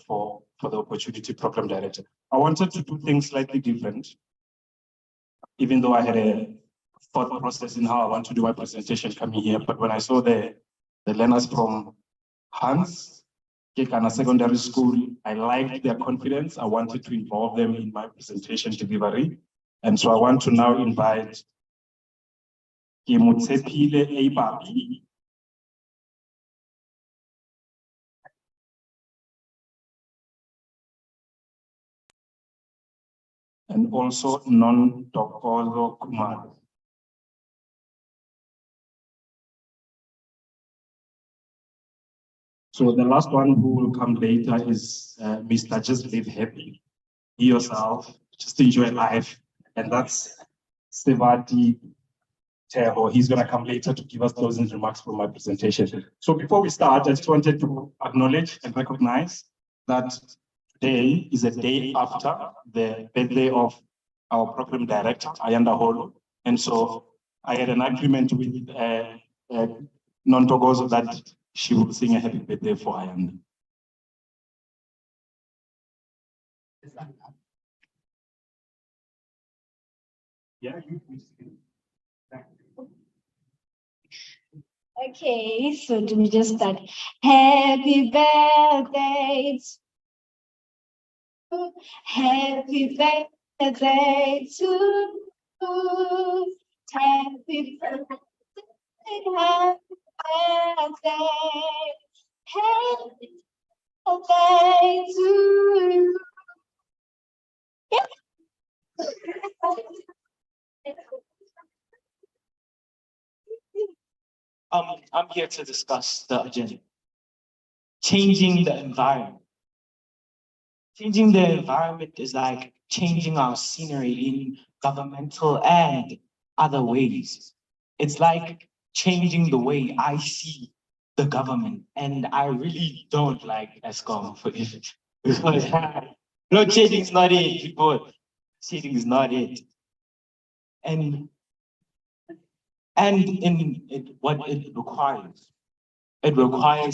the opportunity, Program Director. I wanted to do things slightly different, even though I had a thought process in how I want to do my presentation coming here. But when I saw the learners from Hans, Kekana Secondary School, I liked their confidence. I wanted to involve them in my presentation delivery. And so I want to now invite Kimutsepile Eibabi, and also Non-Tokozo Kumar. So the last one who will come later is Mr. Just Live Happy. Be yourself, just enjoy life. And that's Sevati Teho. He's going to come later to give us closing remarks from my presentation. So before we start, I just wanted to acknowledge and recognize that today is a day after the birthday of our program director, Ayanda Holo. And so I had an agreement with Non-Togozo that she will sing a happy birthday for Ayanda. Yeah, Okay, so let me just start. Happy birthday to happy birthday to you. Happy birthday, happy birthday, happy birthday to you. I'm here to discuss the agenda. Changing the environment. Changing the environment is like changing our scenery in governmental and other ways. It's like changing the way I see the government. And I really don't like ESCOM for it. Because load shedding is not it, people. Shedding is not it. And what it requires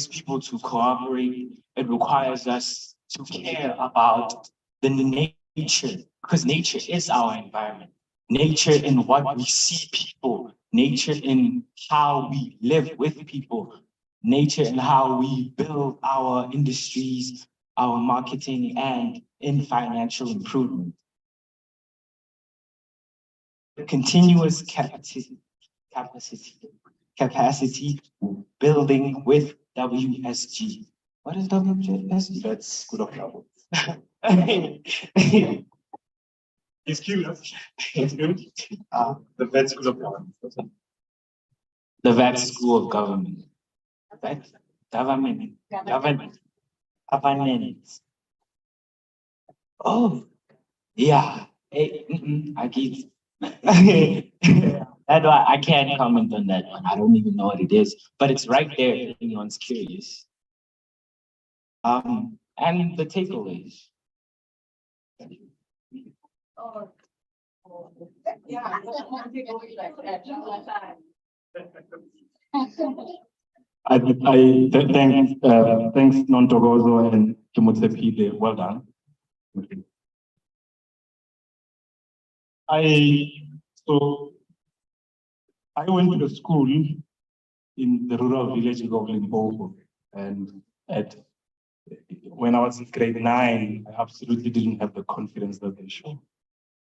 people to cooperate. It requires us to care about the nature, because nature is our environment. Nature in what we see people, nature in how we live with people, nature in how we build our industries, our marketing, and in financial improvement. The continuous capacity building with WSG. What is WSG? That's School of Government. It's cute. It's good. The Vet School of Government. The Vet School of Government. Vet Government. Oh, yeah. I get it. That's why I can't comment on that one. I don't even know what it is, but it's right there if anyone's curious. And the takeaways. Thanks Non-Togozo and Kimutsepile. Well done. I went to the school in the rural village of Limpopo, and when I was in grade 9, I absolutely didn't have the confidence that they showed.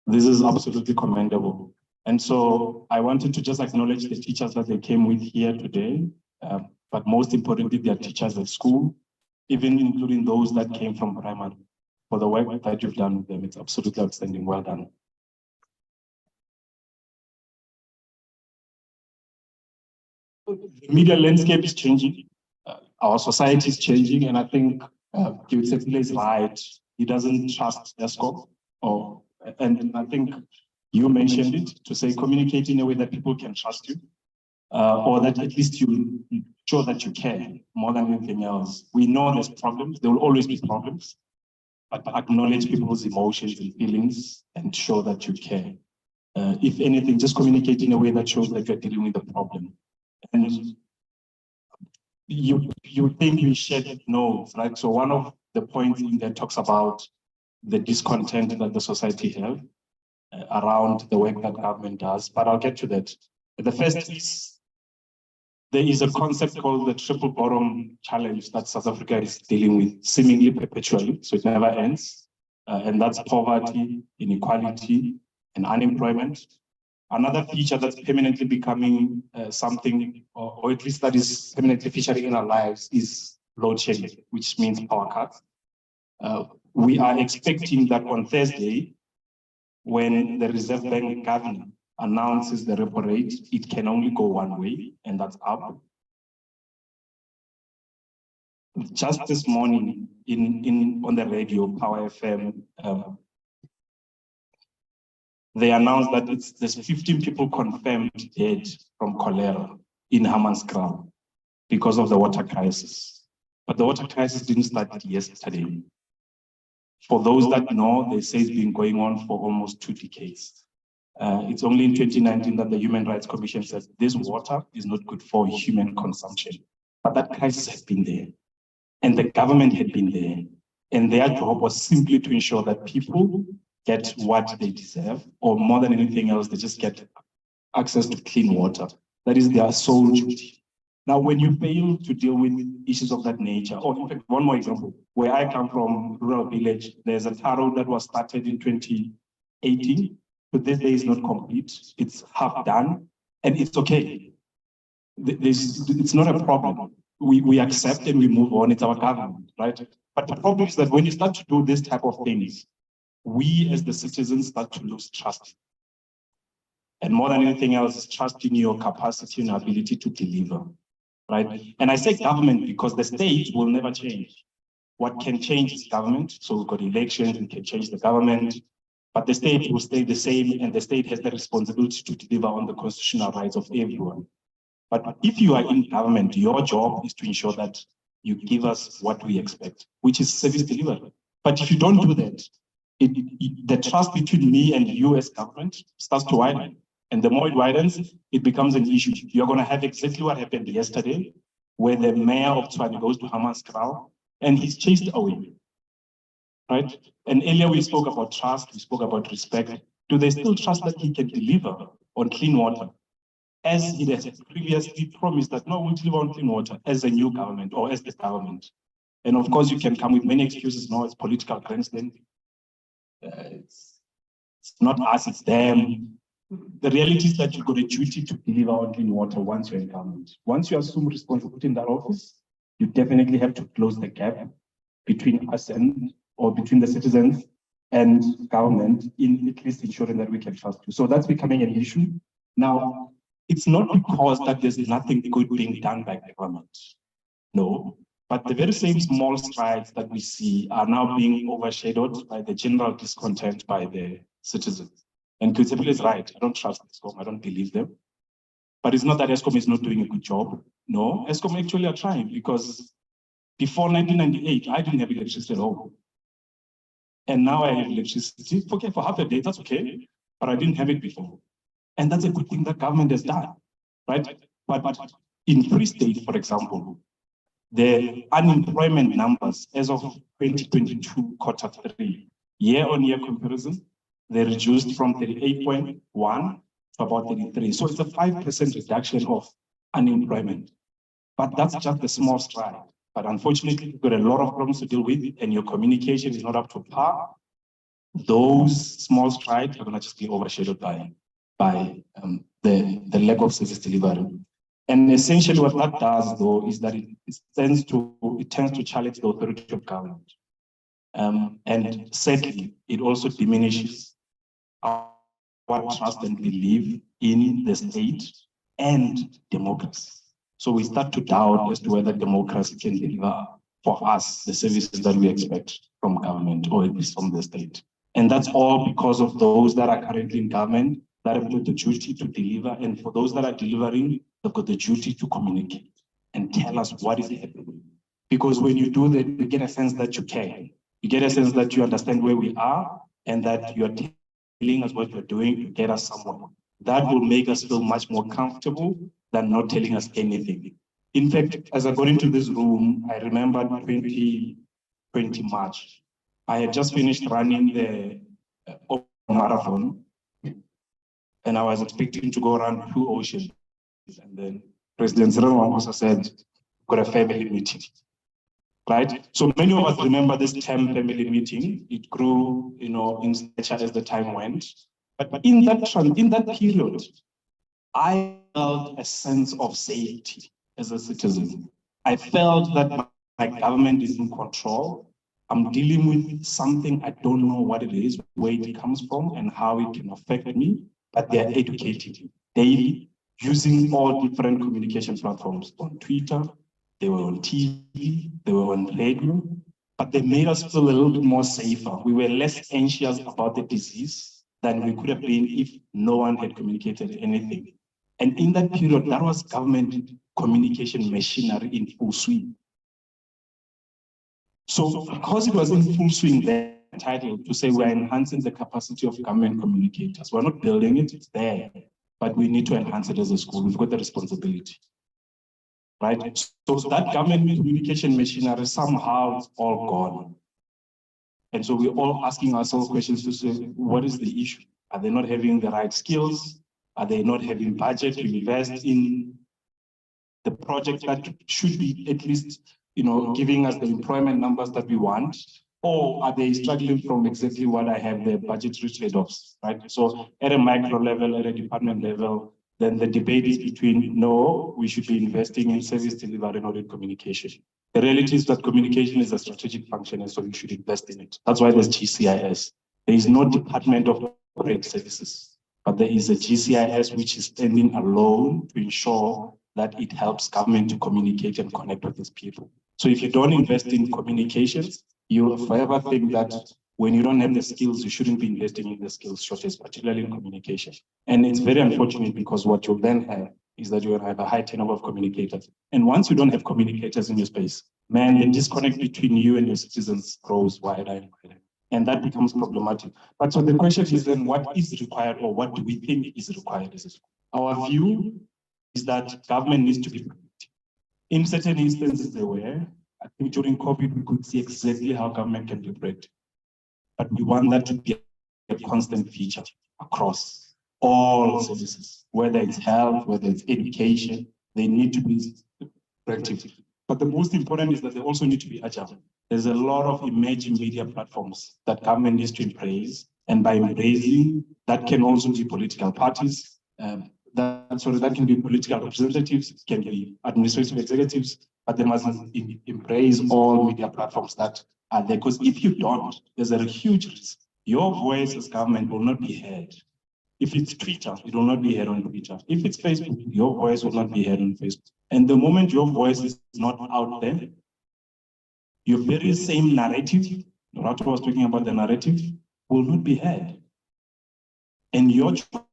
This is absolutely commendable. And so I wanted to just acknowledge the teachers that they came with here today, but most importantly, their teachers at school, even including those that came from primary, for the work that you've done with them. It's absolutely outstanding. Well done. The media landscape is changing. our society is changing, and I think Kiwitsepile is right. He doesn't trust ESCOM, and I think you mentioned it, to say communicate in a way that people can trust you, or that at least you show that you care more than anything else. We know there's problems, there will always be problems, but acknowledge people's emotions and feelings and show that you care. If anything, just communicate in a way that shows that you're dealing with the problem. And you think we shared notes, right? So one of the points in there talks about the discontent that the society have around the work that government does, but I'll get to that. The first is, there is a concept called the triple bottom challenge that South Africa is dealing with seemingly perpetually, so it never ends. And that's poverty, inequality, and unemployment. Another feature that's permanently becoming something, or at least that is permanently featuring in our lives, is load shedding, which means power cuts. We are expecting that on Thursday, when the Reserve Bank governor announces the repo rate, it can only go one way, and that's up. Just this morning, on the radio, Power FM, they announced that there's 15 people confirmed dead from cholera in Hammanskraal because of the water crisis. But the water crisis didn't start yesterday. For those that know, they say it's been going on for almost 2 decades. It's only in 2019 that the Human Rights Commission says this water is not good for human consumption. But that crisis has been there. And the government had been there. And their job was simply to ensure that people get what they deserve, or more than anything else, they just get access to clean water. That is their sole duty. Now, when you fail to deal with issues of that nature, or in fact, one more example, where I come from, rural village, there's a tar road that was started in 2018, but this day is not complete. It's half done, and it's okay. It's not a problem. We accept and we move on. It's our government, right? But the problem is that when you start to do this type of things, we as the citizens start to lose trust. And more than anything else, trust in your capacity and ability to deliver, right? And I say government because the state will never change. What can change is government. So we've got elections, we can change the government, but the state will stay the same, and the state has the responsibility to deliver on the constitutional rights of everyone. But if you are in government, your job is to ensure that you give us what we expect, which is service delivery. But if you don't do that, the trust between me and you as government starts to widen. And the more it widens, it becomes an issue. You're going to have exactly what happened yesterday, where the mayor of Tshwane goes to Hammanskraal and he's chased away, right? And earlier we spoke about trust, we spoke about respect. Do they still trust that he can deliver on clean water? As it has previously promised that, no, we'll deliver on clean water as a new government or as the government. And of course, you can come with many excuses. No, it's political grandstanding. It's not us, it's them. The reality is that you've got a duty to deliver on clean water once you're in government. Once you assume responsibility in that office, you definitely have to close the gap between us or between the citizens and government, in at least ensuring that we can trust you. So that's becoming an issue. Now, it's not because that there's nothing good being done by government. No. But the very same small strides that we see are now being overshadowed by the general discontent by the citizens. And Kiwitsepile is right. I don't trust ESCOM. I don't believe them. But it's not that ESCOM is not doing a good job. No, ESCOM actually are trying, because before 1998, I didn't have electricity at all. And now I have electricity. Okay, for half a day, that's okay. But I didn't have it before. And that's a good thing that government has done, right? But in Free State, for example, the unemployment numbers as of 2022 quarter 3, year-on-year comparison, they reduced from 38.1 to about 33. So it's a 5% reduction of unemployment. But that's just a small stride. But unfortunately, you've got a lot of problems to deal with, and your communication is not up to par. Those small strides are going to just be overshadowed by the lack of service delivery. And essentially what that does, though, is that it tends to challenge the authority of government. And sadly, it also diminishes our trust and belief in the state and democracy. So we start to doubt as to whether democracy can deliver for us the services that we expect from government, or at least from the state. And that's all because of those that are currently in government that have got the duty to deliver. And for those that are delivering, they've got the duty to communicate and tell us what is happening. Because when you do that, you get a sense that you care. You get a sense that you understand where we are and that you are telling us what you're doing to get us somewhere. That will make us feel much more comfortable than not telling us anything. In fact, as I got into this room, I remember 2020 March. I had just finished running the marathon, and I was expecting to go around 2 oceans. And then President Cyril Ramaphosa said, got a family meeting. Right? So many of us remember this term family meeting. It grew, in stature as the time went. But in that period, I felt a sense of safety as a citizen. I felt that my government is in control. I'm dealing with something I don't know what it is, where it comes from, and how it can affect me, but they're educating me daily using all different communication platforms on Twitter. They were on TV, they were on radio, but they made us feel a little bit more safer. We were less anxious about the disease than we could have been if no one had communicated anything. And in that period, that was government communication machinery in full swing. So because it was in full swing, they're entitled to say we're enhancing the capacity of government communicators. We're not building it, it's there, but we need to enhance it as a school. We've got the responsibility. Right? So that government communication machinery somehow is all gone. And so we're all asking ourselves questions to say, what is the issue? Are they not having the right skills? Are they not having budget to invest in the project that should be at least, giving us the employment numbers that we want? Or are they struggling from exactly what I have, the budgetary trade-offs, right? So at a micro level, at a department level, then the debate is between, no, we should be investing in service delivery, not in communication. The reality is that communication is a strategic function, and so you should invest in it. That's why there's GCIS. There is no Department of Corporate Services, but there is a GCIS which is standing alone to ensure that it helps government to communicate and connect with its people. So if you don't invest in communications, you will forever think that when you don't have the skills, you shouldn't be investing in the skills shortage, particularly in communication. And it's very unfortunate because what you'll then have is that you'll have a high turnover of communicators. And once you don't have communicators in your space, man, the disconnect between you and your citizens grows wider and wider. And that becomes problematic. But so the question is then, what is required, or what do we think is required as a school? Our view is that government needs to be predictive. In certain instances, there were. I think during COVID, we could see exactly how government can be predictive. But we want that to be a constant feature across all services, whether it's health, whether it's education, they need to be predictive. But the most important is that they also need to be agile. There's a lot of emerging media platforms that government needs to embrace, and by embracing, that can also be political parties, that can be political representatives, it can be administrative executives, but they must embrace all media platforms that are there. Because if you don't, there's a huge risk. Your voice as government will not be heard. If it's Twitter, it will not be heard on Twitter. If it's Facebook, your voice will not be heard on Facebook. And the moment your voice is not out there, your very same narrative, Rato was talking about the narrative, will not be heard. And your job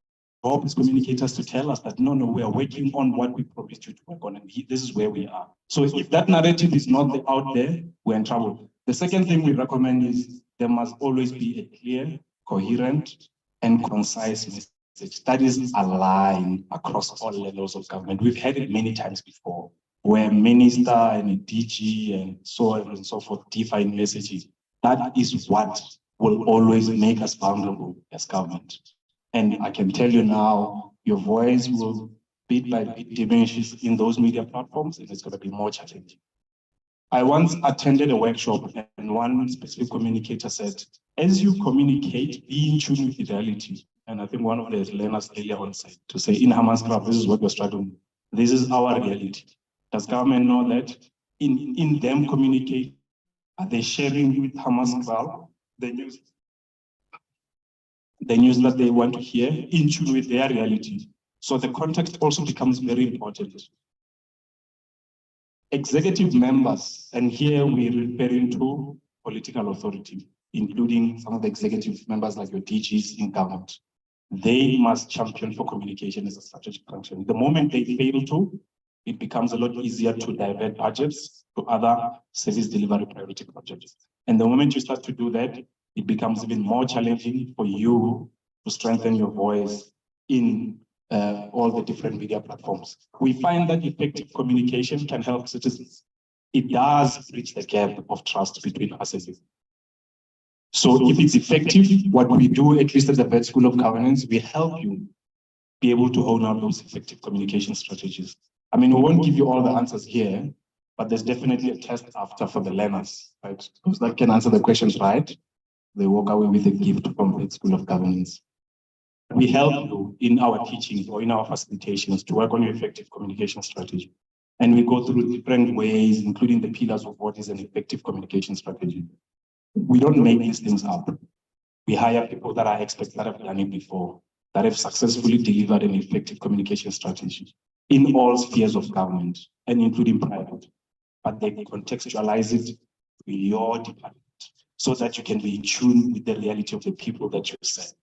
as communicators to tell us that, no, we are working on what we promised you to work on, and this is where we are. So if that narrative is not out there, we're in trouble. The second thing we recommend is there must always be a clear, coherent, and concise message that is aligned across all levels of government. We've had it many times before, where a minister and a DG and so on and so forth define messages. That is what will always make us vulnerable as government. And I can tell you now, your voice will bit by bit diminish in those media platforms, and it's going to be more challenging. I once attended a workshop, and one specific communicator said, as you communicate, be in tune with the reality. And I think one of the learners earlier on said, to say, in Hammanskraal, this is what we're struggling with. This is our reality. Does government know that? In them communicate, are they sharing with Hammanskraal the news that they want to hear, in tune with their reality? So the context also becomes very important. Executive members, and here we're referring to political authority, including some of the executive members like your DGs in government. They must champion for communication as a strategic function. The moment they fail to, it becomes a lot easier to divert budgets to other service delivery priority projects. And the moment you start to do that, it becomes even more challenging for you to strengthen your voice in all the different media platforms. We find that effective communication can help citizens. It does bridge the gap of trust between us and you. So if it's effective, what we do, at least at the Vet School of Governance, we help you be able to hone out those effective communication strategies. I mean, we won't give you all the answers here, but there's definitely a test after for the learners, right? Those that can answer the questions right, they walk away with a gift from the School of Governance. We help you in our teaching or in our facilitations to work on your effective communication strategy. And we go through different ways, including the pillars of what is an effective communication strategy. We don't make these things up. We hire people that are experts that have done it before, that have successfully delivered an effective communication strategy in all spheres of government and including private. But they contextualize it to your department so that you can be in tune with the reality of the people that you serve.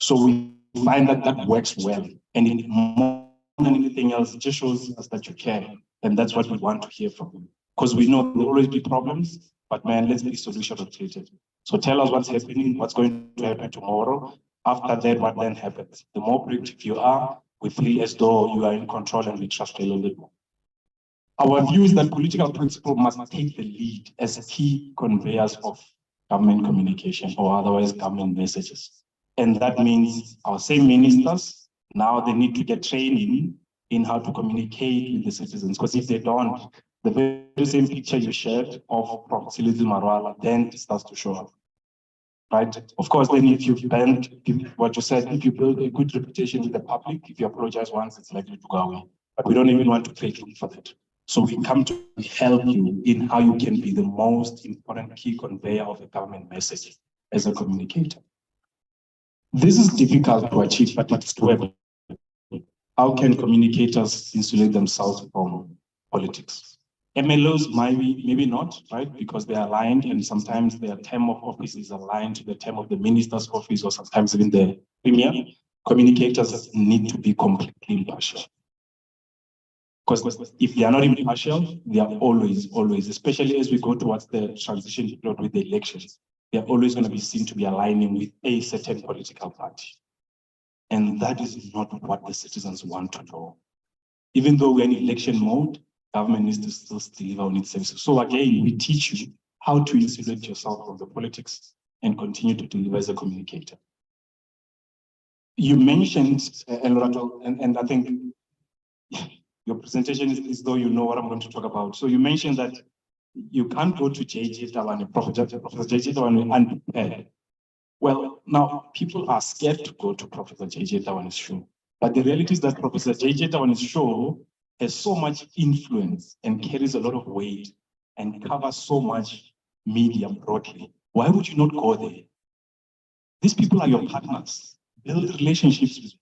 So we find that that works well. And it, more than anything else, it just shows us that you care. And that's what we want to hear from you. Because we know there will always be problems, but man, let's be solution oriented. So tell us what's happening, what's going to happen tomorrow. After that, what then happens? The more proactive you are, we feel as though you are in control and we trust you a little bit more. Our view is that political principle must take the lead as key conveyors of government communication or otherwise government messages. And that means our same ministers, now they need to get training in how to communicate with the citizens. Because if they don't, the very same picture you shared of Professionalizing Marwala then starts to show up. Right? Of course, then if you bend what you said, if you build a good reputation with the public, if you apologize once, it's likely to go away. But we don't even want to create room for that. So we come to help you in how you can be the most important key conveyor of a government message as a communicator. This is difficult to achieve, but it's doable. How can communicators insulate themselves from politics? MLOs maybe not, right? Because they are aligned and sometimes their term of office is aligned to the term of the minister's office or sometimes even the premier. Communicators need to be completely impartial. Because if they are not impartial, they are always, especially as we go towards the transition period with the elections, they are always going to be seen to be aligning with a certain political party. And that is not what the citizens want to know. Even though we're in election mode, government needs to still deliver on its services. So again, we teach you how to insulate yourself from the politics and continue to deliver as a communicator. You mentioned, Elrato, and I think your presentation is though you know what I'm going to talk about. So you mentioned that you can't go to JJ Tawane, Professor JJ Tawane unprepared. Well, now people are scared to go to Professor JJ Tawane's show. But the reality is that Professor JJ Tawane's show has so much influence and carries a lot of weight and covers so much media broadly. Why would you not go there? These people are your partners. Build relationships with them.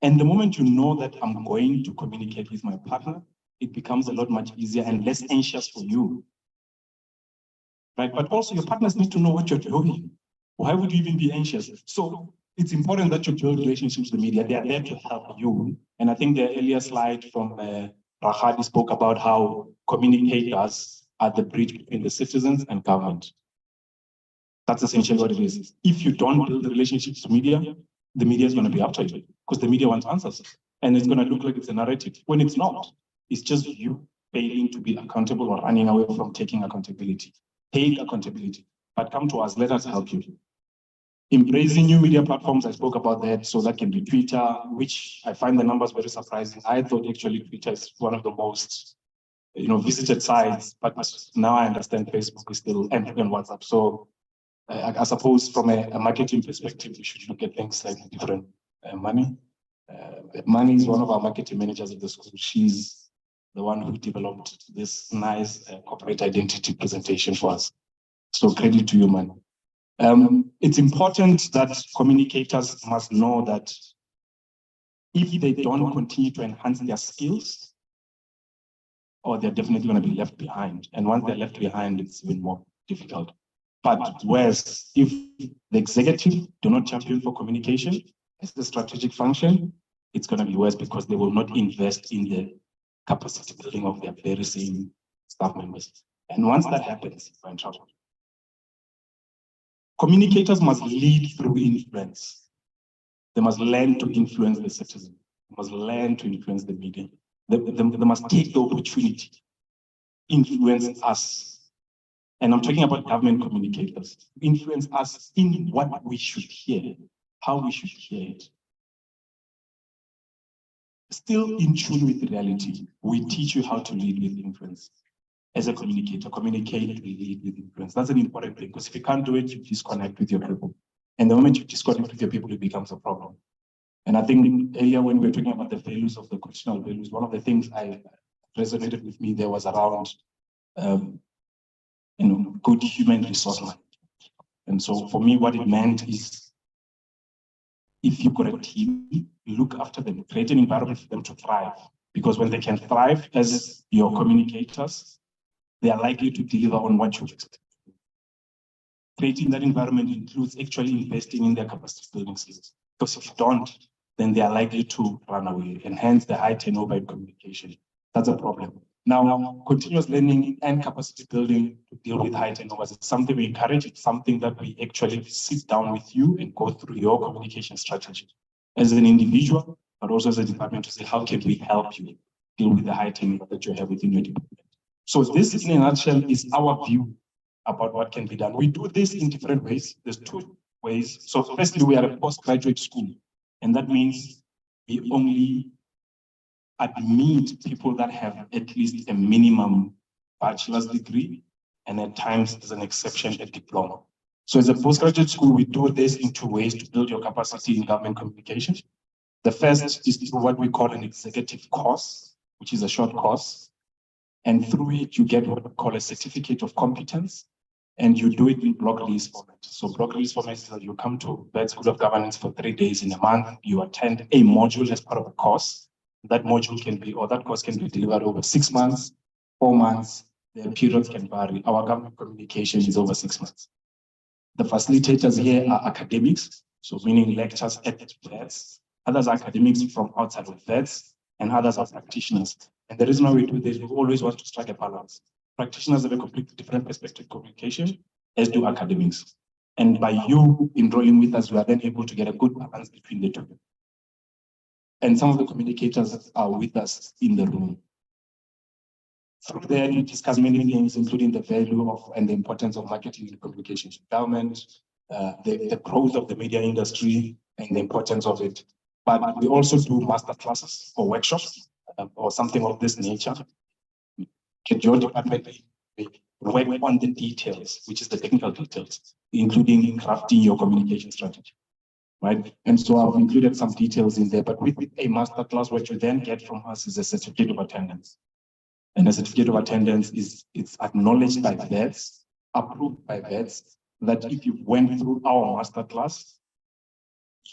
And the moment you know that I'm going to communicate with my partner, it becomes a lot much easier and less anxious for you. Right? But also your partners need to know what you're doing. Why would you even be anxious? So it's important that you build relationships with the media. They are there to help you. And I think the earlier slide from Rahadi spoke about how communicators are the bridge between the citizens and government. That's essentially what it is. If you don't build the relationships with the media is going to be after you because the media wants answers. And it's going to look like it's a narrative when it's not. It's just you failing to be accountable or running away from taking accountability. Take accountability, but come to us, let us help you. Embracing new media platforms, I spoke about that, so that can be Twitter, which I find the numbers very surprising. I thought actually Twitter is one of the most visited sites, but now I understand Facebook is still, and WhatsApp. So I suppose from a marketing perspective, we should look at things slightly different. Money is one of our marketing managers at the school. She's the one who developed this nice corporate identity presentation for us. So credit to you, Mani. It's important that communicators must know that if they don't continue to enhance their skills, or they're definitely going to be left behind. And once they're left behind, it's even more difficult. But whereas if the executive do not champion for communication as a strategic function, it's going to be worse because they will not invest in the capacity building of their very same staff members. And once that happens, we're in trouble. Communicators must lead through influence. They must learn to influence the citizen. They must learn to influence the media. They must take the opportunity, influence us. And I'm talking about government communicators. Influence us in what we should hear, how we should hear it. Still in tune with reality, we teach you how to lead with influence. As a communicator, communicate and lead with influence. That's an important thing, because if you can't do it, you disconnect with your people. And the moment you disconnect with your people, it becomes a problem. And I think earlier when we were talking about the values of the constitutional values, one of the things I resonated with me there was around good human resource management. And so for me, what it meant is, if you've got a team, look after them, create an environment for them to thrive. Because when they can thrive as your communicators, they are likely to deliver on what you expect. Creating that environment includes actually investing in their capacity building skills. Because if you don't, then they are likely to run away, and hence the high turnover in communication. That's a problem. Now, continuous learning and capacity building to deal with high turnovers is something we encourage. It's something that we actually sit down with you and go through your communication strategy as an individual, but also as a department, to say, how can we help you deal with the high turnover that you have within your department? So this, in a nutshell, is our view about what can be done. We do this in different ways. There's two ways. So firstly, we are a postgraduate school, and that means we only admit people that have at least a minimum bachelor's degree, and at times, as an exception, a diploma. So as a postgraduate school, we do this in two ways to build your capacity in government communication. The first is through what we call an executive course, which is a short course. And through it, you get what we call a certificate of competence, and you do it in block release format. So block release format is that you come to Bed School of Governance for 3 days in a month, you attend a module as part of a course. That module can be, or that course can be delivered over 6 months, 4 months, the periods can vary. Our government communication is over 6 months. The facilitators here are academics, so meaning lectures at VETs. Others are academics from outside of VETs, and others are practitioners. And the reason why we do this, we always want to strike a balance. Practitioners have a completely different perspective of communication, as do academics. And by you enrolling with us, we are then able to get a good balance between the two. And some of the communicators are with us in the room. Through there, you discuss many things, including the value of and the importance of marketing and communication to government, the growth of the media industry, and the importance of it. But we also do master classes or workshops or something of this nature. At your department, we work on the details, which is the technical details, including crafting your communication strategy, right? And so I've included some details in there, but with a master class, what you then get from us is a certificate of attendance. And a certificate of attendance it's acknowledged by VETs, approved by VETs, that if you went through our master class,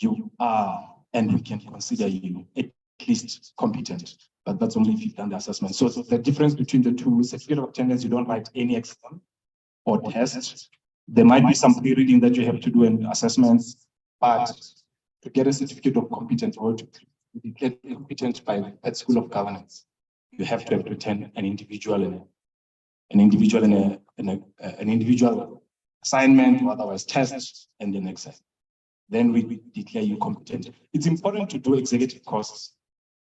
you are, and we can consider you at least competent, but that's only if you've done the assessment. So the difference between the two, certificate of attendance, you don't write any exam or test. There might be some pre-reading that you have to do in assessments, but to get a certificate of competence or to get competent by Bed School of Governance, you have to attend an individual assignment, or otherwise tests, and then exam. Then we declare you competent. It's important to do executive courses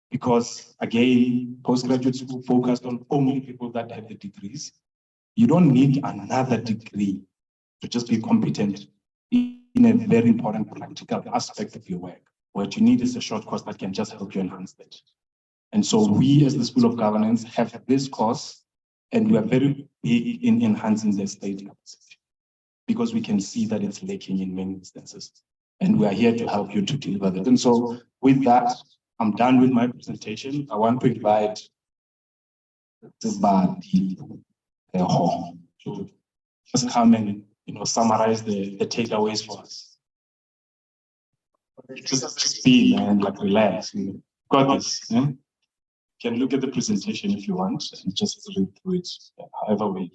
because, again, postgraduate school focused on only people that have the degrees. You don't need another degree to just be competent in a very important practical aspect of your work. What you need is a short course that can just help you enhance that. And so we, as the School of Governance, have this course, and we are very big in enhancing the state capacity because we can see that it's lacking in many instances. And we are here to help you to deliver that. And so with that, I'm done with my presentation. I want to invite the hall to just come and summarize the takeaways for us. Just be and like relax. Got this. Yeah? can look at the presentation if you want and just read through it, however way.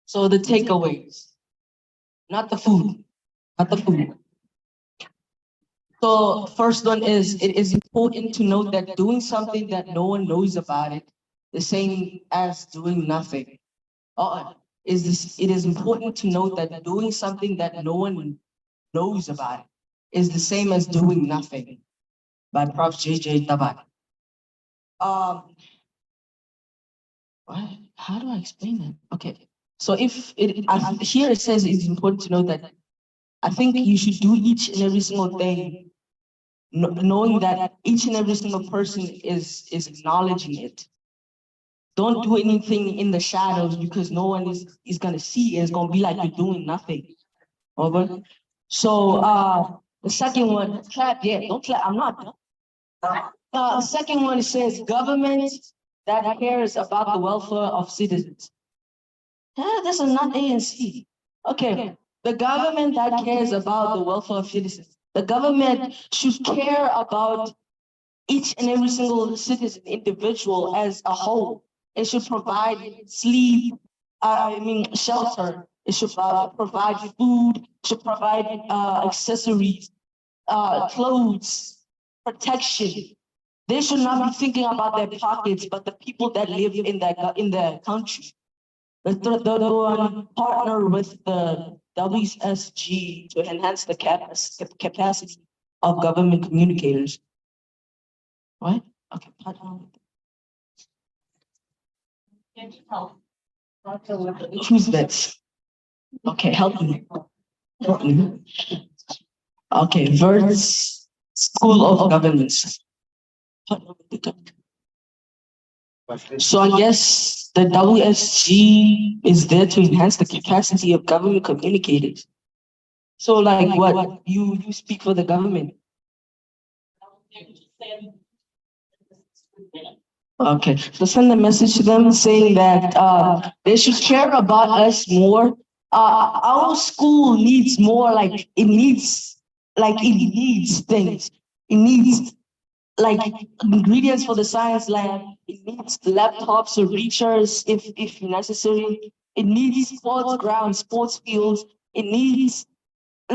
So the takeaways, not the food, not the food. So first one is, it is important to note that doing something that no one knows about it, the same as doing nothing. It is important to note that doing something that no one knows about it is the same as doing nothing, by Prof. J.J. Tabat. What? How do I explain that? Okay. So if here it says it's important to know that I think you should do each and every single thing, knowing that each and every single person is acknowledging it. Don't do anything in the shadows because no one is gonna see it. It's gonna be like you're doing nothing. Over. So the second one, clap, yeah, don't clap, I'm not. The second one, it says government that cares about the welfare of citizens. This is not ANC. Okay, the government that cares about the welfare of citizens. The government should care about each and every single citizen, individual as a whole. It should provide sleep, shelter. It should provide food. It should provide accessories, clothes, protection. They should not be thinking about their pockets, but the people that live in the country. The partner with the WSG to enhance the capacity of government communicators. What? Okay, partner. Who's that? Okay, help me. Help me. Okay, Verts School of Governance. So I guess the WSG is there to enhance the capacity of government communicators. So like what? You speak for the government. Okay, so send a message to them saying that they should care about us more. Our school needs more, like it needs things. It needs like ingredients for the science lab. It needs laptops or reachers if necessary. It needs sports grounds, sports fields. It needs a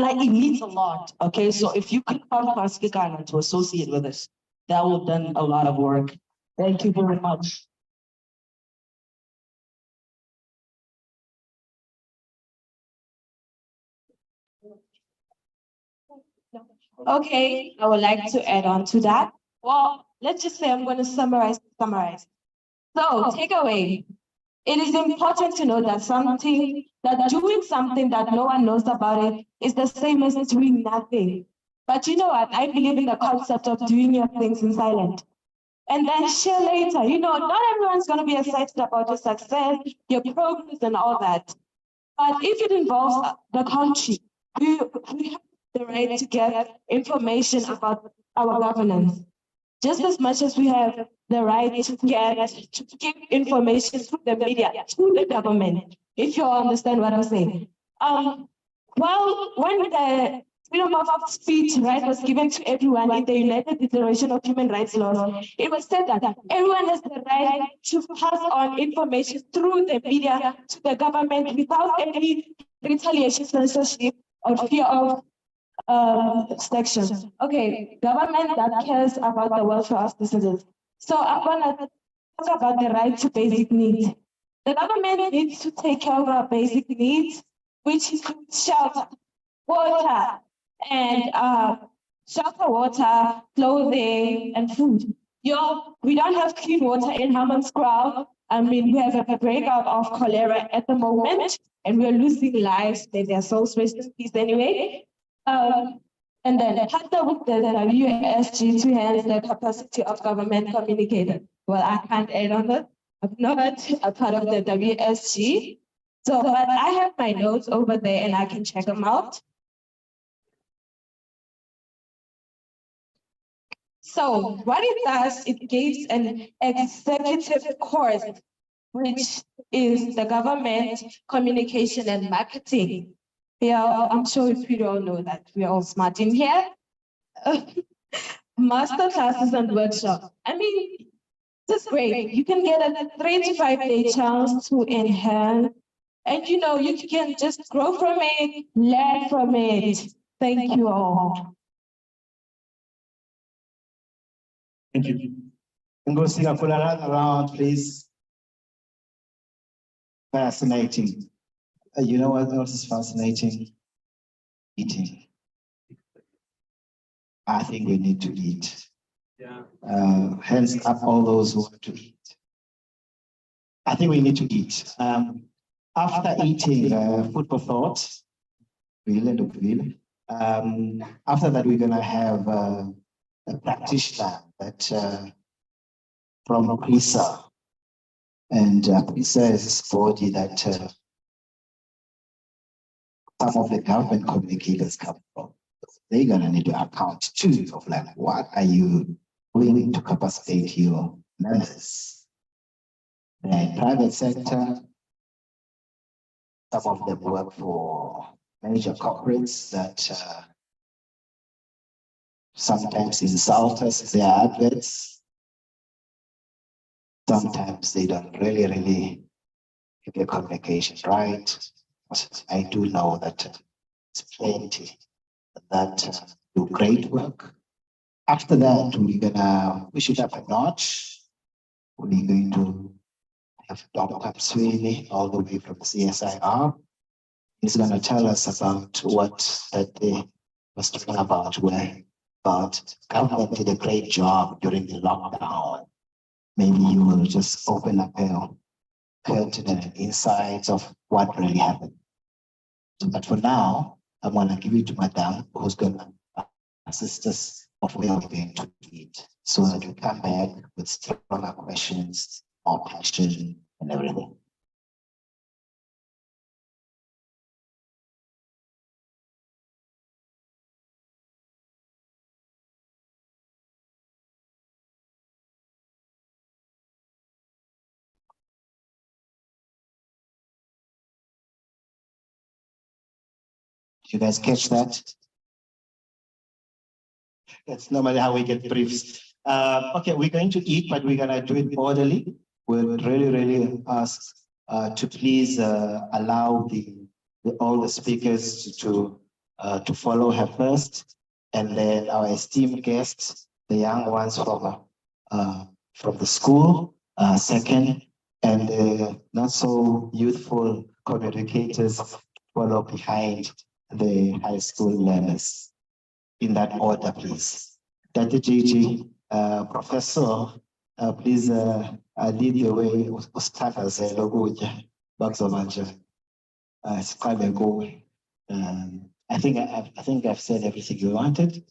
lot. Okay, so if you could come Paskikana to associate with us, that would have done a lot of work. Thank you very much. Okay, I would like to add on to that. Well, let's just say I'm going to summarize. So, takeaway. It is important to know that doing something that no one knows about it is the same as doing nothing. But you know what? I believe in the concept of doing your things in silence. And then share later. Not everyone's going to be excited about your success, your progress, and all that. But if it involves the country, we have the right to get information about our governance, just as much as we have the right to give information through the media to the government, if you all understand what I'm saying. Well, when the freedom of speech right was given to everyone in the United Declaration of Human Rights laws, it was said that everyone has the right to pass on information through the media to the government without any retaliation, censorship, or fear of section. Okay, government that cares about the welfare of citizens. So I'm gonna talk about the right to basic needs. The government needs to take care of our basic needs, which includes shelter, water, and water, clothing, and food. We don't have clean water in Hammanskraal. We have a breakout of cholera at the moment, and we're losing lives. They're so rest peace anyway. And then partner with the WSG to enhance the capacity of government communicator. Well, I can't add on that. I'm not a part of the WSG. So, but I have my notes over there and I can check them out. So what it does, it gives an executive course, which is the government communication and marketing. Yeah, I'm sure we all know that we're all smart in here. Master classes and workshops. I mean, this is great. You can get a 3 to 5 day chance to enhance, and you know, you can just grow from it, learn from it. Thank you all. Thank you. And go sing a another round, please. Fascinating. You know what else is fascinating? Eating. I think we need to eat. Yeah. Hands up all those who want to eat. I think we need to eat. After eating, food for thought. After that, we're gonna have a practitioner that from PRISA. And PRISA is this body that some of the government communicators come from. They're gonna need to account too of like, what are you doing to capacitate your members? The private sector, some of them work for major corporates that sometimes insult us in their adverts. Sometimes they don't really get their communication right. But I do know that it's plenty that do great work. After that, we should have a notch. We're going to have Dr. Sweeney all the way from CSIR. He's going to tell us about what that day was talking about, where government did a great job during the lockdown. Maybe you will just open up a curtain and insights of what really happened. But for now, I'm going to give it to Madame, who's going to assist us of where we're going to eat, so that we come back with stronger questions, more passion, and everything. Did you guys catch that? That's normally how we get briefs. Okay, we're going to eat, but we're going to do it orderly. We'll really ask to please allow all the speakers to follow her first, and then our esteemed guests, the young ones from the school, second, and the not so youthful communicators follow behind the high school learners. In that order, please. Dr. Gigi, Professor, please lead the way. I think I've said everything you wanted.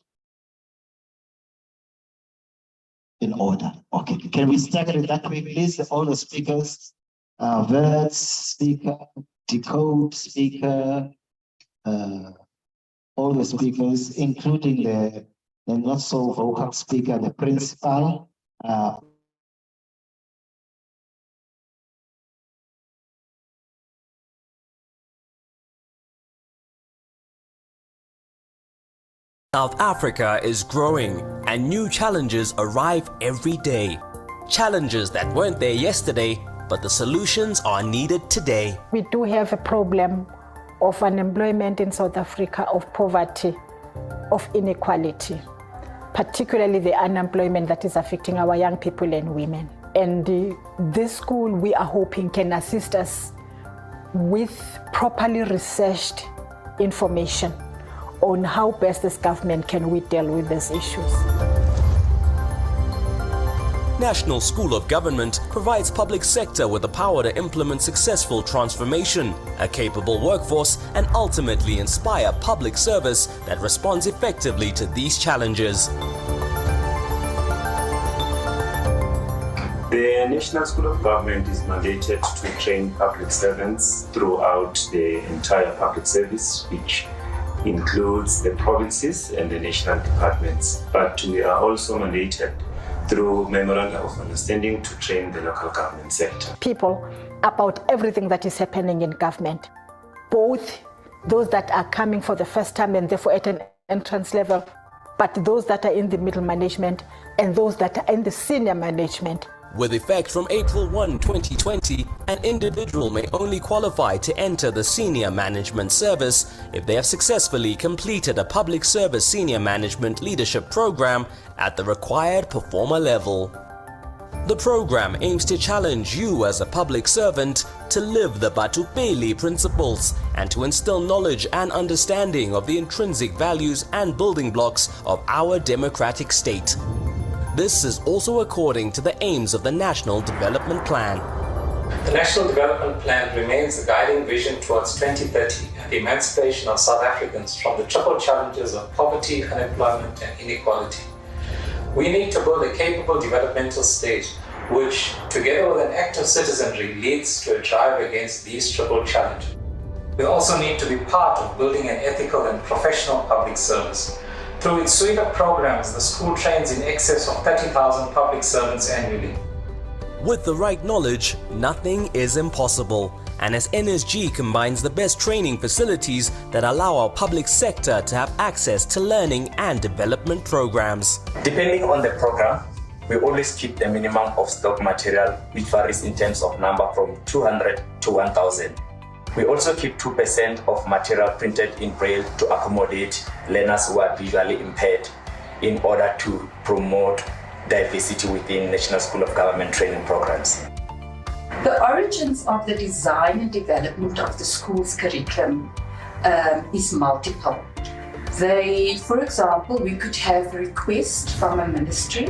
In order. Okay. Can we stagger it that way, please? All the speakers, Verts speaker, Decode speaker, all the speakers, including the not so vocal speaker, the principal. South Africa is growing and new challenges arrive every day. Challenges that weren't there yesterday, but the solutions are needed today. We do have a problem of unemployment in South Africa, of poverty, of inequality, particularly the unemployment that is affecting our young people and women. And this school, we are hoping, can assist us with properly researched information on how best as government can we deal with these issues. National School of Government provides public sector with the power to implement successful transformation, a capable workforce, and ultimately inspire public service that responds effectively to these challenges. The National School of Government is mandated to train public servants throughout the entire public service, which includes the provinces and the national departments. But we are also mandated through memoranda of understanding to train the local government sector. People about everything that is happening in government, both those that are coming for the first time and therefore at an entrance level, but those that are in the middle management and those that are in the senior management. With effect from April 1, 2020, an individual may only qualify to enter the senior management service if they have successfully completed a public service senior management leadership program at the required performer level. The program aims to challenge you as a public servant to live the Batupeli principles and to instill knowledge and understanding of the intrinsic values and building blocks of our democratic state. This is also according to the aims of the National Development Plan. The National Development Plan remains a guiding vision towards 2030 and the emancipation of South Africans from the triple challenges of poverty, unemployment and inequality. We need to build a capable developmental state which, together with an active citizenry, leads to a drive against these triple challenges. We also need to be part of building an ethical and professional public service. Through its suite of programs, the school trains in excess of 30,000 public servants annually. With the right knowledge, nothing is impossible. And as NSG combines the best training facilities that allow our public sector to have access to learning and development programs. Depending on the program, we always keep the minimum of stock material, which varies in terms of number from 200 to 1,000. We also keep 2% of material printed in Braille to accommodate learners who are visually impaired in order to promote diversity within National School of Government training programs. The origins of the design and development of the school's curriculum is multiple. For example, we could have a request from a ministry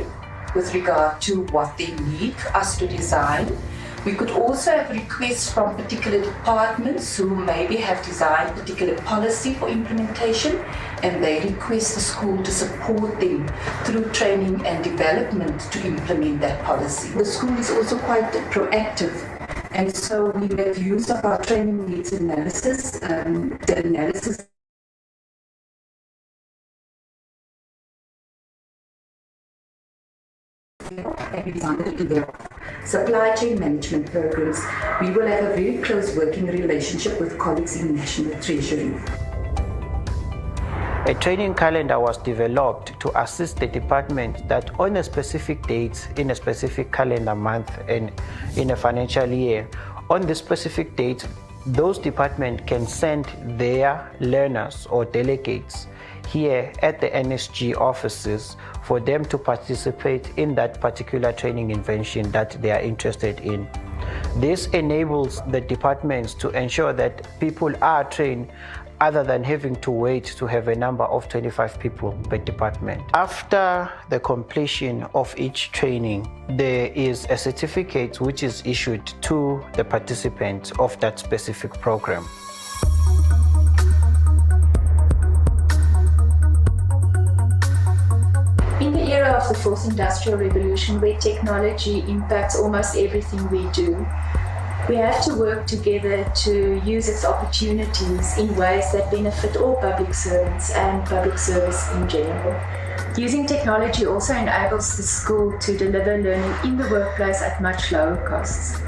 with regard to what they need us to design. We could also have requests from particular departments who maybe have designed particular policy for implementation, and they request the school to support them through training and development to implement that policy. The school is also quite proactive, and so we make use of our training needs analysis. The analysis and we designed it in their supply chain management programs. We will have a very close working relationship with colleagues in National Treasury. A training calendar was developed to assist the department that on a specific date, in a specific calendar month and in a financial year, on the specific date, those departments can send their learners or delegates here at the NSG offices for them to participate in that particular training invention that they are interested in. This enables the departments to ensure that people are trained other than having to wait to have a number of 25 people per department. After the completion of each training, there is a certificate which is issued to the participants of that specific program. In the era of the fourth industrial revolution, where technology impacts almost everything we do, we have to work together to use its opportunities in ways that benefit all public servants and public service in general. Using technology also enables the school to deliver learning in the workplace at much lower costs.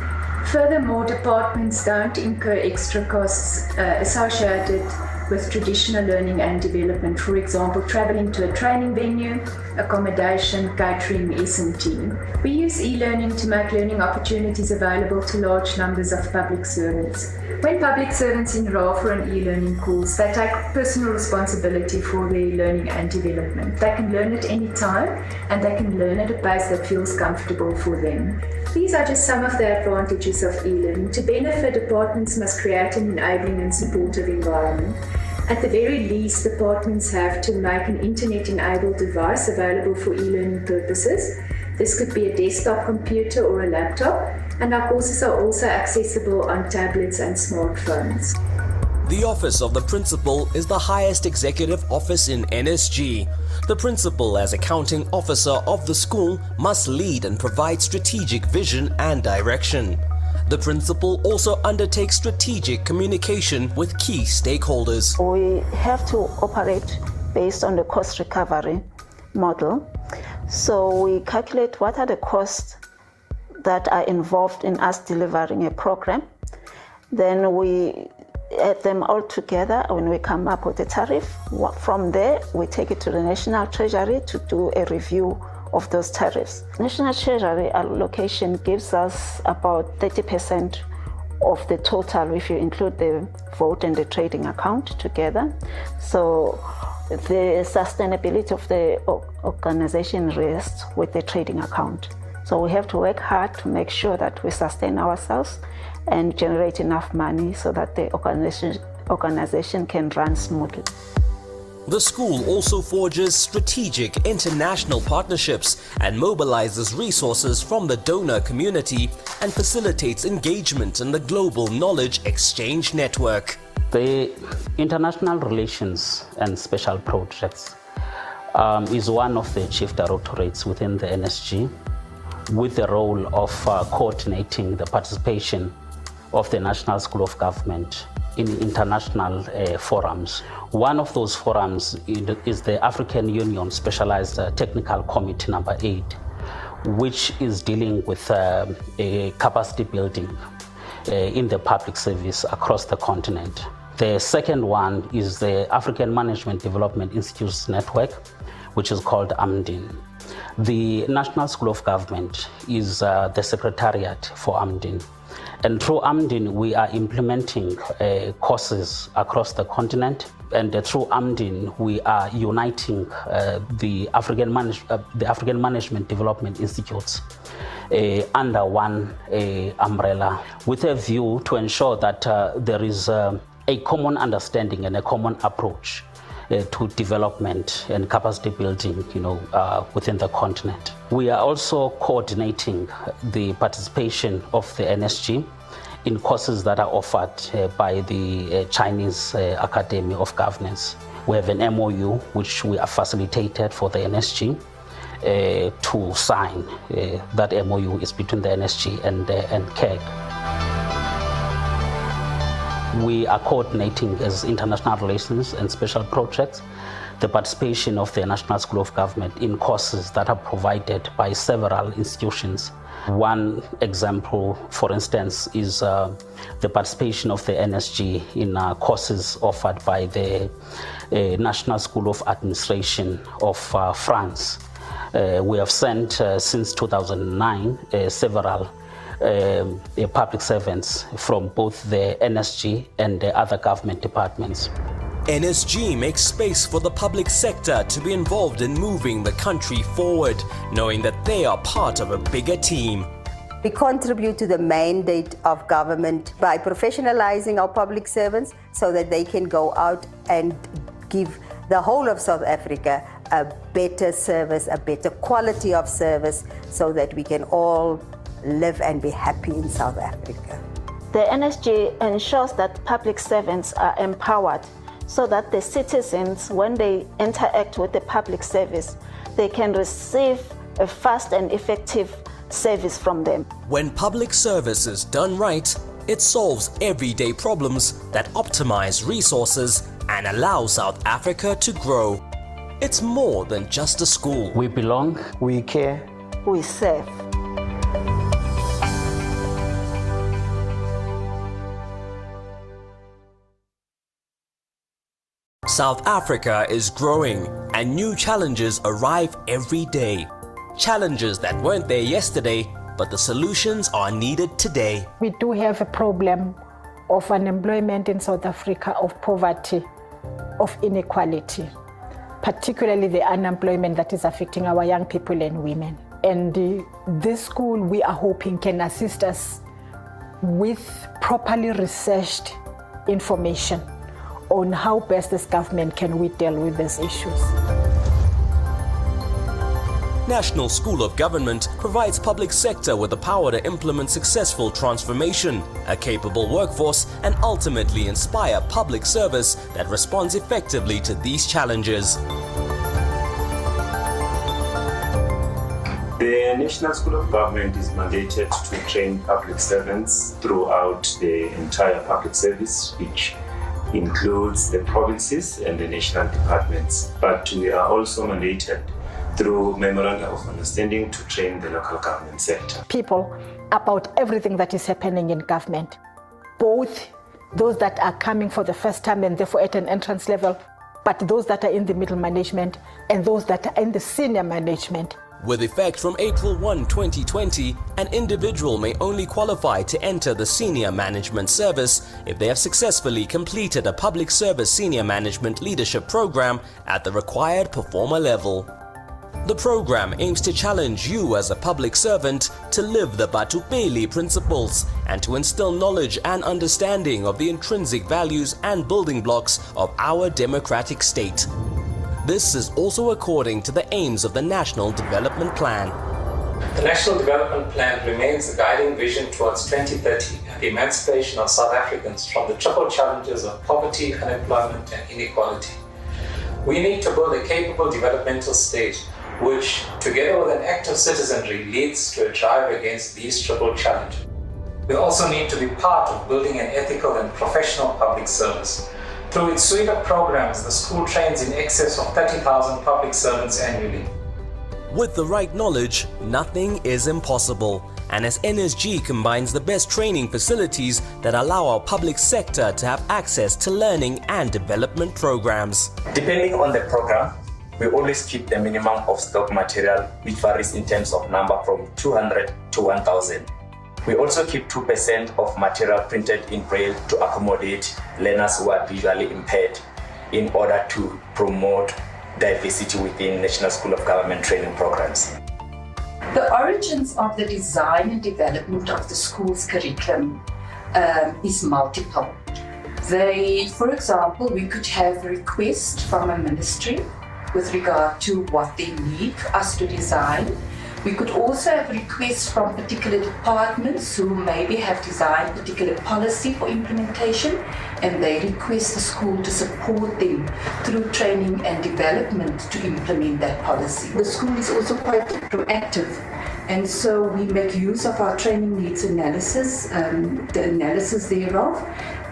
Furthermore, departments don't incur extra costs associated with traditional learning and development, for example, traveling to a training venue, accommodation, catering, S&T. We use e-learning to make learning opportunities available to large numbers of public servants. When public servants enroll for an e-learning course, they take personal responsibility for their learning and development. They can learn at any time, and they can learn at a pace that feels comfortable for them. These are just some of the advantages of e-learning. To benefit, departments must create an enabling and supportive environment. At the very least, departments have to make an internet-enabled device available for e-learning purposes. This could be a desktop computer or a laptop, and our courses are also accessible on tablets and smartphones. The office of the principal is the highest executive office in NSG. The principal, as accounting officer of the school, must lead and provide strategic vision and direction. The principal also undertakes strategic communication with key stakeholders. We have to operate based on the cost recovery model. So we calculate what are the costs that are involved in us delivering a program. Then we add them all together when we come up with a tariff. From there, we take it to the National Treasury to do a review of those tariffs. National Treasury allocation gives us about 30% of the total if you include the vote and the trading account together. So the sustainability of the organization rests with the trading account. So we have to work hard to make sure that we sustain ourselves and generate enough money so that the organization can run smoothly. The school also forges strategic international partnerships and mobilizes resources from the donor community and facilitates engagement in the global knowledge exchange network. The international relations and special projects is one of the chief directorates within the NSG, with the role of coordinating the participation of the National School of Government in international forums. One of those forums is the African Union Specialized Technical Committee number 8, which is dealing with capacity building in the public service across the continent. The second one is the African Management Development Institutes Network, which is called AMDIN. The National School of Government is the secretariat for AMDIN. And through AMDIN, we are implementing courses across the continent. And through AMDIN, we are uniting the African Management Development Institutes under one umbrella, with a view to ensure that there is a common understanding and a common approach to development and capacity building, within the continent. We are also coordinating the participation of the NSG in courses that are offered by the Chinese Academy of Governance. We have an MOU which we have facilitated for the NSG to sign. That MOU is between the NSG and KEG. We are coordinating as international relations and special projects the participation of the National School of Government in courses that are provided by several institutions. One example, for instance, is the participation of the NSG in courses offered by the National School of Administration of France. We have sent, since 2009, several public servants from both the NSG and the other government departments. NSG makes space for the public sector to be involved in moving the country forward, knowing that they are part of a bigger team. We contribute to the mandate of government by professionalizing our public servants so that they can go out and give the whole of South Africa a better service, a better quality of service, so that we can all live and be happy in South Africa. The NSG ensures that public servants are empowered so that the citizens, when they interact with the public service, they can receive a fast and effective service from them. When public service is done right, it solves everyday problems that optimize resources and allow South Africa to grow. It's more than just a school. We belong, we care, we serve. South Africa is growing and new challenges arrive every day. Challenges that weren't there yesterday, but the solutions are needed today. We do have a problem of unemployment in South Africa, of poverty, of inequality, particularly the unemployment that is affecting our young people and women. And this school, we are hoping, can assist us with properly researched information on how best as government can we deal with these issues. National School of Government provides public sector with the power to implement successful transformation, a capable workforce, and ultimately inspire public service that responds effectively to these challenges. The National School of Government is mandated to train public servants throughout the entire public service, which includes the provinces and the national departments. But we are also mandated through Memoranda of Understanding to train the local government sector. People about everything that is happening in government, both those that are coming for the first time and therefore at an entrance level, but those that are in the middle management and those that are in the senior management. With effect from April 1, 2020, an individual may only qualify to enter the senior management service if they have successfully completed a public service senior management leadership program at the required performer level. The program aims to challenge you as a public servant to live the Batupeli principles and to instill knowledge and understanding of the intrinsic values and building blocks of our democratic state. This is also according to the aims of the National Development Plan. The National Development Plan remains the guiding vision towards 2030 and the emancipation of South Africans from the triple challenges of poverty, unemployment and inequality. We need to build a capable developmental state which, together with an active citizenry, leads to a drive against these triple challenges. We also need to be part of building an ethical and professional public service. Through its suite of programs, the school trains in excess of 30,000 public servants annually. With the right knowledge, nothing is impossible. And as NSG combines the best training facilities that allow our public sector to have access to learning and development programs. Depending on the program, we always keep the minimum of stock material, which varies in terms of number from 200 to 1,000. We also keep 2% of material printed in Braille to accommodate learners who are visually impaired in order to promote diversity within National School of Government training programs. The origins of the design and development of the school's curriculum is multiple. For example, we could have a request from a ministry with regard to what they need for us to design. We could also have requests from particular departments who maybe have designed particular policy for implementation and they request the school to support them through training and development to implement that policy. The school is also quite proactive, and so we make use of our training needs analysis, the analysis thereof,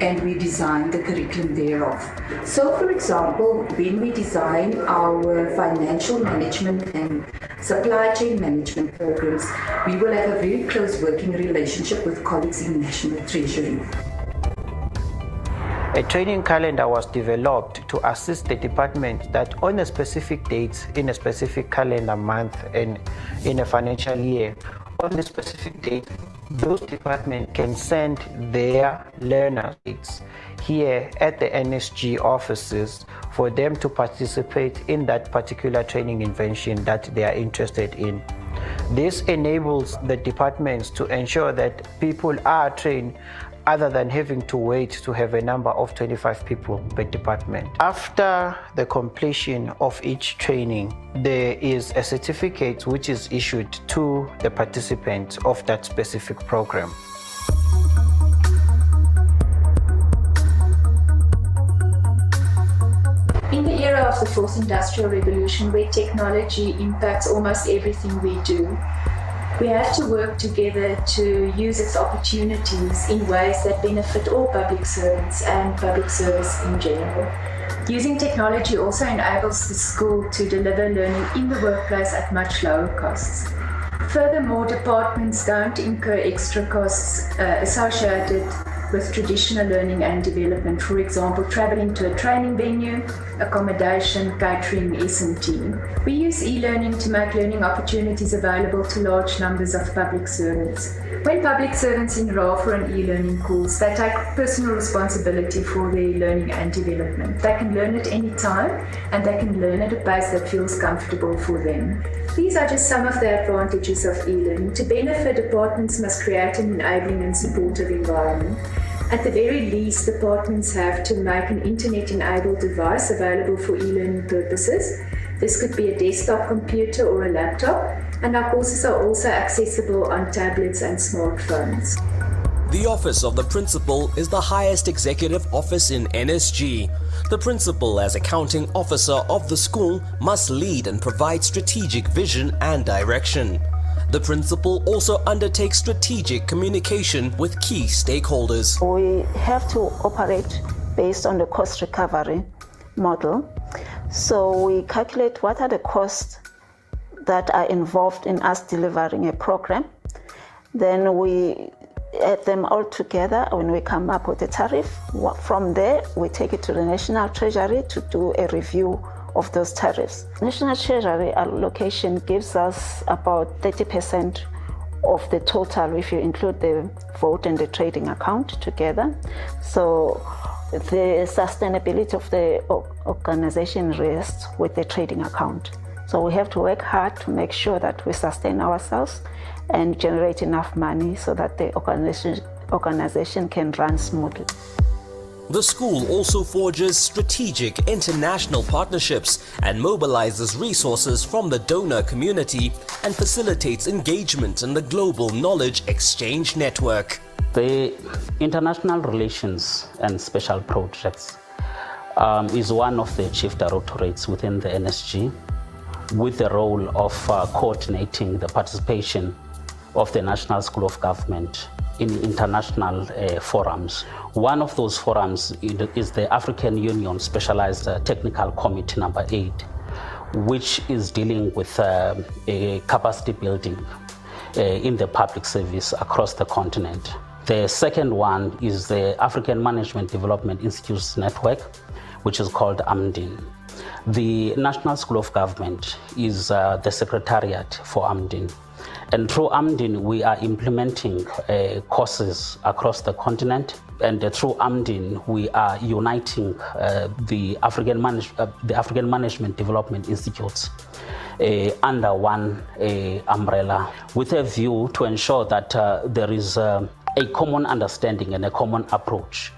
and we design the curriculum thereof. So for example, when we design our financial management and supply chain management programs, we will have a very close working relationship with colleagues in National Treasury. A training calendar was developed to assist the department that on a specific date, in a specific calendar month and in a financial year, on a specific date, those departments can send their learners here at the NSG offices for them to participate in that particular training invention that they are interested in. This enables the departments to ensure that people are trained other than having to wait to have a number of 25 people per department. After the completion of each training, there is a certificate which is issued to the participants of that specific program. In the era of the fourth industrial revolution, where technology impacts almost everything we do, we have to work together to use its opportunities in ways that benefit all public servants and public service in general. Using technology also enables the school to deliver learning in the workplace at much lower costs. Furthermore, departments don't incur extra costs associated with traditional learning and development, for example, traveling to a training venue, accommodation, catering, S&T. We use e-learning to make learning opportunities available to large numbers of public servants. When public servants enroll for an e-learning course, they take personal responsibility for their learning and development. They can learn at any time, and they can learn at a pace that feels comfortable for them. These are just some of the advantages of e-learning. To benefit, departments must create an enabling and supportive environment. At the very least, departments have to make an internet-enabled device available for e-learning purposes. This could be a desktop computer or a laptop, and our courses are also accessible on tablets and smartphones. The office of the principal is the highest executive office in NSG. The principal, as accounting officer of the school, must lead and provide strategic vision and direction. The principal also undertakes strategic communication with key stakeholders. We have to operate based on the cost recovery model. So we calculate what are the costs that are involved in us delivering a program. Then we add them all together when we come up with a tariff. From there, we take it to the National Treasury to do a review of those tariffs. National Treasury allocation gives us about 30% of the total if you include the vote and the trading account together. So the sustainability of the organization rests with the trading account. So we have to work hard to make sure that we sustain ourselves and generate enough money so that the organization can run smoothly. The school also forges strategic international partnerships and mobilizes resources from the donor community and facilitates engagement in the global knowledge exchange network. The international relations and special projects is one of the chief directorates within the NSG, with the role of coordinating the participation of the National School of Government in international forums. One of those forums is the African Union Specialized Technical Committee number 8, which is dealing with capacity building in the public service across the continent. The second one is the African Management Development Institutes Network, which is called AMDIN. The National School of Government is the secretariat for AMDIN. And through AMDIN, we are implementing courses across the continent. And through AMDIN, we are uniting the African Management Development Institutes under one umbrella, with a view to ensure that there is a common understanding and a common approach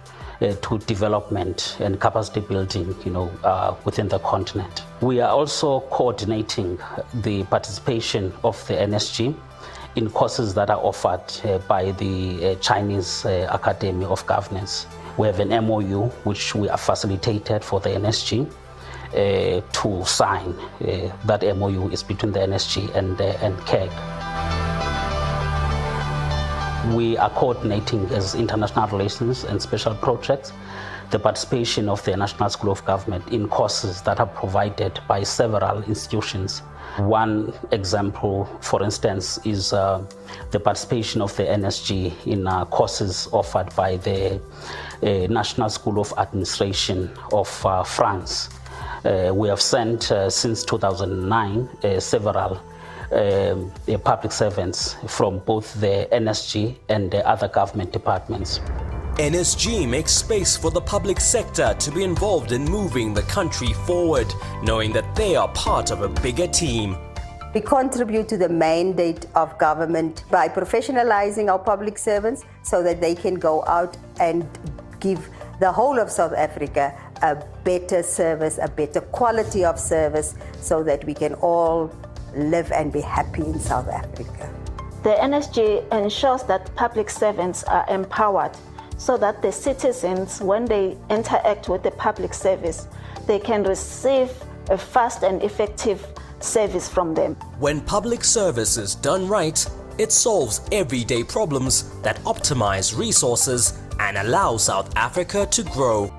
to development and capacity building, within the continent. We are also coordinating the participation of the NSG in courses that are offered by the Chinese Academy of Governance. We have an MOU which we have facilitated for the NSG to sign. That MOU is between the NSG and KEG. We are coordinating as international relations and special projects the participation of the National School of Government in courses that are provided by several institutions. One example, for instance, is the participation of the NSG in courses offered by the National School of Administration of France. We have sent since 2009 several public servants from both the NSG and the other government departments. NSG makes space for the public sector to be involved in moving the country forward, knowing that they are part of a bigger team. We contribute to the mandate of government by professionalizing our public servants so that they can go out and give the whole of South Africa a better service, a better quality of service, so that we can all live and be happy in South Africa. The NSG ensures that public servants are empowered so that the citizens, when they interact with the public service, they can receive a fast and effective service from them. When public service is done right, it solves everyday problems that optimize resources and allow South Africa to grow.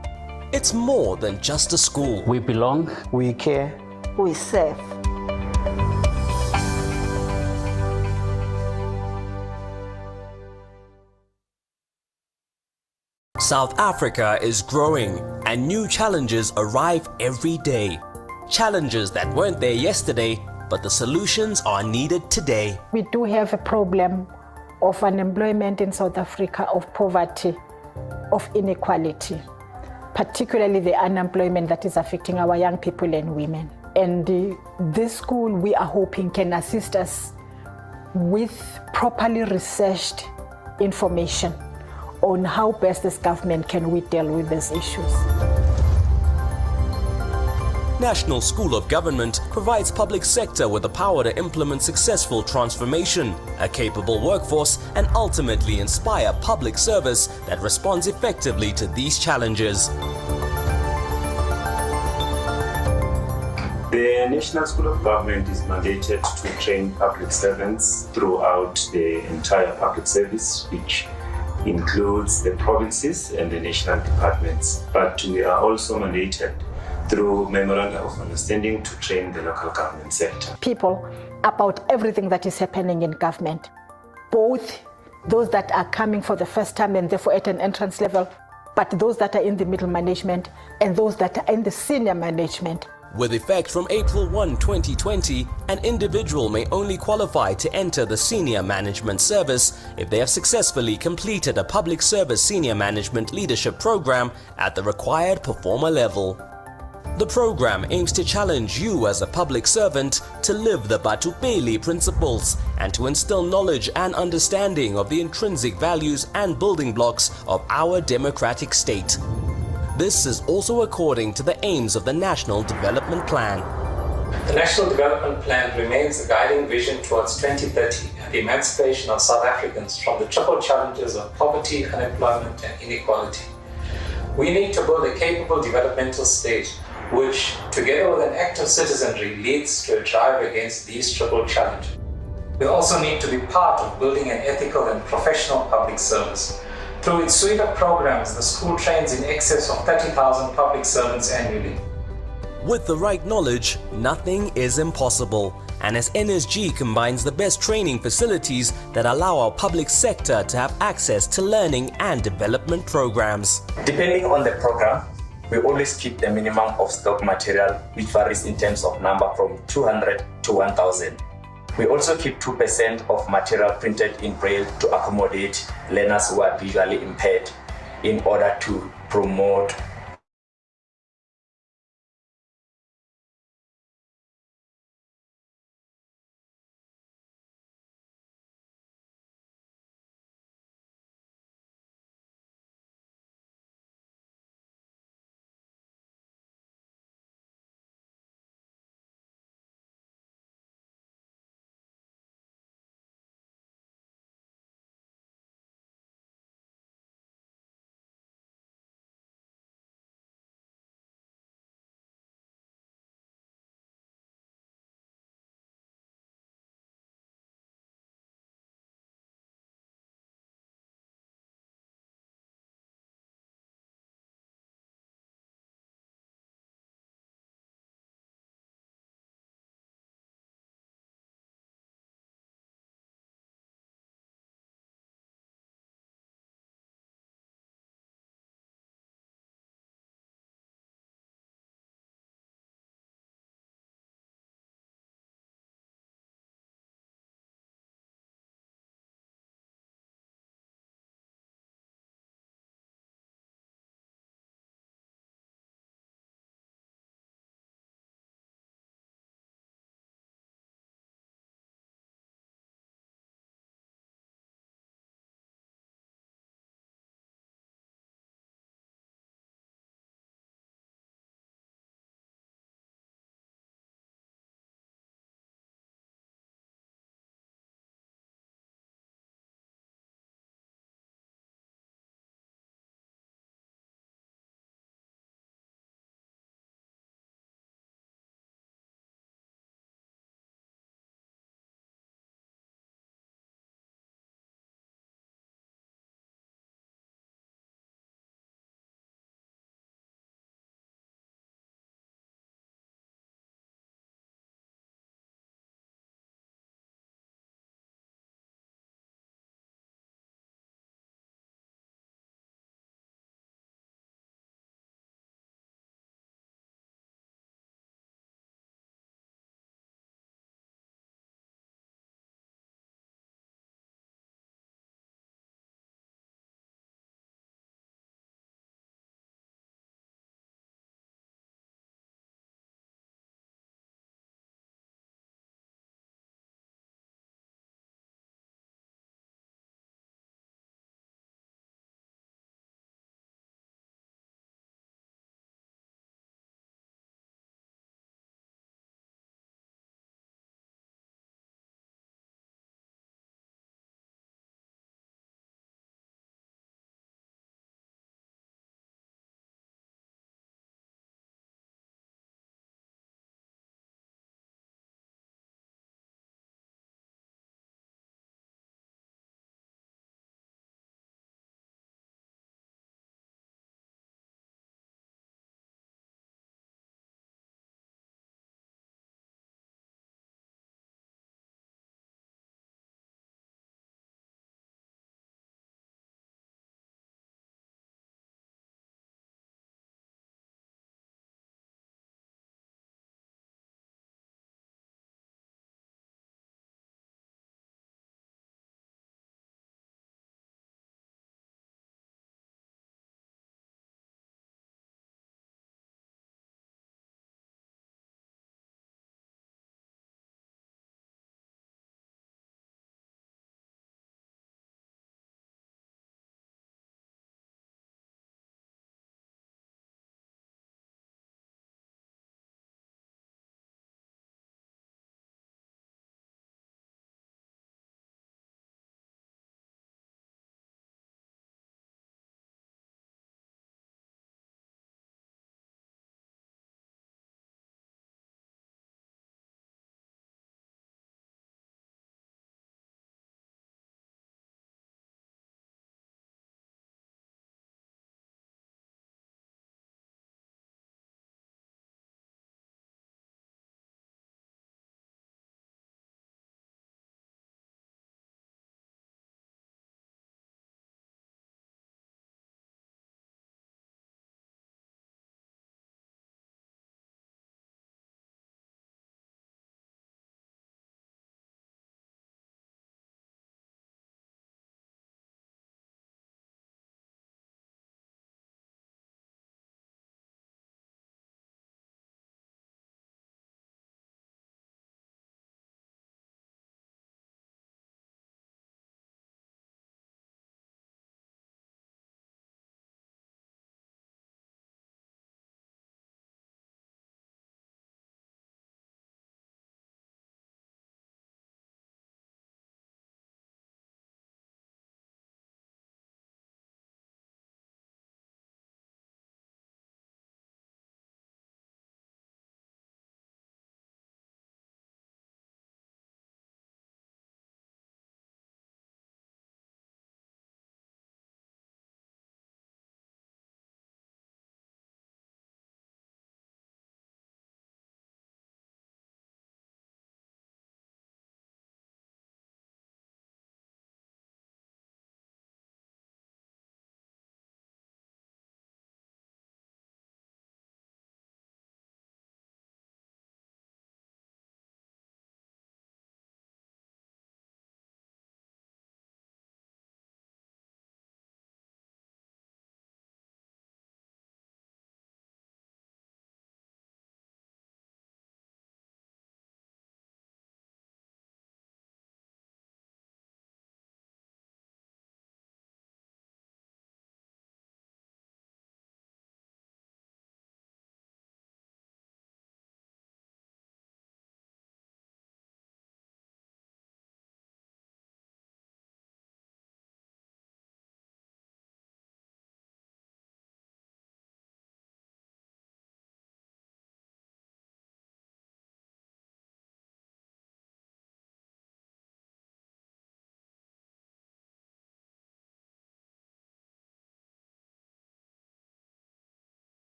It's more than just a school. We belong, we care, we serve. South Africa is growing and new challenges arrive every day. Challenges that weren't there yesterday, but the solutions are needed today. We do have a problem of unemployment in South Africa, of poverty, of inequality, particularly the unemployment that is affecting our young people and women. And this school, we are hoping, can assist us with properly researched information on how best as government can we deal with these issues. National School of Government provides public sector with the power to implement successful transformation, a capable workforce, and ultimately inspire public service that responds effectively to these challenges. The National School of Government is mandated to train public servants throughout the entire public service, which includes the provinces and the national departments. But we are also mandated through Memorandum of Understanding to train the local government sector. People about everything that is happening in government, both those that are coming for the first time and therefore at an entrance level, but those that are in the middle management and those that are in the senior management. With effect from April 1, 2020, an individual may only qualify to enter the senior management service if they have successfully completed a public service senior management leadership program at the required performer level. The program aims to challenge you as a public servant to live the Batupeli principles and to instill knowledge and understanding of the intrinsic values and building blocks of our democratic state. This is also according to the aims of the National Development Plan. The National Development Plan remains a guiding vision towards 2030 and the emancipation of South Africans from the triple challenges of poverty, unemployment and inequality. We need to build a capable developmental state which, together with an active citizenry, leads to a drive against these triple challenges. We also need to be part of building an ethical and professional public service. Through its suite of programs, the school trains in excess of 30,000 public servants annually. With the right knowledge, nothing is impossible. And as NSG combines the best training facilities that allow our public sector to have access to learning and development programs. Depending on the program, we always keep the minimum of stock material, which varies in terms of number from 200 to 1,000. We also keep 2% of material printed in Braille to accommodate learners who are visually impaired in order to promote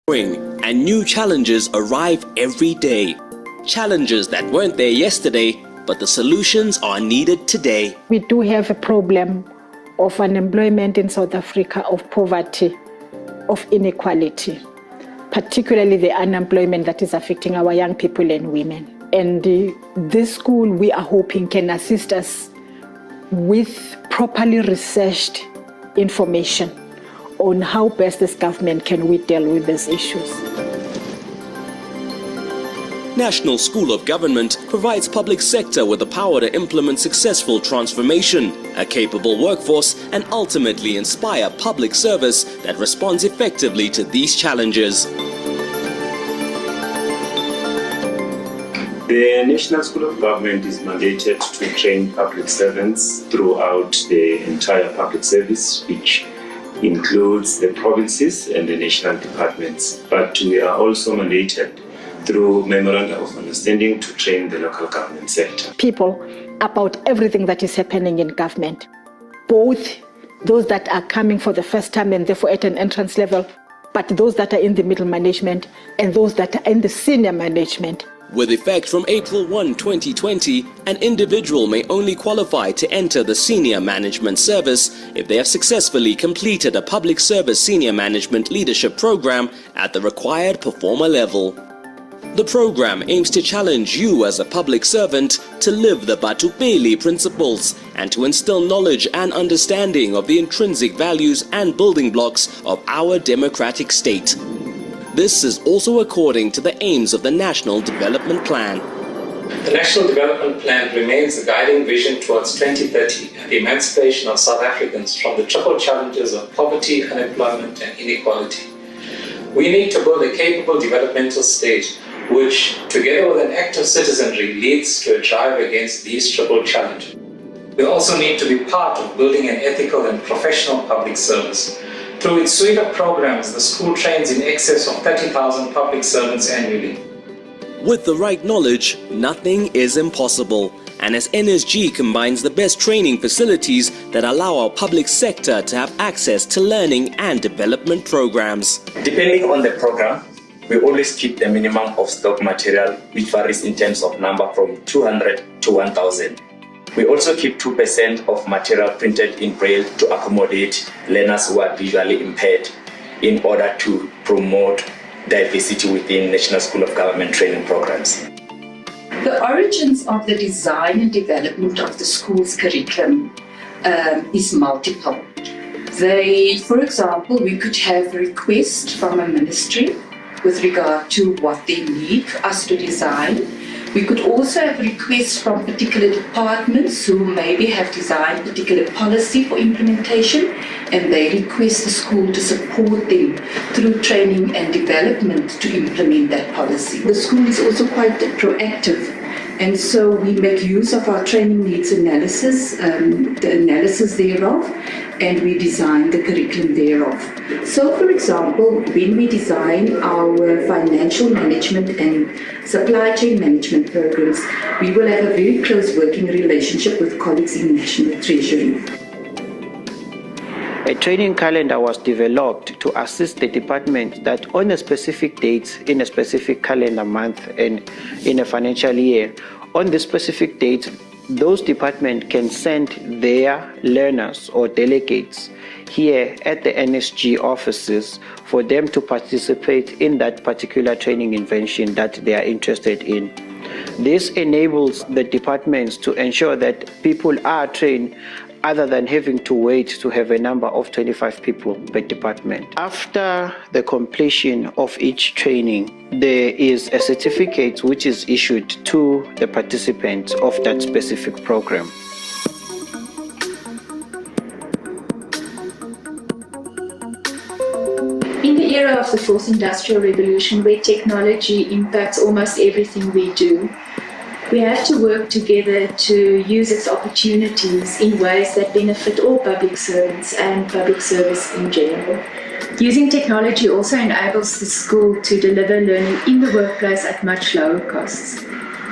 And new challenges arrive every day. Challenges that weren't there yesterday, but the solutions are needed today. We do have a problem of unemployment in South Africa, of poverty, of inequality, particularly the unemployment that is affecting our young people and women. And this school, we are hoping, can assist us with properly researched information on how best as government can we deal with these issues. National School of Government provides public sector with the power to implement successful transformation, a capable workforce, and ultimately inspire public service that responds effectively to these challenges. The National School of Government is mandated to train public servants throughout the entire public service, which includes the provinces and the national departments. But we are also mandated through Memorandum of Understanding to train the local government sector. People about everything that is happening in government, both those that are coming for the first time and therefore at an entrance level, but those that are in the middle management and those that are in the senior management. With effect from April 1, 2020, an individual may only qualify to enter the senior management service if they have successfully completed a public service senior management leadership program at the required performer level. The program aims to challenge you as a public servant to live the Batupeli principles and to instill knowledge and understanding of the intrinsic values and building blocks of our democratic state. This is also according to the aims of the National Development Plan. The National Development Plan remains the guiding vision towards 2030 and the emancipation of South Africans from the triple challenges of poverty, unemployment and inequality. We need to build a capable developmental state which, together with an active citizenry, leads to a drive against these triple challenges. We also need to be part of building an ethical and professional public service. Through its suite of programs, the school trains in excess of 30,000 public servants annually. With the right knowledge, nothing is impossible. And as NSG combines the best training facilities that allow our public sector to have access to learning and development programs. Depending on the program, we always keep the minimum of stock material, which varies in terms of number from 200 to 1,000. We also keep 2% of material printed in Braille to accommodate learners who are visually impaired in order to promote diversity within National School of Government training programs. The origins of the design and development of the school's curriculum is multiple. For example, we could have a request from a ministry with regard to what they need us to design. We could also have requests from particular departments who maybe have designed particular policy for implementation, and they request the school to support them through training and development to implement that policy. The school is also quite proactive, and so we make use of our training needs analysis, the analysis thereof, and we design the curriculum thereof. So, for example, when we design our financial management and supply chain management programs, we will have a very close working relationship with colleagues in National Treasury. A training calendar was developed to assist the department that on a specific date, in a specific calendar month and in a financial year, on the specific date, those departments can send their learners or delegates here at the NSG offices for them to participate in that particular training intervention that they are interested in. This enables the departments to ensure that people are trained other than having to wait to have a number of 25 people per department. After the completion of each training, there is a certificate which is issued to the participants of that specific program. In the era of the fourth industrial revolution, where technology impacts almost everything we do, we have to work together to use its opportunities in ways that benefit all public servants and public service in general. Using technology also enables the school to deliver learning in the workplace at much lower costs.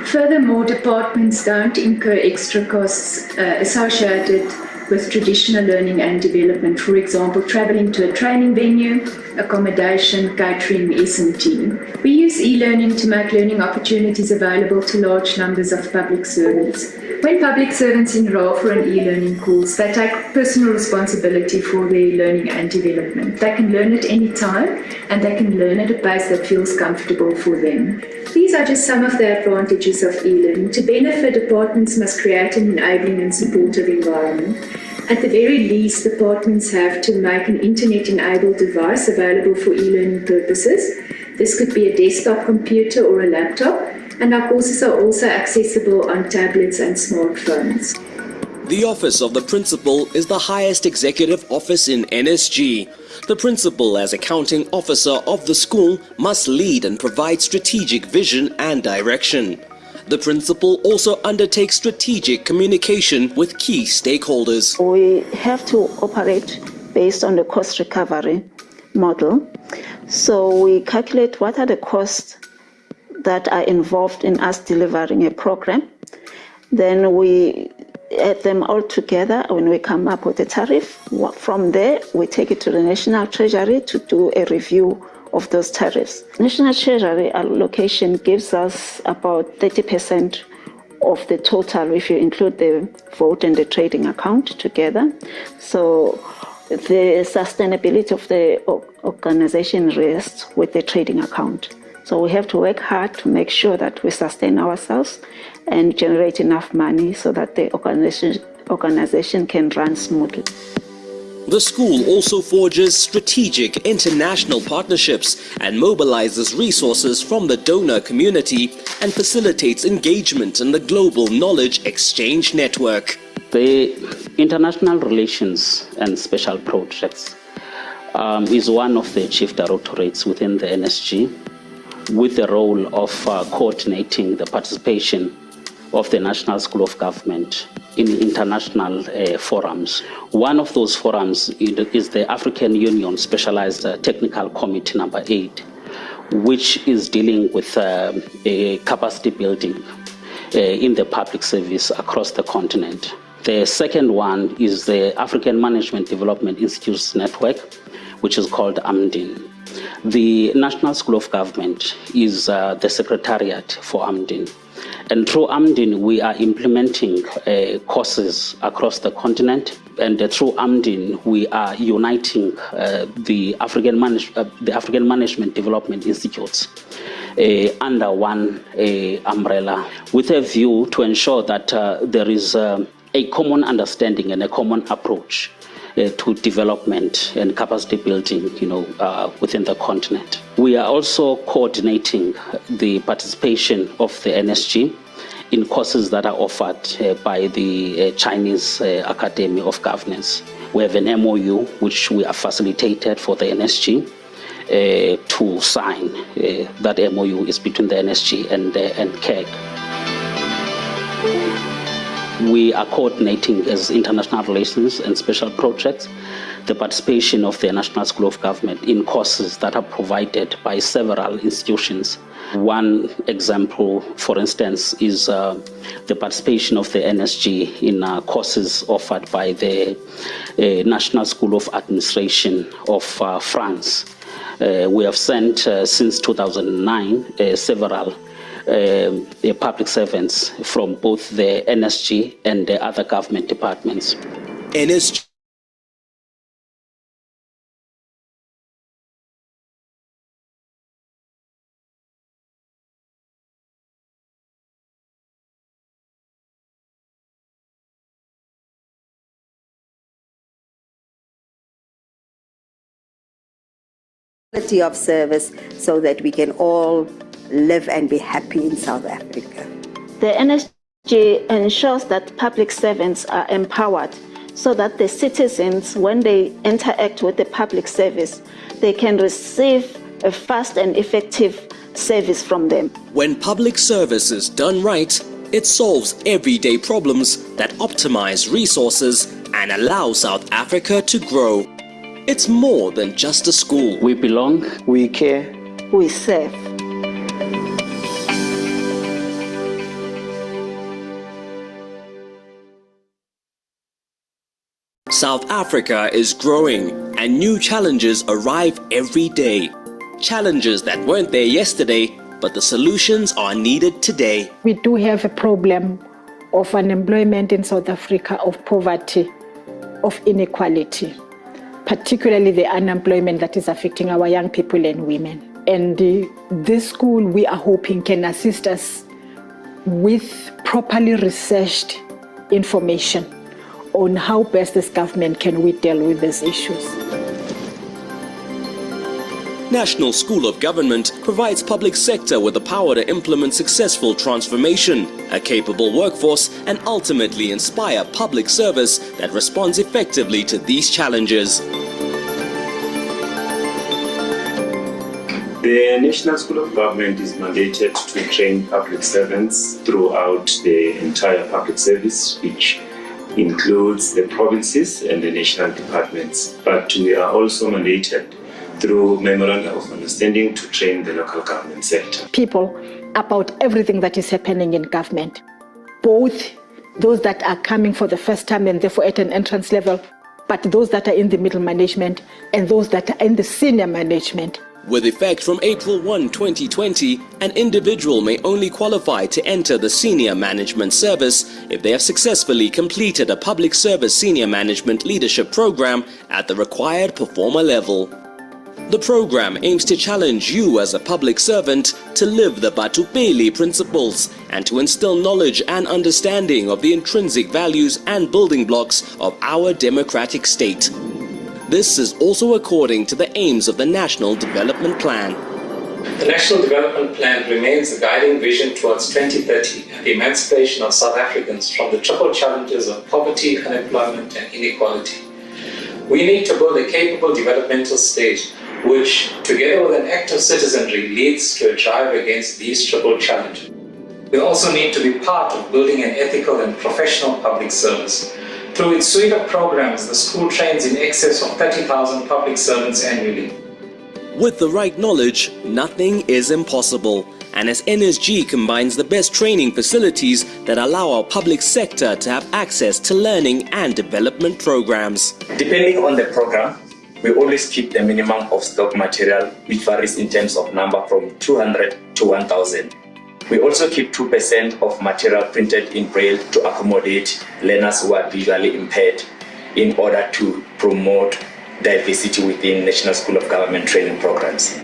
Furthermore, departments don't incur extra costs associated with traditional learning and development, for example, traveling to a training venue, accommodation, catering, S&T. We use e-learning to make learning opportunities available to large numbers of public servants. When public servants enroll for an e-learning course, they take personal responsibility for their learning and development. They can learn at any time, and they can learn at a pace that feels comfortable for them. These are just some of the advantages of e-learning. To benefit, departments must create an enabling and supportive environment. At the very least, departments have to make an internet-enabled device available for e-learning purposes. This could be a desktop computer or a laptop, and our courses are also accessible on tablets and smartphones. The office of the principal is the highest executive office in NSG. The principal, as accounting officer of the school, must lead and provide strategic vision and direction. The principal also undertakes strategic communication with key stakeholders. We have to operate based on the cost recovery model. So we calculate what are the costs that are involved in us delivering a program. Then we add them all together when we come up with a tariff. From there, we take it to the National Treasury to do a review of those tariffs. National Treasury allocation gives us about 30% of the total if you include the vote and the trading account together. So the sustainability of the organization rests with the trading account. So we have to work hard to make sure that we sustain ourselves and generate enough money so that the organization can run smoothly. The school also forges strategic international partnerships and mobilizes resources from the donor community and facilitates engagement in the global knowledge exchange network. The international relations and special projects is one of the chief directorates within the NSG, with the role of coordinating the participation of the National School of Government in international forums. One of those forums is the African Union Specialized Technical Committee number 8, which is dealing with capacity building in the public service across the continent. The second one is the African Management Development Institutes Network, which is called AMDIN. The National School of Government is the secretariat for AMDIN. And through AMDIN, we are implementing courses across the continent. And through AMDIN, we are uniting the African Management Development Institutes under one umbrella, with a view to ensure that there is a common understanding and a common approach to development and capacity building, within the continent. We are also coordinating the participation of the NSG in courses that are offered by the Chinese Academy of Governance. We have an MOU which we have facilitated for the NSG to sign. That MOU is between the NSG and CAG. We are coordinating as international relations and special projects the participation of the National School of Government in courses that are provided by several institutions. One example, for instance, is the participation of the NSG in courses offered by the National School of Administration of France. We have sent, since 2009, several public servants from both the NSG and the other government departments. NSG Quality of service so that we can all live and be happy in South Africa. The NSG ensures that public servants are empowered so that the citizens, when they interact with the public service, they can receive a fast and effective service from them. When public service is done right, it solves everyday problems that optimize resources and allow South Africa to grow. It's more than just a school. We belong, we care, we serve. South Africa is growing and new challenges arrive every day. Challenges that weren't there yesterday, but the solutions are needed today. We do have a problem of unemployment in South Africa, of poverty, of inequality, particularly the unemployment that is affecting our young people and women. And this school, we are hoping, can assist us with properly researched information on how best as government can we deal with these issues. National School of Government provides public sector with the power to implement successful transformation, a capable workforce, and ultimately inspire public service that responds effectively to these challenges. The National School of Government is mandated to train public servants throughout the entire public service, which includes the provinces and the national departments. But we are also mandated through memorandum of understanding to train the local government sector. People about everything that is happening in government, both those that are coming for the first time and therefore at an entrance level, but those that are in the middle management and those that are in the senior management. With effect from April 1, 2020, an individual may only qualify to enter the senior management service if they have successfully completed a public service senior management leadership program at the required performer level. The program aims to challenge you as a public servant to live the Batupeli principles and to instill knowledge and understanding of the intrinsic values and building blocks of our democratic state. This is also according to the aims of the National Development Plan. The National Development Plan remains a guiding vision towards 2030 and the emancipation of South Africans from the triple challenges of poverty, unemployment and inequality. We need to build a capable developmental state which, together with an active citizenry, leads to a drive against these triple challenges. We also need to be part of building an ethical and professional public service. Through its suite of programs, the school trains in excess of 30,000 public servants annually. With the right knowledge, nothing is impossible. And as NSG combines the best training facilities that allow our public sector to have access to learning and development programs. Depending on the program, we always keep the minimum of stock material, which varies in terms of number from 200 to 1,000. We also keep 2% of material printed in Braille to accommodate learners who are visually impaired in order to promote diversity within National School of Government training programs.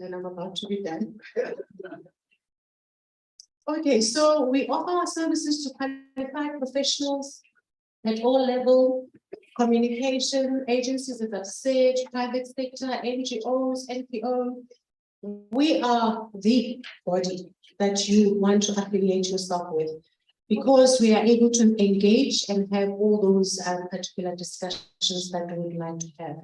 and I'm about to be done. Okay, so we offer our services to qualified professionals at all level, communication agencies, as I've said, private sector, NGOs, NPO. We are the body that you want to affiliate yourself with, because we are able to engage and have all those particular discussions that we would like to have.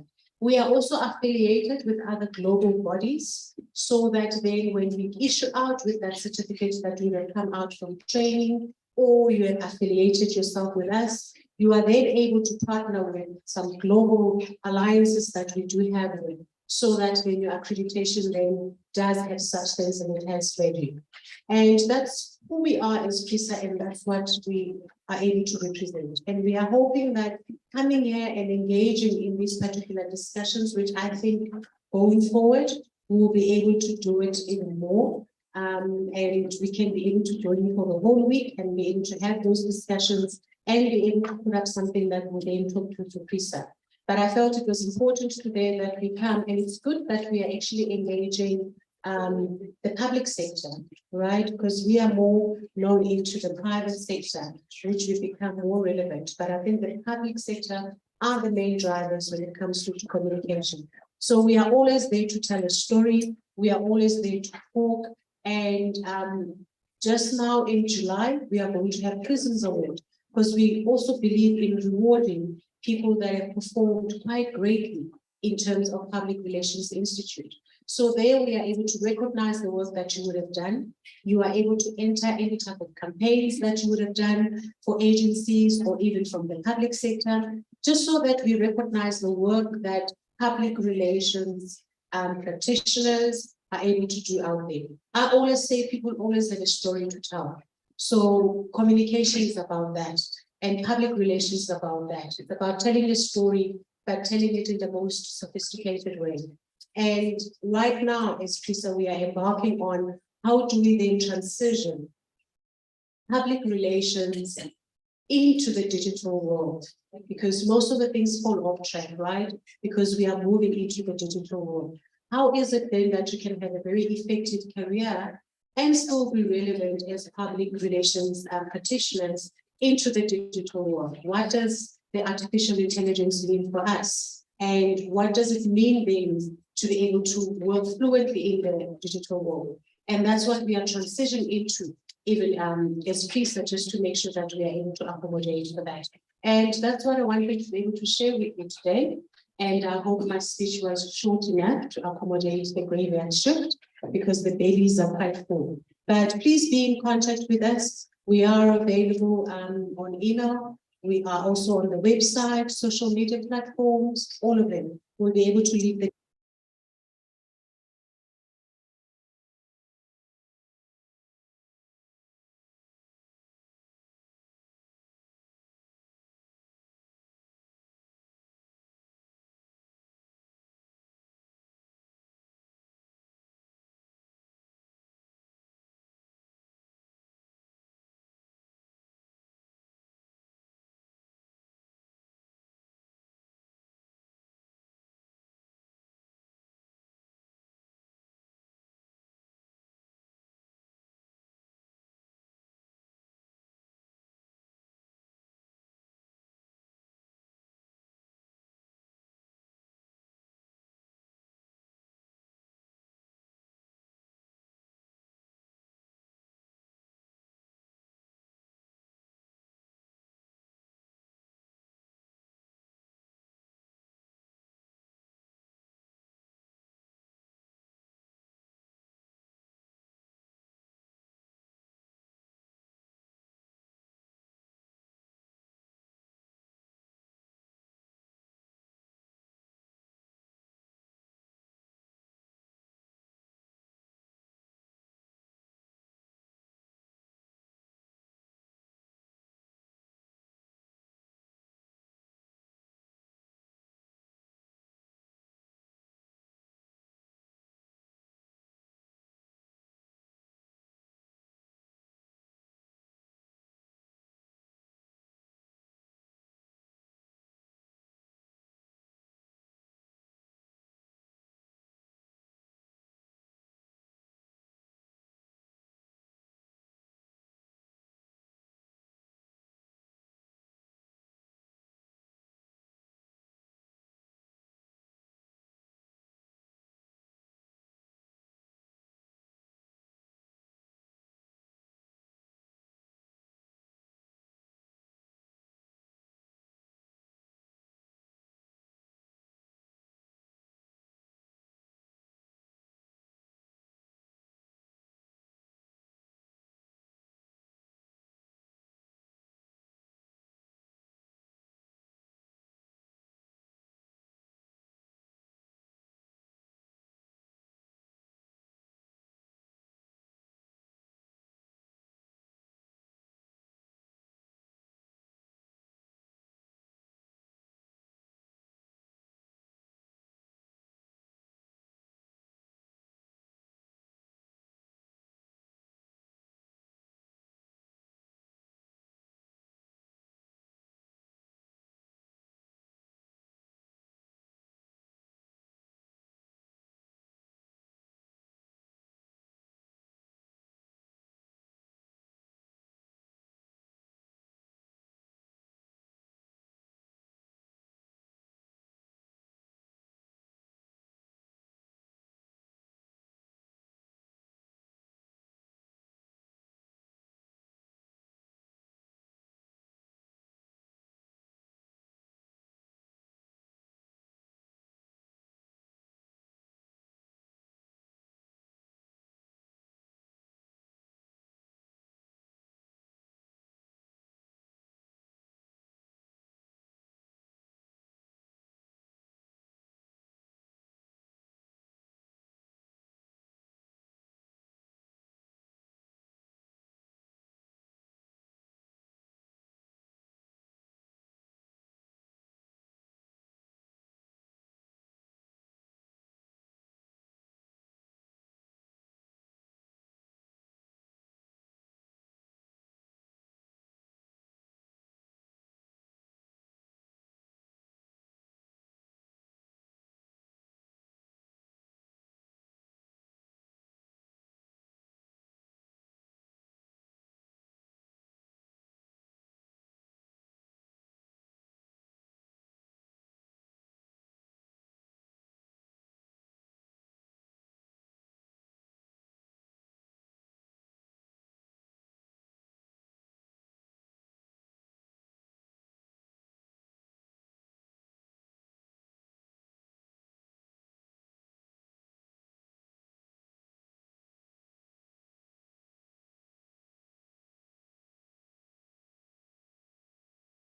We are also affiliated with other global bodies, so that then when we issue out with that certificate that you have come out from training, or you have affiliated yourself with us, you are then able to partner with some global alliances that we do have with, so that when your accreditation then does have substance and it has value. And that's who we are as PRISA, and that's what we are able to represent. And we are hoping that coming here and engaging in these particular discussions, which I think going forward, we will be able to do it even more. And we can be able to join you for the whole week and be able to have those discussions and be able to put up something that will then talk to PRISA. But I felt it was important today that we come, and it's good that we are actually engaging the public sector, right? Because we are more known into the private sector, which will become more relevant. But I think the public sector are the main drivers when it comes to communication. So we are always there to tell a story. We are always there to talk. And just now in July, we are going to have Prisons Award, because we also believe in rewarding people that have performed quite greatly in terms of Public Relations Institute. So there we are able to recognize the work that you would have done. You are able to enter any type of campaigns that you would have done for agencies or even from the public sector, just so that we recognize the work that public relations practitioners are able to do out there. I always say people always have a story to tell. So communication is about that, and public relations is about that. It's about telling a story, but telling it in the most sophisticated way. And right now, as PRISA, we are embarking on how do we then transition public relations into the digital world, because most of the things fall off track, right? Because we are moving into the digital world. How is it then that you can have a very effective career and still be relevant as public relations practitioners into the digital world? What does the artificial intelligence mean for us? And what does it mean then to be able to work fluently in the digital world? And that's what we are transitioning into, even as PRISA, just to make sure that we are able to accommodate for that. And that's what I wanted to be able to share with you today. And I hope my speech was short enough to accommodate the graveyard shift, because the babies are quite full. But please be in contact with us. We are available on email. We are also on the website, social media platforms, all of them. We'll be able to leave the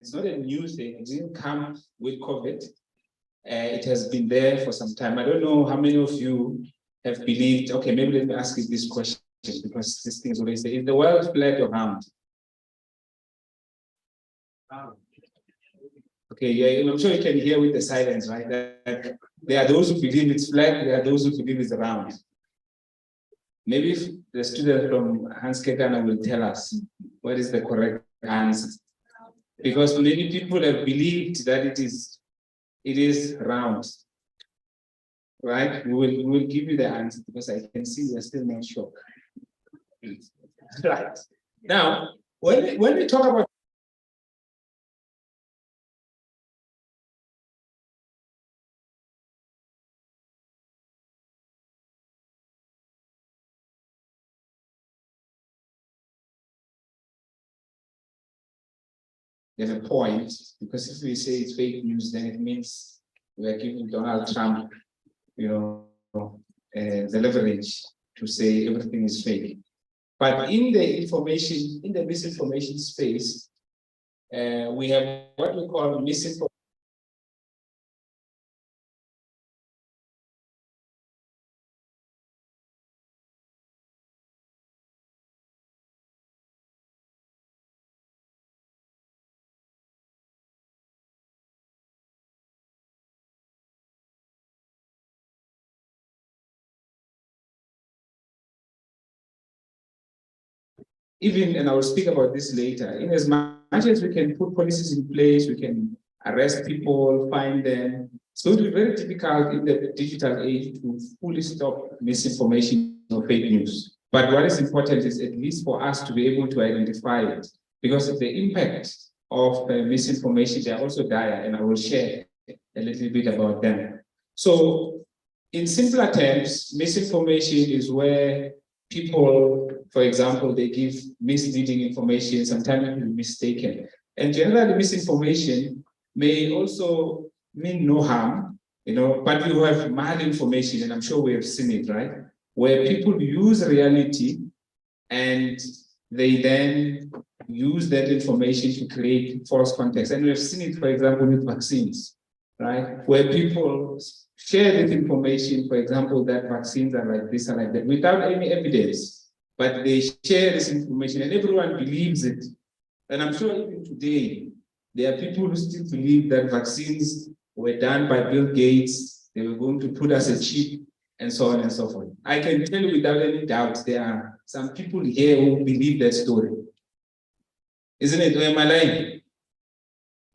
It's not a new thing. It didn't come with COVID. It has been there for some time. I don't know how many of you have believed, okay, maybe let me ask you this question, because this thing is always say, is the world flat or round? Okay, yeah, I'm sure you can hear with the silence, right? That there are those who believe it's flat, there are those who believe it's round. Maybe if the student from Hans Kekana will tell us what is the correct answer. Because many people have believed that it is round. Right? We will give you the answer because I can see you're still not sure. Right. Now, when we talk about there's a point, because if we say it's fake news, then it means we are giving Donald Trump, the leverage to say everything is fake. But in the misinformation space, we have what we call misinformation. Even, and I will speak about this later, in as much as we can put policies in place, we can arrest people, find them. It's going to be very difficult in the digital age to fully stop misinformation or fake news. But what is important is at least for us to be able to identify it, because of the impact of misinformation, they are also dire, and I will share a little bit about them. So in simpler terms, misinformation is where people, for example, they give misleading information, sometimes it will be mistaken. And generally, misinformation may also mean no harm, but you have malinformation, and I'm sure we have seen it, right? Where people use reality and they then use that information to create false context. And we have seen it, for example, with vaccines, right? Where people share this information, for example, that vaccines are like this and like that, without any evidence, but they share this information and everyone believes it. And I'm sure even today, there are people who still believe that vaccines were done by Bill Gates, they were going to put us a chip, and so on and so forth. I can tell you without any doubt, there are some people here who believe that story. Isn't it? Or am I lying?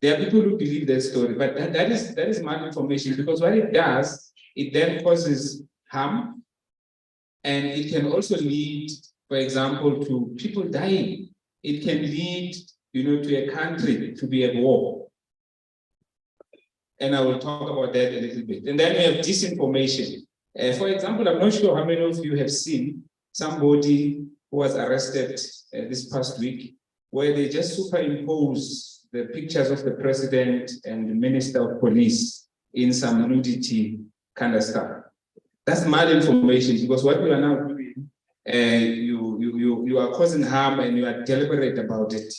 There are people who believe that story, but that is malinformation, because what it does, it then causes harm, and it can also lead, for example, to people dying. It can lead, to a country to be at war. And I will talk about that a little bit. And then we have disinformation. For example, I'm not sure how many of you have seen somebody who was arrested this past week, where they just superimpose the pictures of the president and the minister of police in some nudity kind of stuff. That's malinformation, because what you are now doing, you are causing harm and you are deliberate about it.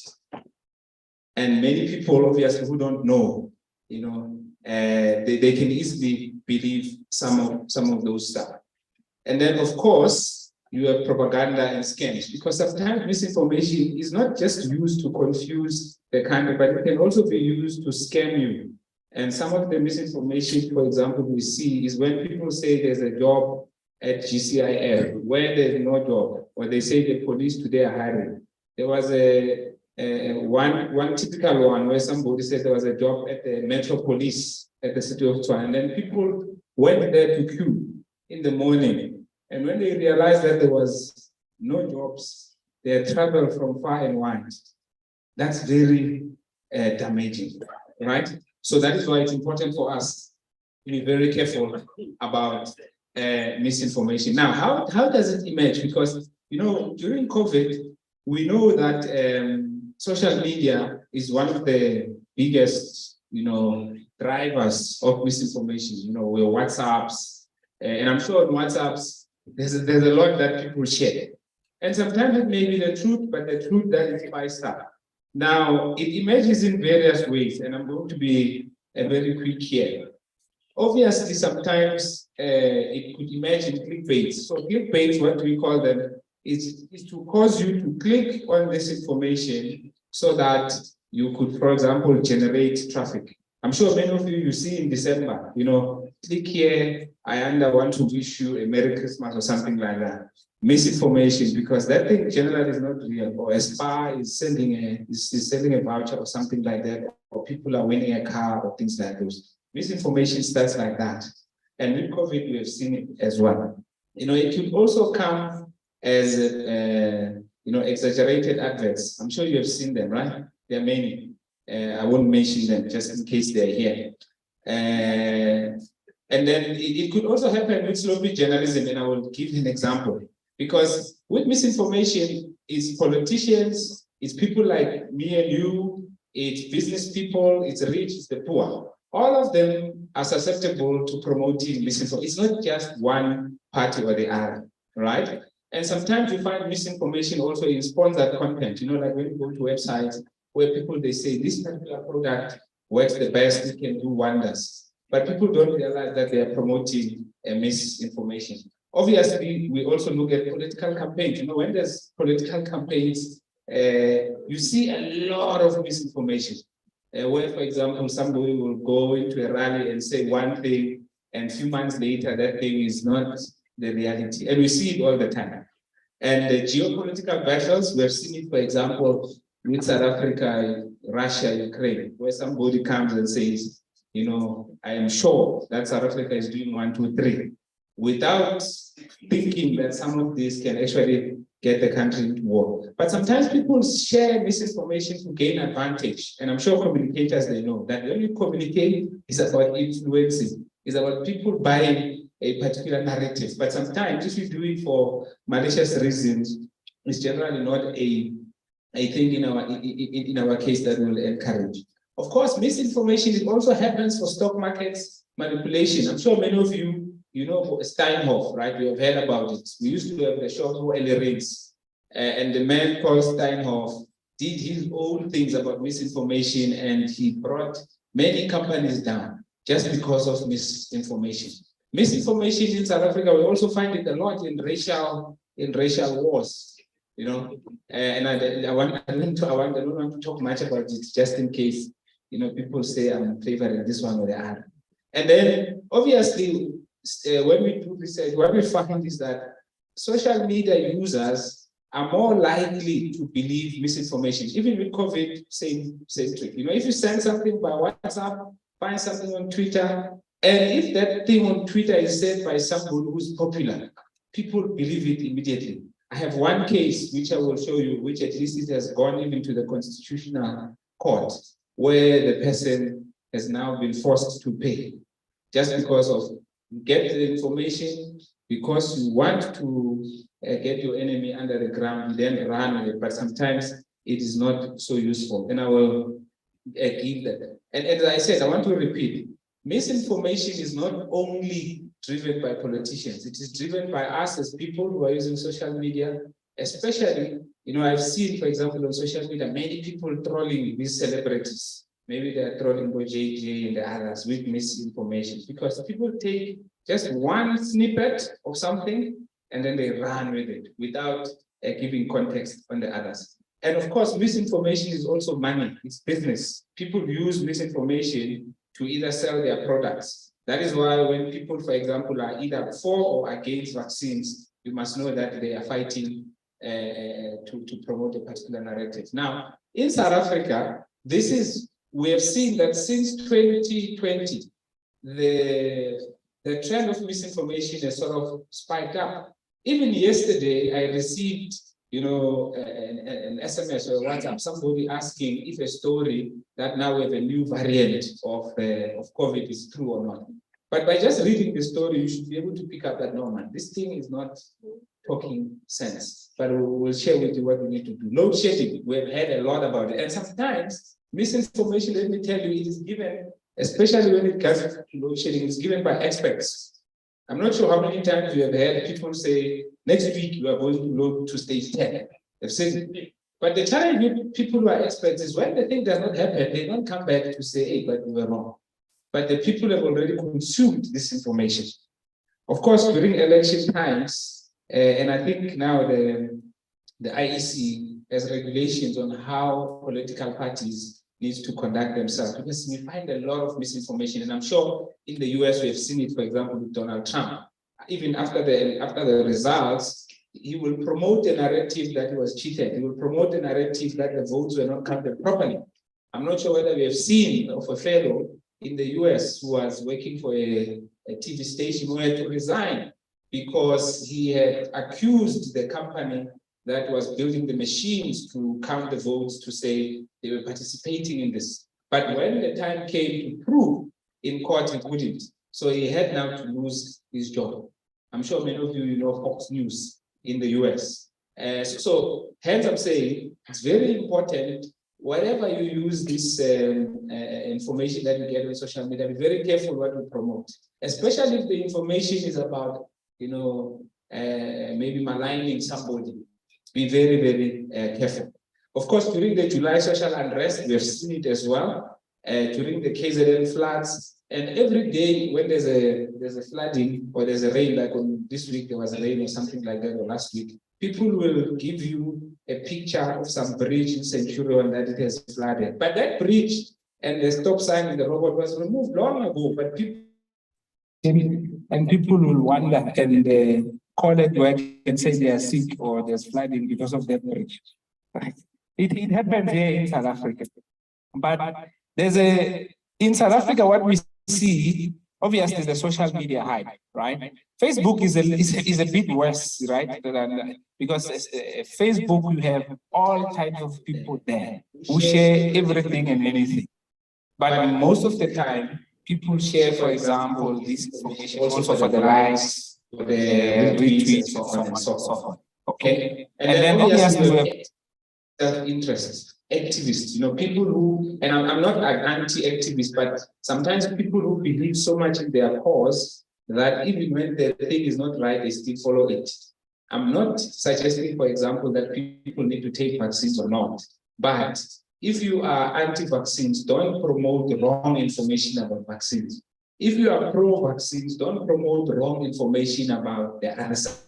And many people, obviously, who don't know, they can easily believe some of those stuff. And then, of course, you have propaganda and scams, because sometimes misinformation is not just used to confuse the country, but it can also be used to scam you. And some of the misinformation, for example, we see is when people say there's a job at GCIL where there's no job, or they say the police today are hiring. There was one typical one where somebody said there was a job at the Metro Police at the city of Tshwane, and then people went there to queue in the morning. And when they realized that there was no jobs, they had traveled from far and wide. That's very damaging, right? So that is why it's important for us to be very careful about misinformation. Now, how does it emerge? Because, during COVID, we know that social media is one of the biggest, drivers of misinformation. With WhatsApps, and I'm sure on WhatsApps, there's a lot that people share. And sometimes it may be the truth, but the truth that is spiced up. Now, it emerges in various ways, and I'm going to be very quick here. Obviously, sometimes it could emerge in clickbaits. So clickbaits, what we call them, is to cause you to click on this information so that you could, for example, generate traffic. I'm sure many of you see in December, click here, I want to wish you a Merry Christmas or something like that. Misinformation, because that thing generally is not real, or a spa is selling a voucher or something like that, or people are winning a car or things like those. Misinformation starts like that. And with COVID, we have seen it as well. It could also come as, exaggerated adverts. I'm sure you have seen them, right? There are many. I won't mention them just in case they're here. And then it could also happen with sloppy journalism, and I will give an example. Because with misinformation, it's politicians, it's people like me and you, it's business people, it's rich, it's the poor. All of them are susceptible to promoting misinformation. It's not just one party or the other, right? And sometimes you find misinformation also in sponsored content, like when you go to websites where people, they say this particular product works the best, it can do wonders. But people don't realize that they are promoting misinformation. Obviously, we also look at political campaigns. When there's political campaigns, you see a lot of misinformation. Where, for example, somebody will go into a rally and say one thing, and a few months later, that thing is not the reality. And we see it all the time. And the geopolitical battles, we have seen it, for example, with South Africa, Russia, Ukraine, where somebody comes and says, I am sure that South Africa is doing 1, 2, 3, without thinking that some of this can actually get the country into war. But sometimes people share misinformation to gain advantage. And I'm sure communicators, they know that when you communicate, it's about influencing. It's about people buying a particular narrative. But sometimes if you do it for malicious reasons, it's generally not a thing in our case that will encourage. Of course, misinformation also happens for stock markets manipulation. I'm sure many of you, Steinhoff, right? You have heard about it. We used to have the show Who Early Reads, and the man called Steinhoff did his own things about misinformation, and he brought many companies down just because of misinformation. Misinformation in South Africa, we also find it a lot in racial wars, and I don't want to talk much about it just in case, people say I'm favoring this one or the other. And then obviously, when we do research, what we find is that social media users are more likely to believe misinformation. Even with COVID, same trick. If you send something by WhatsApp, find something on Twitter, and if that thing on Twitter is said by someone who's popular, people believe it immediately. I have one case which I will show you, which at least it has gone even to the Constitutional Court, where the person has now been forced to pay just because of get the information, because you want to get your enemy under the ground, then run with it. But sometimes it is not so useful. And I will give that. And as I said, I want to repeat, misinformation is not only driven by politicians. It is driven by us as people who are using social media, especially, I've seen, for example, on social media, many people trolling these celebrities. Maybe they're trolling JJ and the others with misinformation, because people take just one snippet of something and then they run with it without giving context on the others. And of course, misinformation is also money, it's business. People use misinformation to either sell their products. That is why when people, for example, are either for or against vaccines, you must know that they are fighting to promote a particular narrative. Now, in South Africa, we have seen that since 2020, the trend of misinformation has sort of spiked up. Even yesterday, I received, an SMS or WhatsApp, somebody asking if a story that now we have a new variant of COVID is true or not. But by just reading the story, you should be able to pick up that, no, man, this thing is not talking sense. But we'll share with you what we need to do. Load shedding, we have heard a lot about it. And sometimes misinformation, let me tell you, it is given, especially when it comes to load shedding, it's given by experts. I'm not sure how many times you have heard people say, next week you are going to load to stage 10. They've said it. But the challenge with people who are experts is when the thing does not happen, they don't come back to say, hey, but we were wrong. But the people have already consumed this information. Of course, during election times, and I think now the IEC has regulations on how political parties need to conduct themselves, because we find a lot of misinformation. And I'm sure in the US, we have seen it, for example, with Donald Trump. Even after the results, he will promote a narrative that he was cheated. He will promote a narrative that the votes were not counted properly. I'm not sure whether we have seen of a fellow in the US who was working for a TV station who had to resign because he had accused the company that was building the machines to count the votes to say they were participating in this. But when the time came to prove in court, he couldn't. So he had now to lose his job. I'm sure many of you know Fox News in the US. So hence I'm saying it's very important, whatever you use this information that you get on social media, be very careful what you promote, especially if the information is about, maybe maligning somebody. Be very, very careful. Of course, during the July social unrest, we have seen it as well. During the KZN floods, and every day when there's a flooding or there's a rain, like on this week there was a rain or something like that, or last week, people will give you a picture of some bridge in Centurion that it has flooded. But that bridge and the stop sign in the robot was removed long ago, but people will wonder and call it work and say they are sick or there's flooding because of that bridge. Right? It happens here in South Africa. But in South Africa, what we see, obviously the social media hype, right? Facebook is a bit worse, right? Because Facebook, you have all types of people there who share everything and anything. But most of the time, people share, for example, this information also for the likes, for the retweets, so on and so forth. Okay? And then obviously we have self-interest, activists, people who, and I'm not an anti-activist, but sometimes people who believe so much in their cause that even when the thing is not right, they still follow it. I'm not suggesting, for example, that people need to take vaccines or not, but if you are anti-vaccines, don't promote the wrong information about vaccines. If you are pro-vaccines, don't promote the wrong information about the other side.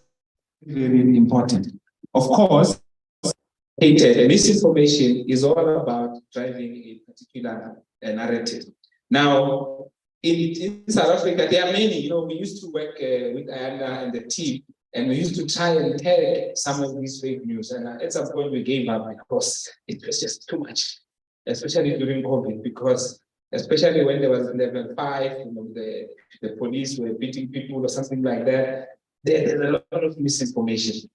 Very important. Of course, misinformation is all about driving a particular narrative. Now, in South Africa, there are many, we used to work with Ayanda and the team, and we used to try and tag some of these fake news. And at some point we gave up because it was just too much, especially during COVID, because especially when there was level 5, the police were beating people or something like that, there's a lot of misinformation.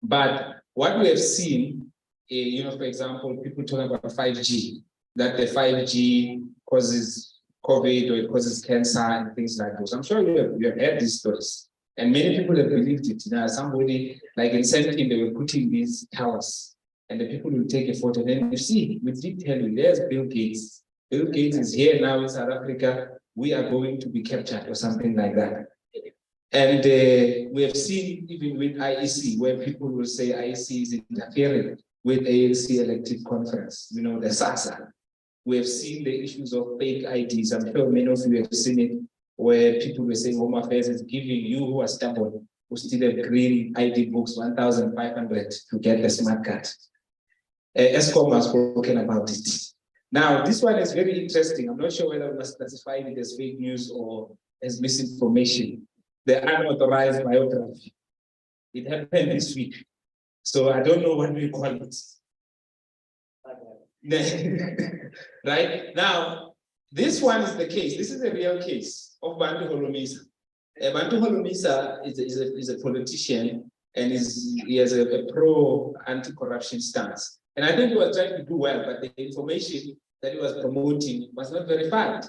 But what we have seen, for example, people talking about 5G, that the 5G causes COVID or it causes cancer and things like those. I'm sure you have heard these stories. And many people have believed it. Somebody, like in Sentin, they were putting these towers, and the people will take a photo. Then you see, we did tell you, there's Bill Gates. Bill Gates is here now in South Africa. We are going to be captured or something like that. And we have seen even with IEC, where people will say IEC is interfering with ANC elective conference, the SASA. We have seen the issues of fake IDs. I'm sure many of you have seen it, where people were saying Home Affairs is giving you who are stubborn, who still have green ID books, 1,500 to get the smart card. ESCOM has spoken about it. Now, this one is very interesting. I'm not sure whether we must classify it as fake news or as misinformation. The unauthorized biography. It happened this week. So I don't know what we call it. Right? Now, this one is the case. This is a real case of Bantu Holomisa. Bantu Holomisa is a politician, and he has a pro-anti-corruption stance. And I think he was trying to do well, but the information that he was promoting was not verified.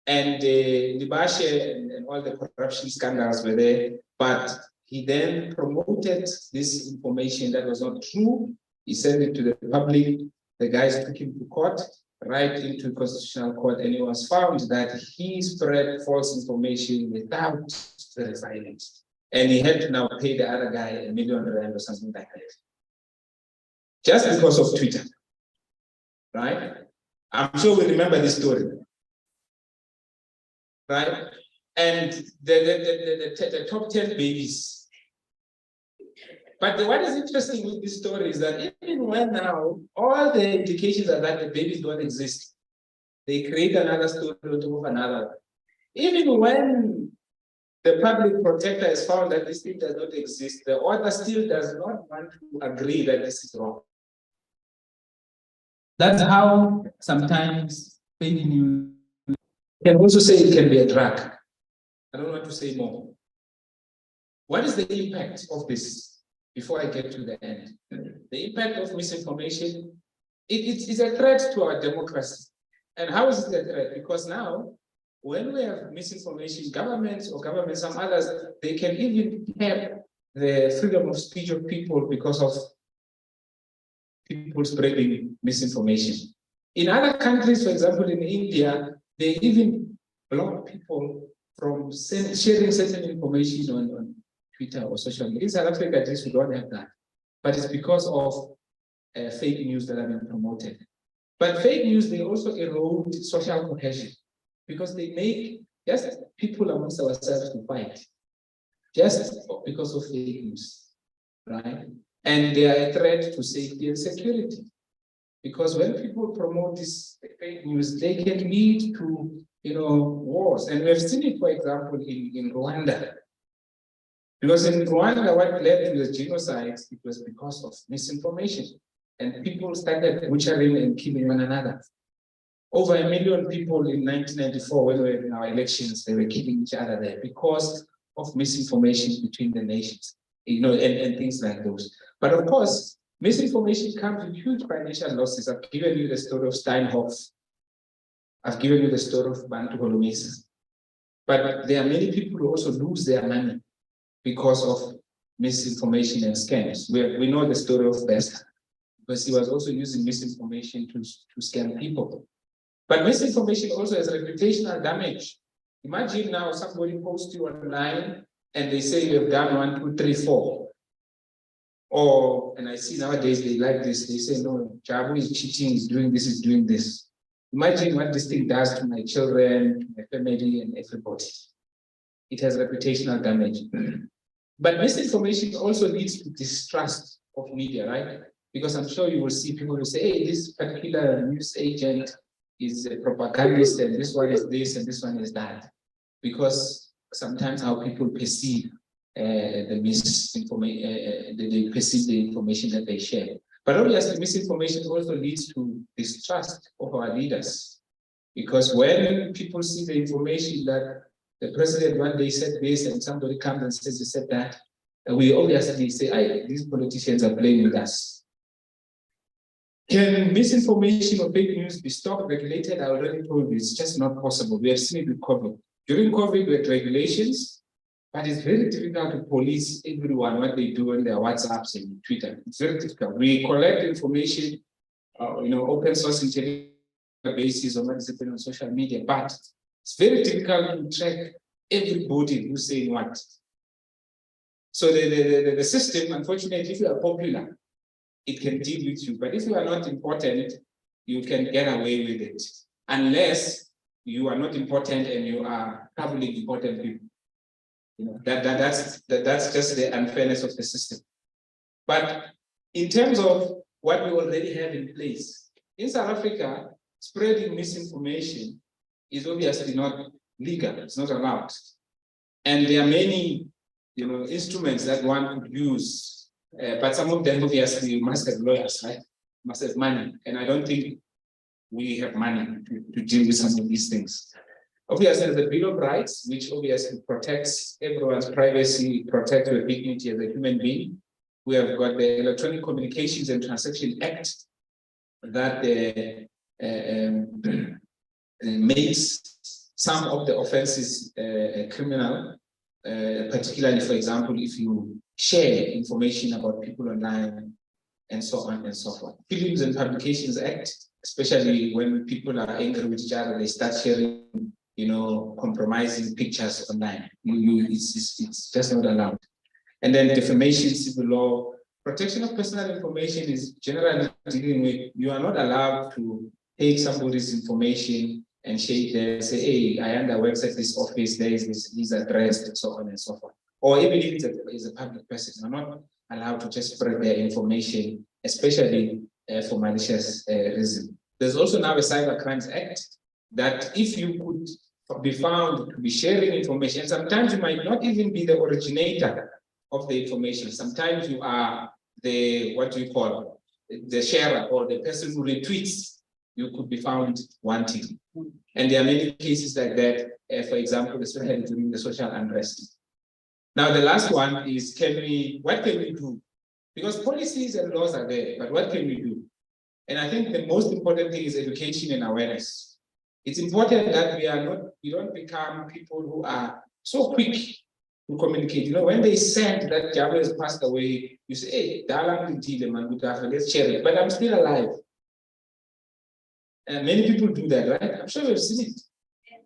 And Libashe and all the corruption scandals were there, but he then promoted this information that was not true. He sent it to the public. The guys took him to court, right into constitutional court, and it was found that he spread false information without verifying it. And he had to now pay the other guy R1 million or something like that. just because of Twitter, right? I'm sure we remember this story, right? And the top 10 babies. But what is interesting with this story is that even when now all the indications are that the babies don't exist, they create another story on top of another. Even when the public protector has found that this thing does not exist, the author still does not want to agree that this is wrong. That's how sometimes fake news can also say it can be a drug. I don't want to say more. What is the impact of this before I get to the end? The impact of misinformation, it's a threat to our democracy. And how is it a threat? Because now, when we have misinformation, governments or governments, some others, they can even have the freedom of speech of people because of people spreading misinformation. In other countries, for example, in India, they even block people from sharing certain information on Twitter or social media. In South Africa, at least we don't have that. But it's because of fake news that are being promoted. But fake news, they also erode social cohesion because they make just people amongst ourselves to fight just because of fake news, right? And they are a threat to safety and security. Because when people promote this fake news, they can lead to, wars. And we've seen it, for example, in Rwanda. Because in Rwanda, what led to the genocide, it was because of misinformation. And people started butchering and killing one another. Over 1 million people in 1994, when we were in our elections, they were killing each other there because of misinformation between the nations, and things like those. But of course, misinformation comes with huge financial losses. I've given you the story of Steinhoff. I've given you the story of Bantu Holomisa. But there are many people who also lose their money because of misinformation and scams. We know the story of Best, because he was also using misinformation to scam people. But misinformation also has reputational damage. Imagine now somebody posts you online and they say you have done 1, 2, 3, 4. And I see nowadays they like this. They say, no, Jabu is cheating, is doing this, is doing this. Imagine what this thing does to my children, to my family, and everybody. It has reputational damage. But misinformation also leads to distrust of media, right? Because I'm sure you will see people who say, hey, this particular news agent is a propagandist, and this one is this, and this one is that. Because sometimes how people perceive the misinformation, they perceive the information that they share. But obviously, misinformation also leads to distrust of our leaders. Because when people see the information that the president one day said this, and somebody comes and says he said that, we obviously say, hey, these politicians are playing with us. Can misinformation or fake news be stopped, regulated? I already told you, it's just not possible. We have seen it with COVID. During COVID, we had regulations, but it's very difficult to police everyone what they do on their WhatsApps and Twitter. It's very difficult. We collect information, open source intelligence basis on what is happening on social media, but it's very difficult to track everybody who's saying what. So the system, unfortunately, if you are popular, it can deal with you. But if you are not important, you can get away with it. Unless you are not important and you are probably important people. That's just the unfairness of the system. But in terms of what we already have in place, in South Africa, spreading misinformation is obviously not legal, it's not allowed. And there are many instruments that one could use. But some of them, obviously, you must have lawyers, right? Must have money. And I don't think we have money to deal with some of these things. Obviously, there's the Bill of Rights, which obviously protects everyone's privacy, protects your dignity as a human being. We have got the Electronic Communications and Transaction Act that makes some of the offenses criminal, particularly, for example, if you share information about people online and so on and so forth. Films and Publications Act, especially when people are angry with each other, they start sharing, compromising pictures online. It's just not allowed. And then defamation, civil law, protection of personal information is generally dealing with, you are not allowed to take somebody's information and shake them, say, hey, I under works at this office, there is this address, and so on and so forth. Or even if it's a public person, you're not allowed to just spread their information, especially for malicious reason. There's also now a Cyber Crimes Act that if you could be found to be sharing information, sometimes you might not even be the originator of the information. Sometimes you are the, what do you call, the sharer or the person who retweets, you could be found wanting. And there are many cases like that, for example, especially during the social unrest. Now, the last one is, what can we do? Because policies and laws are there, but what can we do? And I think the most important thing is education and awareness. It's important that we don't become people who are so quick to communicate. You know, when they send that Java has passed away, you say, hey, let's share it, but I'm still alive. And many people do that, right? I'm sure you've seen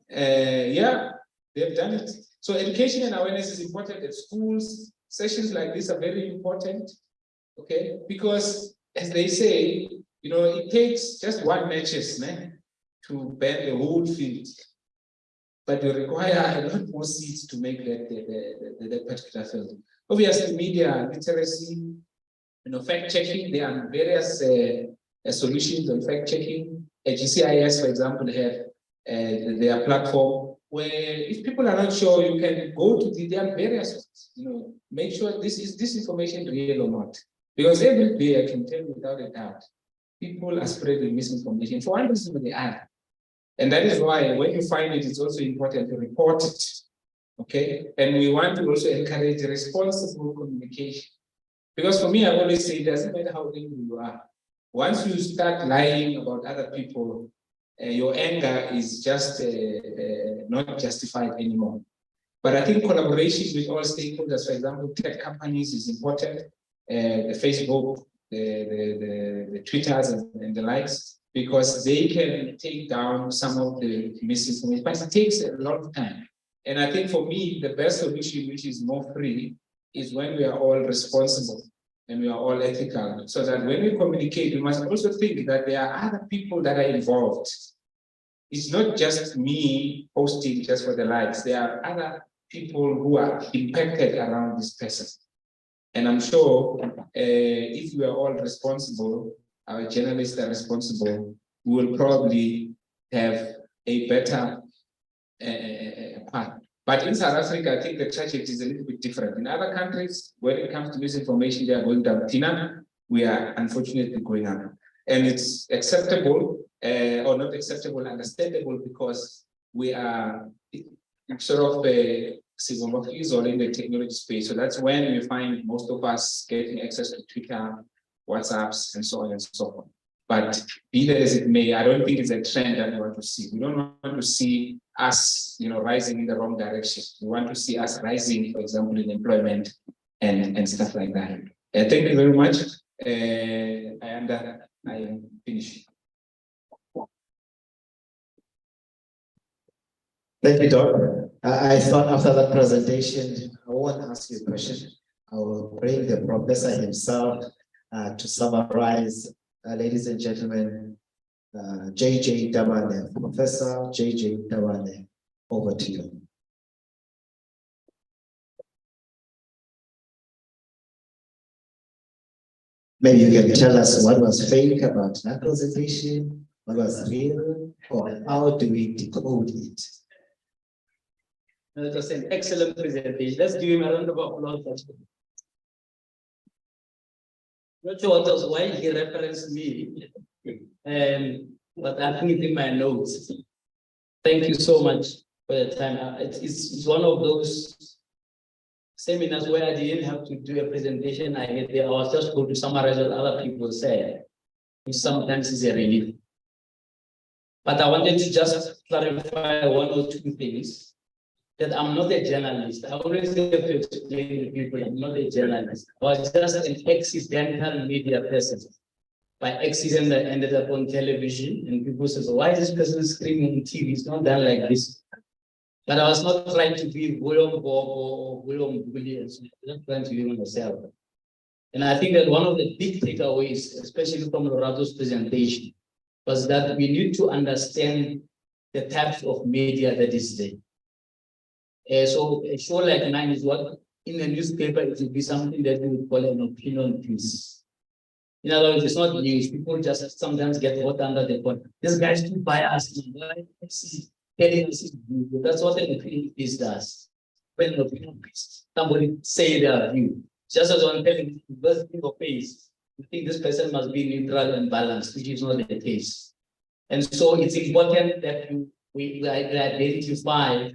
it. Yeah, they've done it. So education and awareness is important at schools. Sessions like this are very important, okay? Because as they say, you know, it takes just one matches, man, to burn the whole field. But you require a lot more seeds to make that particular field. Obviously, media literacy, you know, fact checking. There are various solutions on fact checking. GCIS, for example, have their platform where if people are not sure, you can go to there are various ones. You know, make sure this information real or not. Because every day I can tell you without a doubt, people are spreading misinformation for one reason or the other. And that is why when you find it, it's also important to report it. Okay. And we want to also encourage responsible communication. Because for me, I always say it doesn't matter how angry you are. Once you start lying about other people, your anger is just not justified anymore. But I think collaboration with all stakeholders, for example, tech companies is important. The Facebook, the Twitters and the likes, because they can take down some of the misinformation, but it takes a lot of time. And I think for me, the best solution, which is more free, is when we are all responsible and we are all ethical, so that when we communicate, we must also think that there are other people that are involved. It's not just me posting just for the likes. There are other people who are impacted around this person. And I'm sure if we are all responsible, our journalists are responsible, we will probably have a better path. But in South Africa, I think the trajectory is a little bit different. In other countries, when it comes to misinformation, they are going down. Tina, we are unfortunately going up. And it's acceptable, or not acceptable, understandable, because we are sort of all in the technology space. So that's when we find most of us getting access to Twitter, WhatsApps, and so on and so forth. But be that as it may, I don't think it's a trend that we want to see. We don't want to see us, you know, rising in the wrong direction. We want to see us rising, for example, in employment and stuff like that. Thank you very much. I am finished. Thank you, Doc. I thought after that presentation, I want to ask you a question. I will bring the professor himself to summarize. Ladies and gentlemen, JJ Dawane, Professor JJ Dawane, over to you. Maybe you can tell us what was fake about that presentation, what was real, or how do we decode it? That was an excellent presentation. Let's give him a round of applause. Not sure what else, why he referenced me, but I think it's in my notes. Thank you so much for your time. It's one of those seminars where I didn't have to do a presentation. I was just going to summarize what other people said, which sometimes is a relief. But I wanted to just clarify one or two things. That I'm not a journalist. I always have to explain to people I'm not a journalist. I was just an accidental media person. By accident, I ended up on television, and people say, so why is this person screaming on TV? It's not done like this. But I was not trying to be William Bob or William Bully. I was just trying to be myself. And I think that one of the big takeaways, especially from Lorato's presentation, was that we need to understand the types of media that is there. So a show like mine is what in the newspaper it would be something that we would call an opinion piece. In other words, it's not news. People just sometimes get hot under the collar. This guy's too biased. Why is he telling us his view? That's what an opinion piece does. When an opinion piece, somebody say their view. Just as on telling the first thing of face, you think this person must be neutral and balanced, which is not the case. And so it's important that we identify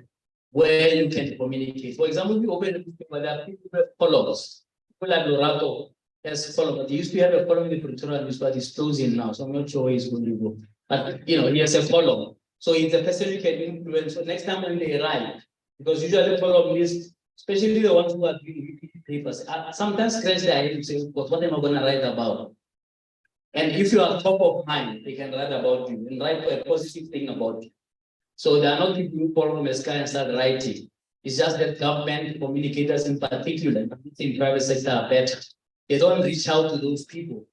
where you can communicate. For example, we open a newspaper, there are people who have columns. People like Lorato has column. They used to have a column in the Pretoria news, but it's closing now, so I'm not sure where he's going to go. But you know, he has a column. So it's a person you can influence. So next time when they write, because usually columnists, especially the ones who are doing papers, sometimes scratch their head and say, what am I going to write about? And if you are top of mind, they can write about you and write a positive thing about you. So there are not people who fall from the sky and start writing. It's just that government communicators in particular, in private sector are better. They don't reach out to those people.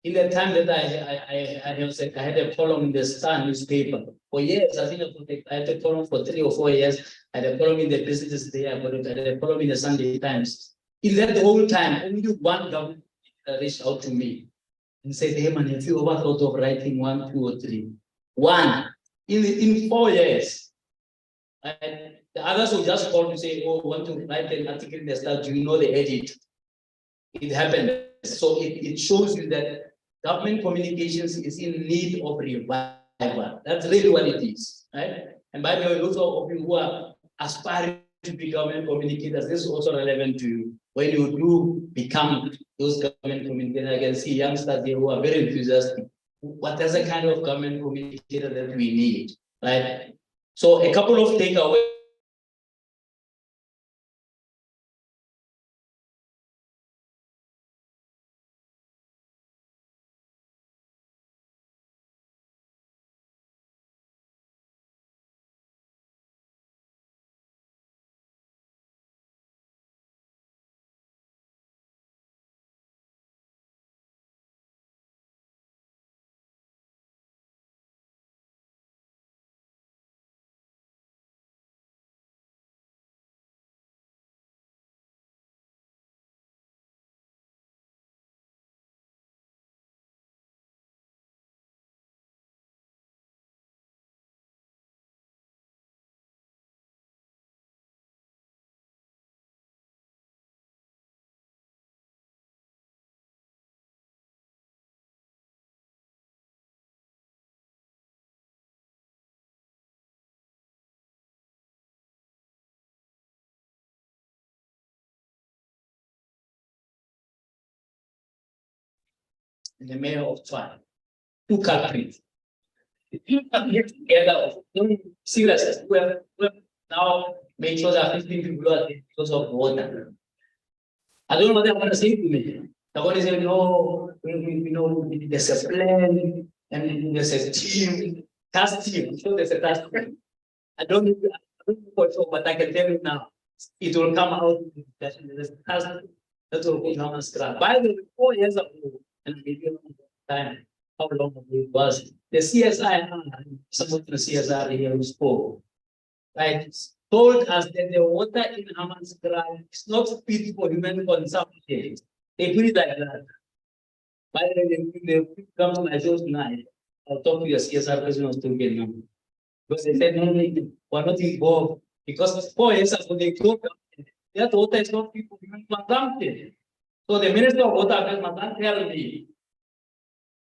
In the time that I had a column in the Star newspaper for years, I think I had a column for 3 or 4 years. I had a column in the Business Day, I had a column in the Sunday Times. In that whole time, only one government reached out to me and said, hey man, have you ever thought of writing 1, 2, or 3? One, in 4 years. And the others will just call to say, oh, want to write an article in the Star, do you know the edit? It happened. So it shows you that government communications is in need of revival. That's really what it is, right? And by the way, those of you who are aspiring to be government communicators, this is also relevant to you. When you do become those government communicators, I can see youngsters here who are very enthusiastic. What is the kind of government communicator that we need, right? So a couple of takeaways. The mayor of Tshwane, 2 culprits. You can get together, seriously, we have now made sure that 15 people are dead because of water. I don't know what they're going to say to me. They're going to say, no, you know, there's a plan and there's a team, task team. I'm sure there's a task team. I don't know for sure, but I can tell you now, it will come out that there's a task that will come and scrap. By the way, 4 years ago, and I gave you time, how long ago it was. The CSI, some of the CSR here who spoke, right, told us that the water in Hammanskraal is not fit for human consumption. They put it like that. By the way, they come to my show tonight. I'll talk to your CSR person who's talking now. Because they said, no, we're not involved. Because 4 years ago, they told us that water is not fit for human consumption. So the Minister of Water Affairs must tell me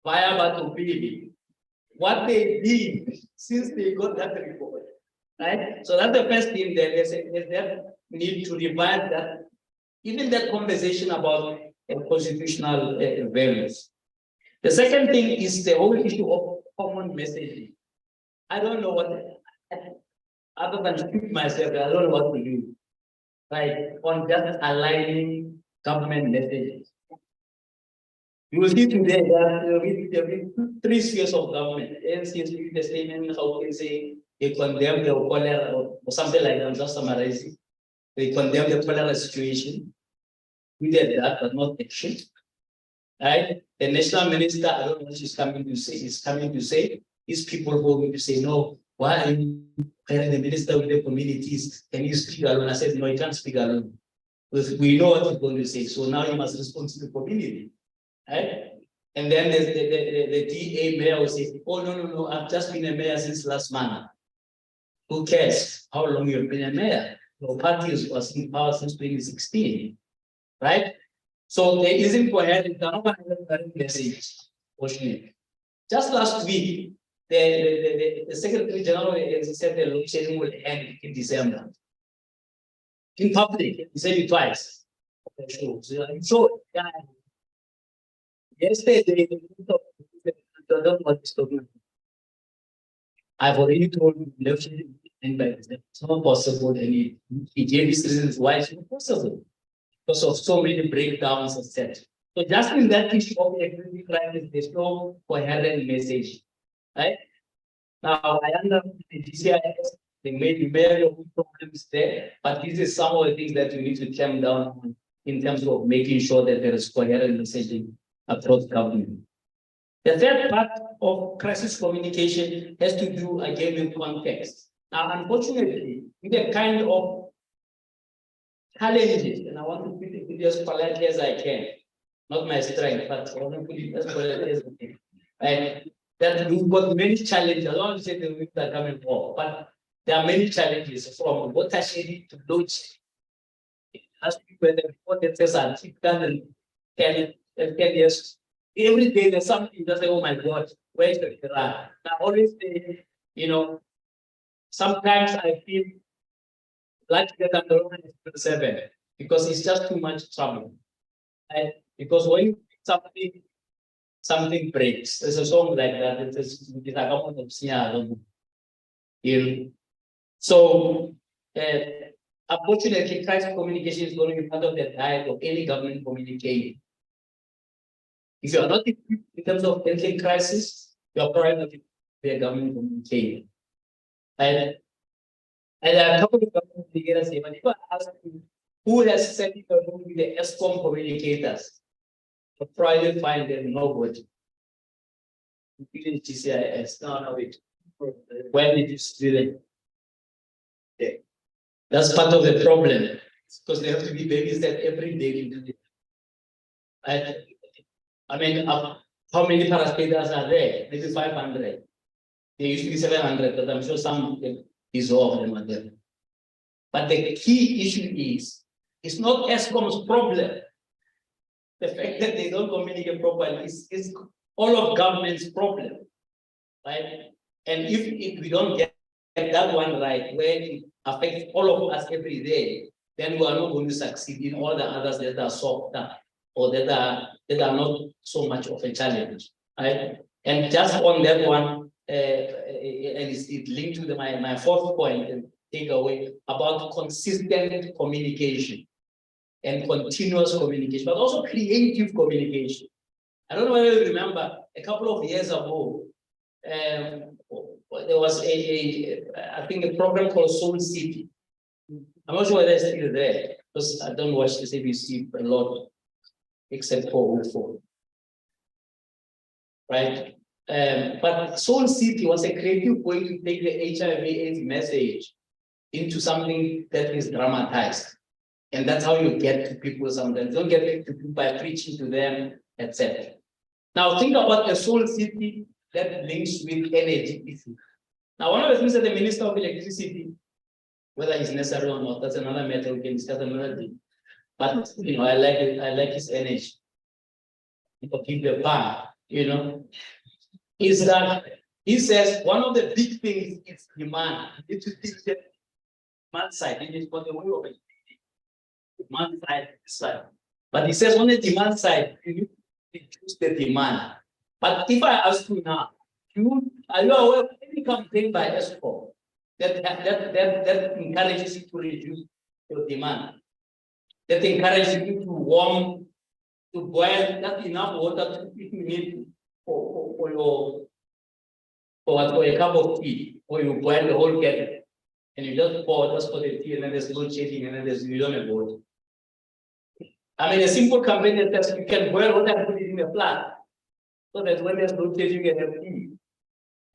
via Batupi what they did since they got that report, right? So that's the first thing that there's that need to revive that, even that conversation about constitutional values. The second thing is the whole issue of common messaging. I don't know what, other than speak myself, I don't know what to do, right? On just aligning government messages. You will see today that there will be 3 spheres of government. ANC is the statement, how can say they condemn the cholera or something like that, I'm just summarizing. They condemn the cholera situation. we did that, but not action. Right? The national minister, I don't know what she's coming to say, these people going to say, no, why are you telling the minister with the communities? Can you speak alone? I said, no, you can't speak alone. Because we know what he's going to say. So now you must respond to the community. Right? And then the DA mayor will say, oh, no, I've just been a mayor since last month. Who cares how long you've been a mayor? Your party was in power since 2016. Right? So there isn't coherent message. Just last week, the Secretary General said the load shedding will end in December. In public, he said it twice. So yesterday, I've already told you load shedding and by it's not possible, and he gave his reasons why it's not possible. Because of so many breakdowns, etc. So just in that issue of equity crisis, there's no coherent message, right? Now I understand the DCIS, they may be many problems there, but this is some of the things that we need to clamp down on in terms of making sure that there is coherent messaging across government. The third part of crisis communication has to do again with context. Now, unfortunately, with the kind of challenges, and I want to put it as politely as I can, not my strength, but I want to put it as politely as I can. Right? That we've got many challenges. I don't want to say the weeks are coming for, but there are many challenges from water shedding to load shedding. As people the report that says are 10 years. Every day there's something that say, oh my God, where's the Quran? I always say, sometimes I feel like that I'm the wrong 7 because it's just too much trouble. And because when you something breaks. There's a song like that. It's so unfortunately, crisis communication is going to be part of the diet of any government communicating. If you are not equipped in terms of handling crisis, you are probably not be a government communicator. And a couple of government leaders say, but if I ask you who has set it up with the ESCOM communicators, you'll probably find them nobody. GCIS, no, wait. When did you student? Yeah. That's part of the problem because they have to be babysat every day. I mean, how many parastatals are there? Maybe 500. There used to be 700, but I'm sure some dissolved them are there. But the key issue is, it's not ESCOM's problem. The fact that they don't communicate properly is all of government's problem, right? And if we don't get that one right, where it affects all of us every day, then we are not going to succeed in all the others that are softer or that are not so much of a challenge, right? And just on that one, and it's linked to my fourth point and takeaway about consistent communication and continuous communication, but also creative communication. I don't know whether you remember a couple of years ago, there was I think a program called Soul City. I'm not sure whether it's still there because I don't watch the ABC a lot, except for UFO. Right? But Soul City was a creative way to take the HIV/AIDS message into something that is dramatized. And that's how you get to people sometimes. Don't get to people by preaching to them, etc. Now think about a Soul City that links with energy. Now, one of the things that the Minister of Electricity, whether it's necessary or not, that's another matter we can discuss another day. But I like it, I like his energy. Keep the pan, is that he says one of the big things is demand. You need to think the demand side, it is for the way of it. Demand side, this side. But he says on the demand side, you need to reduce the demand. But if I ask you now, are you aware of any campaign by ESCOM that encourages you to reduce your demand? That encourages you to warm, to boil not enough water if you need for a cup of tea, or you boil the whole kettle and you just pour just for the tea, and then there's no changing, and then you don't have water. I mean, a simple campaign that says you can boil water and put it in a plant, so that when there's no change, you can have tea.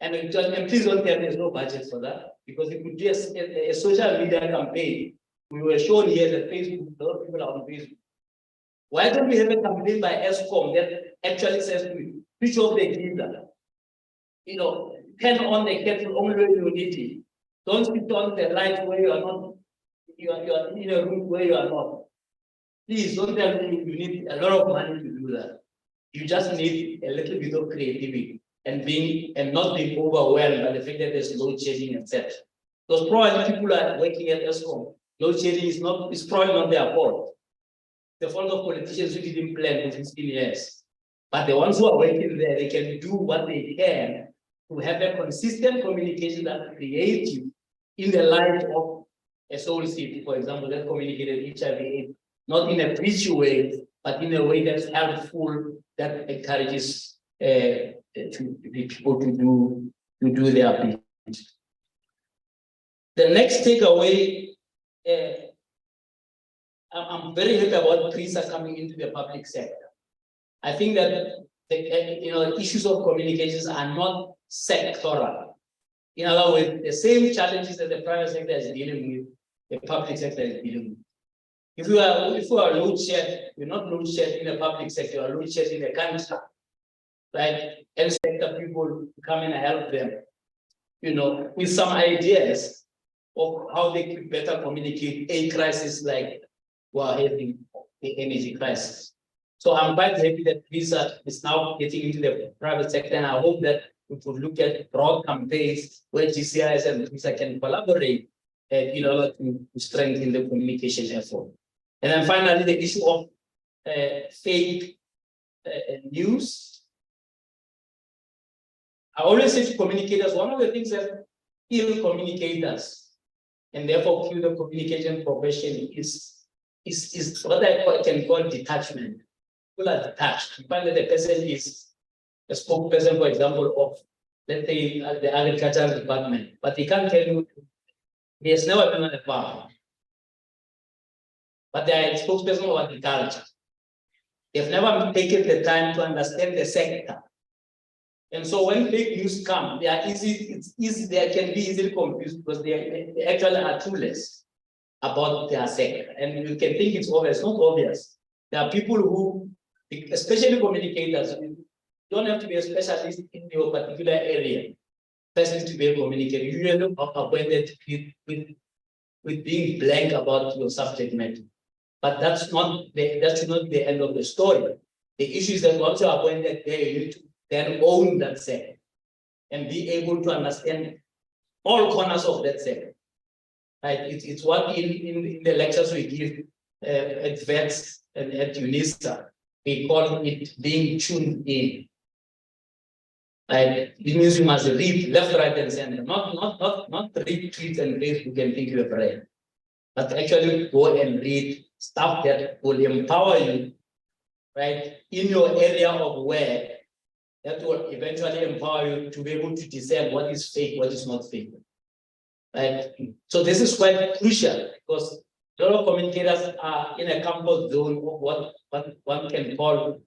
And please don't tell me there's no budget for that, because if we do a social media campaign, we were shown here that Facebook, a lot of people are on Facebook. Why don't we have a campaign by ESCOM that actually says to you, switch off the geyser, turn on the kettle only when you need it. Don't switch on the light where you are not, you are in a room where you are not. Please don't tell me you need a lot of money to do that. You just need a little bit of creativity and not being overwhelmed by the fact that there's load shedding, etc. Because probably people are working at ESCOM. Load shedding is probably not their fault. The fault of politicians who didn't plan for 15 years. But the ones who are working there, they can do what they can to have a consistent communication that creates you in the light of a soul seed, for example, that communicated HIV/AIDS, not in a preachy way, but in a way that's helpful, that encourages people to do their bit. The next takeaway, I'm very happy about PRISA coming into the public sector. I think that the issues of communications are not sectoral. In other words, the same challenges that the private sector is dealing with, the public sector is dealing with. If you are load shed, you're not load shed in the public sector, you are load shed in the country, right? And sector people come and help them, with some ideas of how they could better communicate a crisis like we're having the energy crisis. So I'm quite happy that PRISA is now getting into the private sector, and I hope that we could look at broad campaigns where GCIS and PRISA can collaborate in order to strengthen the communication effort. And then finally, the issue of fake news. I always say to communicators, one of the things that kill communicators and therefore kill the communication profession is what I can call detachment. People are detached. You find that the person is a spokesperson, for example, of, let's say, the agricultural department, but he can't tell you he has never been on a farm. But they are a spokesperson of agriculture. They've never taken the time to understand the sector. And so when fake news come, they are they can be easily confused because they actually are clueless about their sector. And you can think it's obvious, not obvious. There are people who, especially communicators, you don't have to be a specialist in your particular area, especially to be a communicator. You usually are appointed with being blank about your subject matter. But that should not be the end of the story. The issue is that once you're appointed there, you need to then own that sector and be able to understand all corners of that sector. Right? It's what in the lectures we give at VETS and at UNISA, we call it being tuned in. Right? It means you must read left, right, and center, not read tweets and Facebook and think you have read, but actually go and read stuff that will empower you, right, in your area of work, that will eventually empower you to be able to discern what is fake, what is not fake. Right? So this is quite crucial because a lot of communicators are in a comfort zone of what one can call,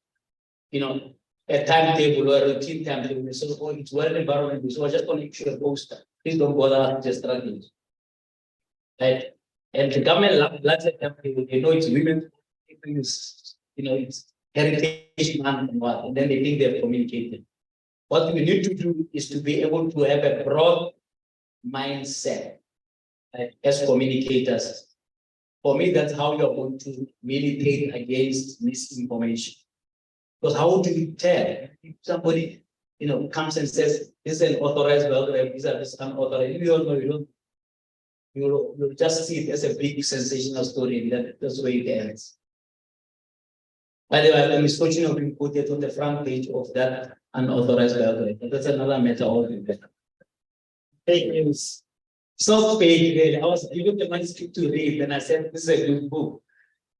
a timetable or a routine timetable. So it's well environment. So I just want to issue a poster. Please don't bother just struggling. Right? And the government loves it. They know it's women, it's heritage month and what, and then they think they've communicated. What we need to do is to be able to have a broad mindset, right, as communicators. For me, that's how you're going to militate against misinformation. Because how do you tell if somebody, comes and says this is an authorized biography, these are this unauthorized? You don't know, you'll just see it as a big sensational story, and that's the way it ends. By the way, I have the misfortune of being put it on the front page of that unauthorized biography. That's another matter altogether. Fake news. It's not fake, really. I looked at my script to read, and I said, this is a good book.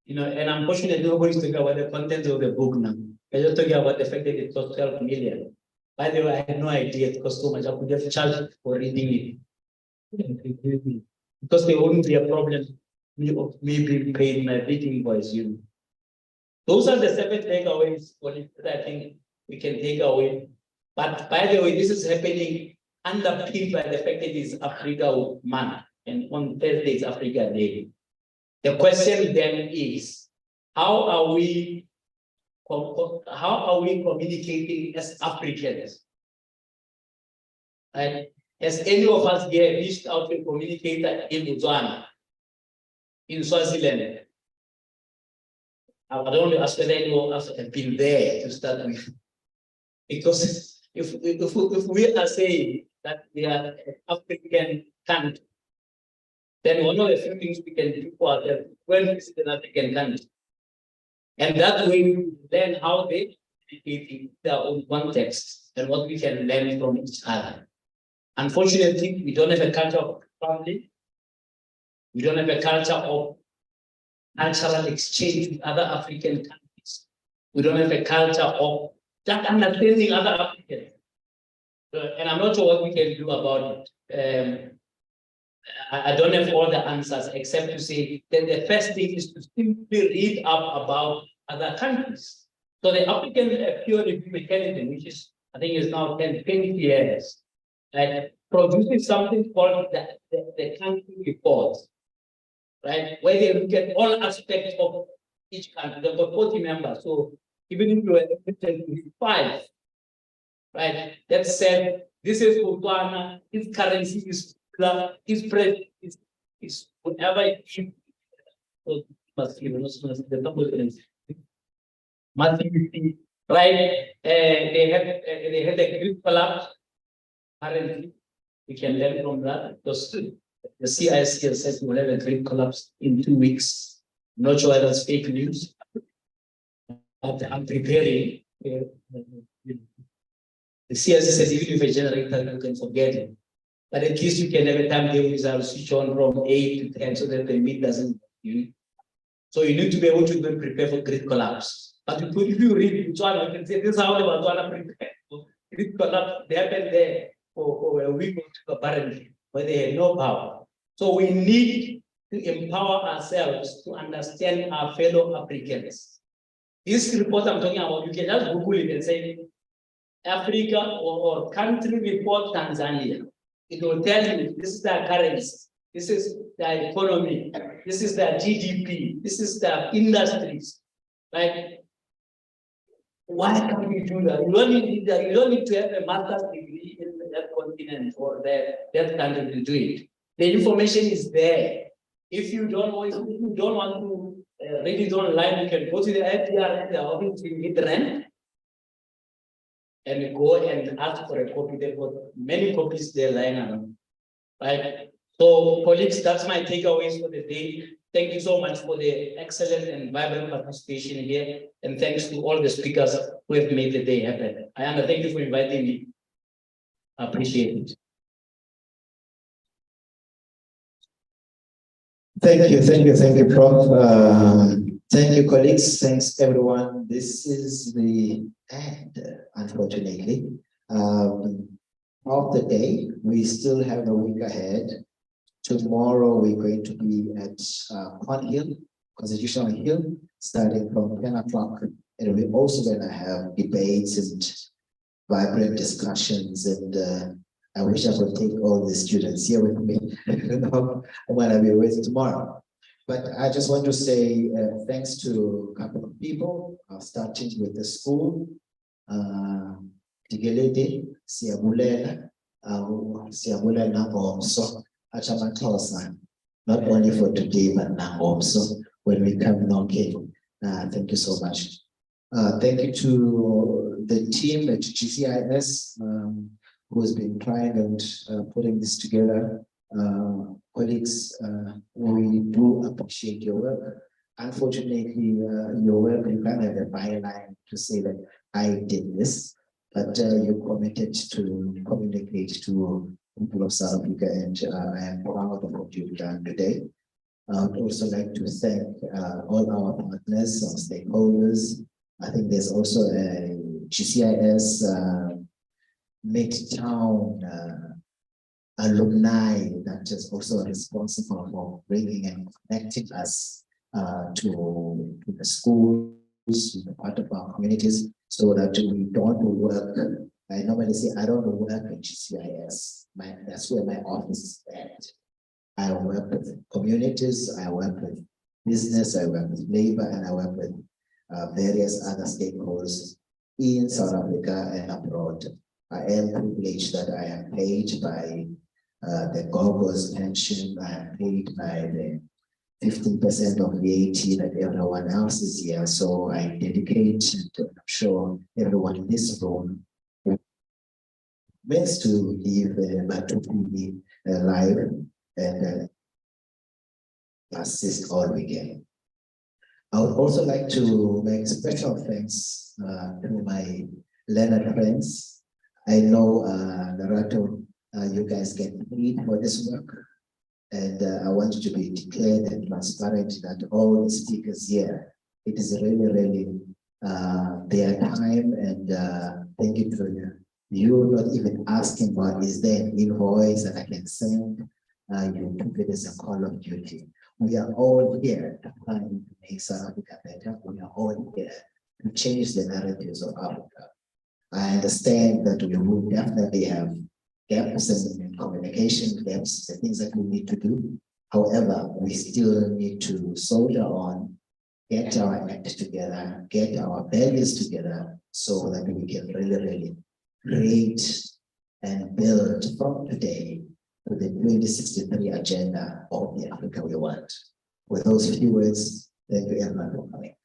And unfortunately, nobody's talking about the content of the book now. They're just talking about the fact that it cost 12 million. By the way, I had no idea it cost so much. I could have charged for reading it. Because there wouldn't be a problem of me being paid my reading voice, Those are the 7 takeaways that I think we can take away. But by the way, this is happening underpinned by the fact that it is Africa Month, and on Thursday is Africa Day. The question then is, how are we communicating as Africans? Right? Has any of us here reached out to a communicator in Botswana, in Swaziland? I don't want to ask whether anyone else have been there to start with. Because if we are saying that we are an African country, then one of the few things we can do for ourselves when we visit an African country. And that way we learn how they communicate in their own context and what we can learn from each other. Unfortunately, we don't have a culture of family. We don't have a culture of cultural exchange with other African countries. We don't have a culture of just understanding other Africans. And I'm not sure what we can do about it. I don't have all the answers except to say that the first thing is to simply read up about other countries. So the African peer review mechanism, which is, I think is now 10, 20 years, right, produces something called the country report, right, where they look at all aspects of each country. They've got 40 members. So even if you were to 5, right, that said, this is Botswana, his currency is his president is whatever it is. Right? They had a Greek collapse. Currently, we can learn from that because the CIC has said we will have a Greek collapse in 2 weeks. I'm not sure whether that's fake news. But I'm preparing. The CIC says even if a generator, you can forget it. But at least you can have a timetable results switch on from 8 to 10 so that the meat doesn't. So you need to be able to go and prepare for Greek collapse. But if you read Botswana, you can say this is how the Botswana prepared. Greek collapse, they happened there for a week or two apparently, where they had no power. So we need to empower ourselves to understand our fellow Africans. This report I'm talking about, you can just Google it and say Africa or country report Tanzania. It will tell you this is their currency, this is their economy, this is their GDP, this is their industries. Right? Why can't we do that? You don't need to have a master's degree in that continent or that country to do it. The information is there. If you don't want to read it online, you can go to the IPR, the office in Midrand, and go and ask for a copy. They've got many copies there lying around. Right? So, colleagues, that's my takeaways for the day. Thank you so much for the excellent and vibrant participation here. And thanks to all the speakers who have made the day happen. Ayanda, thank you for inviting me. I appreciate it. Thank you, Prof. Thank you, colleagues. Thanks, everyone. This is the end, unfortunately, of the day. We still have a week ahead. Tomorrow, we're going to be at Hill, Constitutional Hill, starting from 10 o'clock. And we're also going to have debates and vibrant discussions. And I wish I could take all the students here with me. I'm going to be with tomorrow. But I just want to say thanks to a couple of people, starting with the school, Tigelede, Siabulela Nangomso, Achamathosa, not only for today, but Nangomso, when we come knocking. Thank you so much. Thank you to the team at GCIS, who has been trying and putting this together. Colleagues, we do appreciate your work. Unfortunately, your work, you can't have a byline to say that I did this, but you committed to communicate to people of South Africa, and I am proud of what you've done today. I would also like to thank all our partners, our stakeholders. I think there's also a GCIS Midtown alumni that is also responsible for bringing and connecting us to the school with the part of our communities so that we don't work. I normally say I don't work at GCIS. That's where my office is at. I work with communities, I work with business, I work with labor, and I work with various other stakeholders in South Africa and abroad. I am privileged that I am paid by the GOGO's pension. I am paid by the 15% of VAT that everyone else is here. So I dedicate, and I'm sure everyone in this room wants to live Matupi life and assist all we can. I would also like to make special thanks to my learned friends. I know, Narato, you guys get paid for this work. And I want to be declared and transparent that all the speakers here, it is really, really their time, and thank you to you not even asking about is there an invoice that I can send. You took it as a call of duty. We are all here to try to make South Africa better. We are all here to change the narratives of Africa. I understand that we will definitely have gaps and communication gaps, the things that we need to do. However, we still need to soldier on, get our act together, get our values together so that we can really, really create and build from today to the 2063 agenda of the Africa we want. With those few words, thank you everyone for coming.